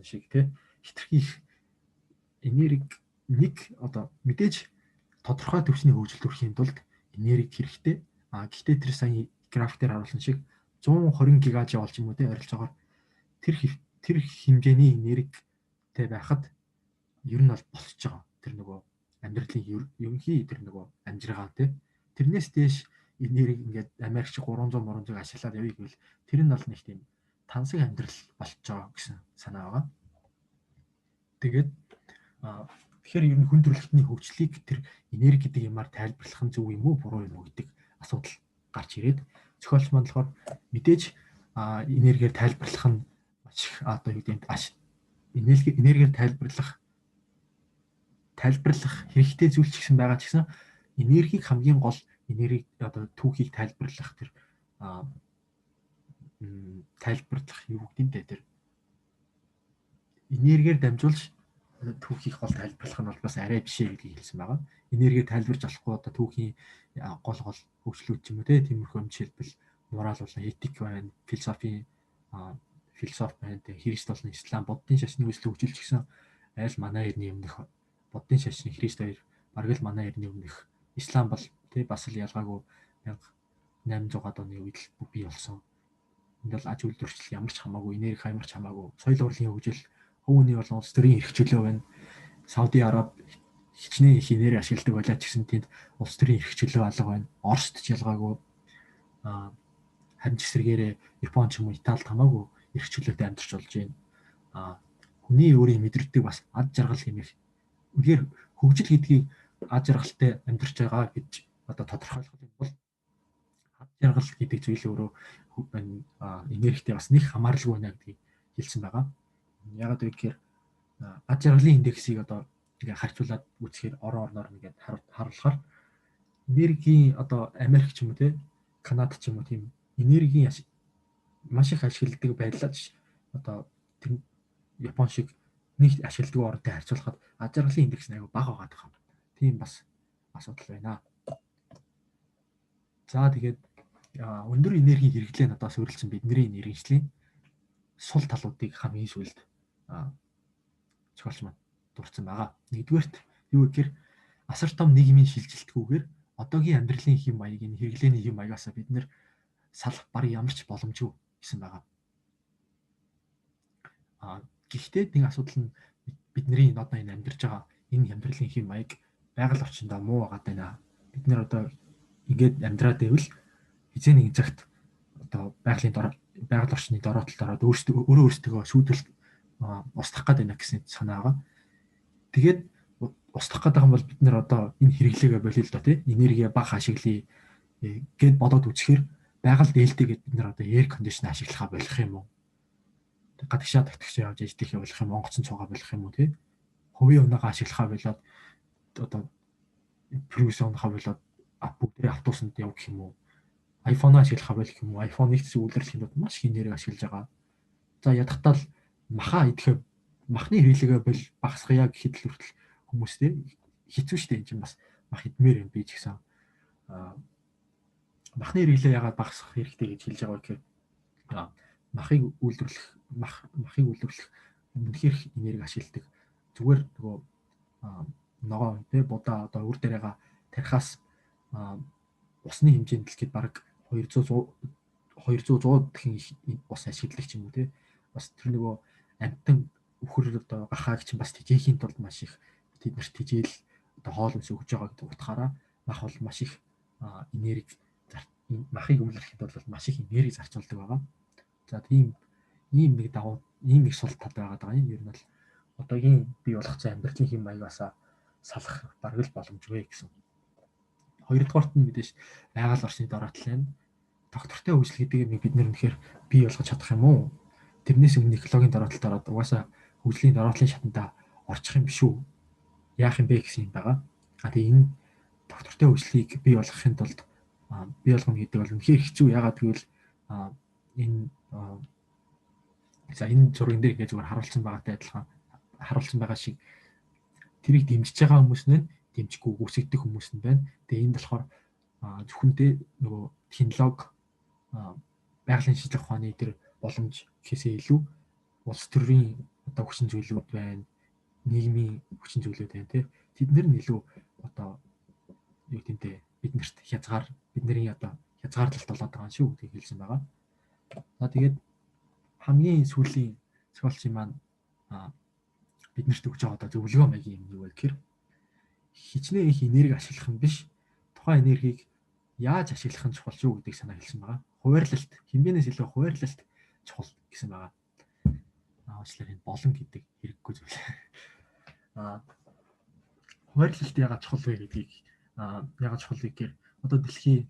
шиг те хитрхи их энерги нэг одоо мэдээж тодорхой түвшний хөгжилд хүрэхийн тулд энерги хэрэгтэй. Гэхдээ тэр сая график дээр харуулсан шиг 120 гигаж болж юм уу те ойролцоогоор тэр хэмжээний энергитэй байхад ер нь бол болчихж байгаа. Тэр нөгөө амьдралын ерөнхий тэр нөгөө амжиргаа те тэрнээс дээш энерги ингээд Америкч 300 ашиглаад явъя гэвэл тэр нь бол нэг тийм тансаг амьдрал болчихж байгаа гэсэн санаа байгаа. Тэгээд тэгэхээр ер нь хүн төрөлхтний хөгжлийг тэр энерги гэдэг юмар тайлбарлах нь зөв юм уу буруу юм уу гэдэг асуудал гарч ирээд зохиолч маань болохоор мэдээж энергиээр тайлбарлах нь маш их одоо юу гэдэг энергиээр тайлбарлах хэрэгтэй зүйл ч гэсэн байгаа ч гэсэн энергийг хамгийн гол энерги одоо түүхийг тайлбарлах тэр тайлбарлах юу гэдэг нь тэр энергиээр дамжуулж түүхийг гол тайлбарлах нь бол бас арай бишээ гэдгийг хэлсэн байгаа. Энергиээр тайлбарж болохгүй одоо түүхийн гол хөгжлүүд ч юм уу тиймэрхүү жишээлбэл морал болон этик байна, философи байна, Христ болон Ислам, буддын шашны үзэл хөгжилч гэсэн айл манай эртний өмнөх буддын шашны Христ хоёр бараг л манай эртний өмнөх Ислам бол бас л ялгаагүй 1800-аад оны үед л бий болсон. Энд бол аж үйлдвэрчлэл ямар ч хамаагүй, энерги ямар ч хамаагүй, соёл урлагийн хөгжил, хөвөний болон улс төрийн эрхчлөө байна. Сауди Араб хичнээн их энерги ашигладаг байлаа ч гэсэн тэнд улс төрийн эрхчлөө алга байна. Оросд ч ялгаагүй харин ч эсрэгээрээ Япон ч юм уу Италид хамаагүй эрхчлөөтэй амьдарч болж байна. Хүний өөрийн мэдрэгдэг бас ад жаргал хэмээх. Үнэхээр хөгжил гэдгийг ад жаргалтай амьдарч байгаа гэж одоо тодорхойлох юм бол ад жаргал гэдэг зүйл өөрөө энергитэй бас нэг хамааралгүй байна гэдгийг хэлсэн байгаа. Ягаад вэ гэхээр ад жаргалын индексийг одоо ингээ харьцуулаад үзэхээр ороор ингээд харуулахаар энергийн одоо Америк ч юм уу Канада ч юм уу тийм энергийн маш их ашигладаг байдлаач одоо тэр Япон шиг нэг ашигладаг орнтой харьцуулахад ад жаргалын индекс аягүй бага байгаа. Тийм бас асуудал байна. За тэгээд өндөр энергийн хэрэглээ надаас өрөлдсөн бидний иргэншлийн сул талуудыг хамгийн сүүлд зохиолч маань дурдсан байгаа. Нэгдүгээрт юу гэхээр асар том нийгмийн шилжилтгүйгээр одоогийн амьдралын хэм маягийн хэрэглээний хэм маягаас бид нэр салах баг ямар ч боломжгүй гэсэн байгаа. Гэхдээ нэг асуудал нь бидний одоо энэ амьдарч байгаа энэ амьдралын хэм маяг байгаль орчиндөө муу байгаад байна. Бид нэр одоо ингээд амьдраад байвал хизээ нэгэн цагт одоо байгаль орчны дороотлолд ороод өөрөөсөө шүүдэрлэх устгах гээд байна гэсэн санаа байгаа. Тэгээд устгах гэдэг юм бол бид нэр одоо энэ хэрэглээгээ болио л доо тий энерги бага ашиглая гэд бодоод үзэхээр байгаль дээлтэйгээд бид нэр одоо air conditioner ашиглахаа болох юм уу? Гадагшаа тагтагшаа явж ажиллах болох юм, онгоцон цугаа болох юм уу тий? Хувийн унаага ашиглахаа болоод одоо Prius унахаа болоод бүгдээ автобусанд явах юм уу? iPhone ашиглахаа болох юм уу? iPhone-ыг зөвлөрлөхийн тулд маш их энерги ашиглаж байгаа. За ядахтаа л махаа идэхэд махны хэрэглээгээ бол багасгая гэхэд л хүртэл хүмүүстэй хэцүү шттэ энэ чинь бас мах идмээр юм би ч гэсэн махны хэрэглээ яагаад багасгах хэрэгтэй гэж хэлж байгаа гэхээр махыг үйлдвэрлэх үнэхээр энерги ашигладаг. Зүгээр нөгөө ногоо тэ будаа одоо үр дээрээга тарихаас усны хэмжээнд дэлхийд бараг 200 дахин их ус ашигладаг ч юм уу те. Бас тэр нөгөө амтан үхэр одоо гахааг чинь бас тижээхийн тулд маш их тэднэрт тижээл одоо хоол хүнс өгж байгаа гэдэг утгаараа мах бол маш их энерги махыг өмлөхийн тулд маш их энерги зарцуулдаг байгаа. За ийм нэг давуу ийм их сул тал байгаа даа. Энэ ер нь бол одоогийн бий болох цаа амьдралын хэм маягаас салах бараг л боломжгүй гэсэн. Хоёрдугаарт нь мэдээж байгаль орчны дороотлол байна. Доктортой хөгжил гэдэг нь бид нэр үнэхээр бий болгож чадах юм уу? Тэрнээс өмнө экологийн дороотлолд ороод угаасаа хөгжлийн дороотлолын шатанда орчих юм биш үү? Яах юм бэ гэсэн юм байгаа. Тэгээ энэ доктортой хөгжлийг бий болгохын тулд бий болгоно гэдэг бол үнэхээр хэцүү. Ягаад гэвэл энэ зурган дээр ингээ зүгээр харуулсан байгаатай адилхан харуулсан байгаа шиг тэрийг дэмжиж байгаа хүмүүс нь дэмжихгүй үсэгдэх хүмүүс нь байна. Тэгээ энэ болохоор зөвхөндөө нөгөө технологи байгалийн шинжилгээ ухааны тэр боломж гэхээсээ илүү улс төрийн одоо хүчин зүйлүүд байна, нийгмийн хүчин зүйлүүд байна тий. Тэднэр нь илүү одоо юу гэмтэй биднэрт бидний одоо хязгаарлалт болоод байгаа шүү гэдгийг хэлсэн байгаа. За тэгээд хамгийн сүүлийн цогцолчийн маань биднэрт өгч байгаа одоо зөвлөгөө маягийн юм юу вэ гэхээр хичнээн их энерги ашиглах нь биш, тухайн энергийг яаж ашиглах нь чухал шүү гэдгийг санаа хэлсэн байгаа. Хуваарлалт, хэмжээнээс илүү хуваарлалт чухал гэсэн байгаа. Уучлаарай энэ болон гэдэг хэрэггүй зүйл. Хуваарлалт яагаад чухал вэ гэдгийг яагаад чухал вэ гэхээр одоо дэлхийн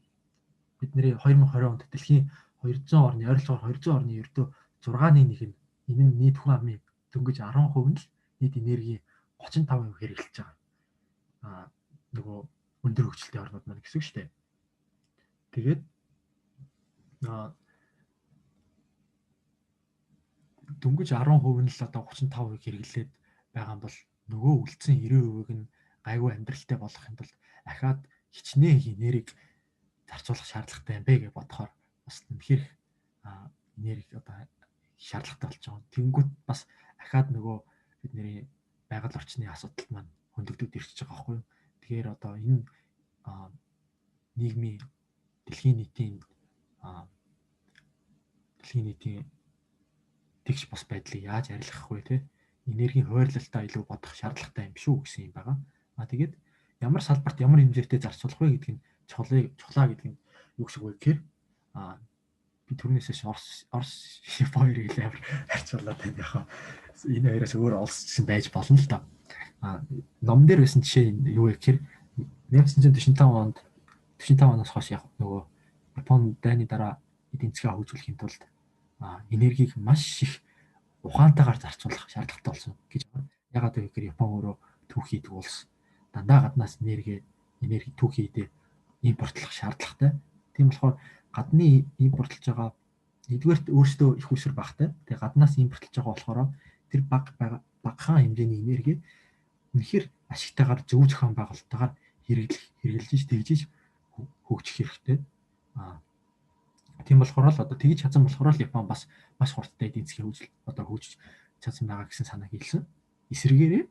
бидний 2020 онд дэлхийн 200 орны ойролцоогоор 200 орны ердөө 6-ны 1 нь энэ нь нийт хүн амын дөнгөж 10% нь л нийт энергийн 35% хэрэглэж байгаа. Нөгөө өндөр хөгжилтэй орнууд маань гэсэн үг шүү дээ. Тэгээд дөнгөж 10% нь л одоо 35% хэрэглээд байгаа юм бол нөгөө үлдсэн 90%-ийг нь гайгүй амьдралтай болгохын тулд ахаад хичнээн их энерги зарцуулах шаардлагатай юм бэ гэж бодохоор бас үнэхээр энерги одоо шаардлагатай болж байгаа. Тэнгүүт бас ахаад нөгөө бидний байгаль орчны асуудал маань хөндөгдөд ирчихэж байгаа байхгүй юу. Тэгэхээр одоо энэ нийгмийн дэлхийн нийтийн тэгш бос байдлыг яаж арилгах вэ те? Энергийн хуваарлалтаа илүү бодох шаардлагатай юм шүү гэсэн юм байгаа. Тэгээд ямар салбарт ямар хэмжээтэй зарцуулах вэ гэдэг нь чухлаа гэдэг нь юу гэсэн үг вэ гэхээр би түрнээсээ Орос Япон хоёрыг амар харьцуулаад байна яхаа. Энэ хоёроос өөр улс чинь байж болно л да. Ном дээр байсан жишээ юу вэ гэхээр 1945 оноос хойш яг нөгөө Япон дайны дараа эдийн засгаа хөгжүүлэхийн тулд энергийг маш их ухаантайгаар зарцуулах шаардлагатай болсон гэж байна. Ягаад вэ гэхээр Япон өөрөө түүхий идэг улс. Дандаа гаднаас энерги түүхийдээ импортлох шаардлагатай. Тийм болохоор гадны импортлж байгаа нэгдүгээрт өөрсдөө их усэр багтай. Тэгээ гаднаас импортлж байгаа болохоор тэр багахан хэмжээний энерги үнэхээр ашигтайгаар зөв зохион байгуулалтаагаар хэрэгжилж тэгжиж хөгжих хэрэгтэй. Тийм болохоор л одоо тэгж чадсан болохоор л Япон бас маш хурдтай эдийн засгийн хөгжил одоо хөгжиж чадсан байгаа гэсэн санааг хэлсэн. Эсвэргээрээ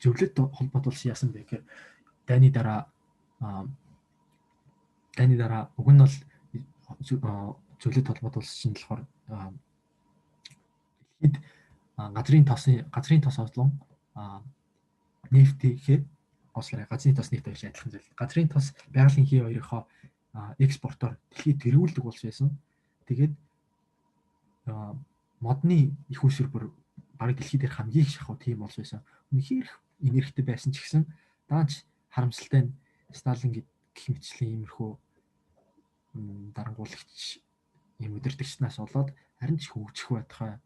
зөвлөлт холбоот улс яасан бэ гэхээр дайны дараа уг нь бол зөвлөлт холбоот улс чинь болохоор дэлхийд газрын тос олон нефтийнхээ онцлог газрын тосны тавьж адилхан зүйл. Газрын тос байгалийн хий хоёрынхоо экспортоор дэлхийд тэргүүлдэг болж байсан. Тэгээд модны их усүр бүр бараг дэлхийд хамгийн их шахуу тийм болж байсан. Үнэхээр их энергитэй байсан ч гэсэн даанч харамсалтай нь Сталин гэх мэтчлийн иймэрхүү дарангуулагч ийм удирдагчнаас болоод харин ч хөгжих байтугай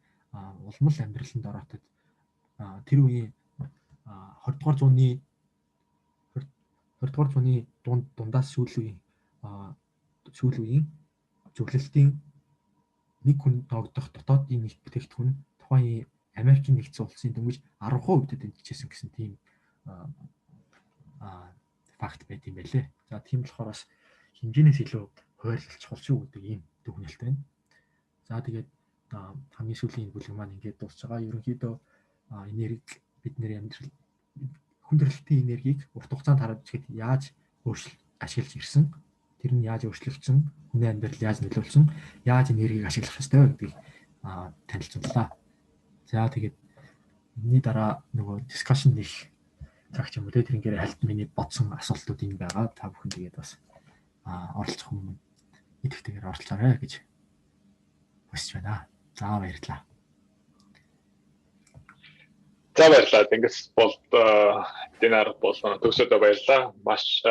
улмал амьдраланд ороотод тэр үеийн 20 дугаар зууны дундаас сүүлийн зөвлөлтийн нэг хүн тогтдох дотоодын нийт бүтээгдэхүүн тухайн Америкийн нэгдсэн улсын дөнгөж 10% дэмжижсэн гэсэн тийм факт байт юм байлээ. За тийм болохоор бас хэмжээнээс илүү хуваарлалт чухал шүү гэдэг ийм дүгнэлт байна. За тэгээд хамгийн сүүлийн бүлэг маань ингээд дуусж байгаа. Ерөнхийдөө энерги бидний амьдрал хүн төрөлхтний энергийг урт хугацаанд харж ихэд яаж ашиглаж ирсэн, тэр нь яаж өөрчлөгдсөн, хүний амьдрал яаж нөлөөлсөн, яаж энергийг ашиглах ёстой вэ гэдгийг танилцууллаа. За тэгээд энэний дараа нөгөө дискшн нэх цаг ч юм уу тэр ингээд хальт миний бодсон асуултууд энэ байгаа. Та бүхэн тэгээд бас оролцох юм идэвхтэйгээр оролцоорой гэж хүсэж байна. За баярлалаа. За баярлалаа. Тэнгис болд динар болсон төгсөдөө баярлалаа. Маш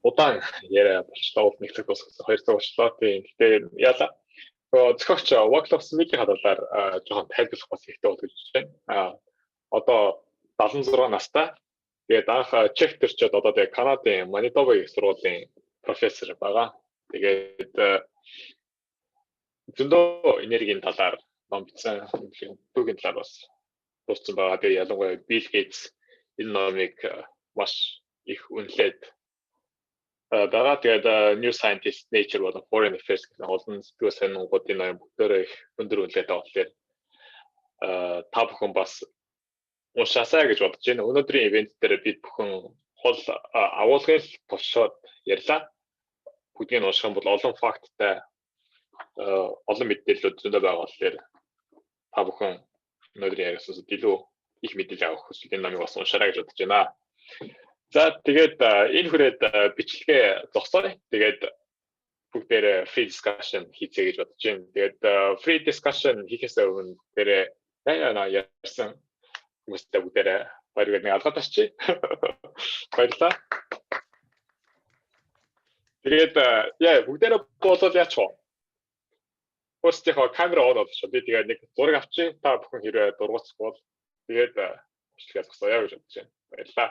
удаан яриа болчлоо. Нэг цаг дуусгасан 2 цаг болчлоо. Тэгээд яалаа. Зохиогч workshop-ийн хадгалаар жоохон тайлбарлах бас хэрэгтэй бол гэж байна. Одоо 76 настай. Тэгээд анх чек төрчөөд одоо тэгээд Канадын Манитобагийн сургуулийн профессор байгаа. Тэгээд зөндөө энергийн талаар ном бичсэн. Түүхийн талаар бас дурдсан байгаа. Тэгээд ялангуяа Bill Gates энэ номыг маш их үнэлээд байгаа. Тэгээд New Scientist, Nature болон Foreign Affairs гэсэн олон сэтгэл санаагийн ном бүгдээрээ их өндөр үнэлээд байгаа болохоор та бүхэн бас уншаасаа гэж бодож байна. Өнөөдрийн ивент дээр бид бүхэн хол агуулгын тушаад ярьлаа. Бүгдийг унших юм бол олон факттай олон мэдээлэлүүд зөндөө байгаа болохоор та бүхэн өнөөдрийн яриасаас илүү их мэдээлэл авах хүсвэл энэ номыг бас уншаарай гэж бодож байна. За тэгээд энэ хүрээд бичлэгээ зогсоё. Тэгээд бүгдээрээ free discussion хийцээ гэж бодож байна. Тэгээд free discussion хийхээс өмнө тэрэ ярьсан хүмүүстээ бүгдээрээ баярыг нэг алгаад тасчих. Баярлалаа. Тэгээд бүгдээрээ болоод яач вэ? Өөрсдийнхөө камера он болчихсон. Би тэгээд нэг зураг авчих. Та бүхэн хэрэг дургуцах бол тэгээд бичлэгээ зогсоё гэж бодож байна. Баярлалаа.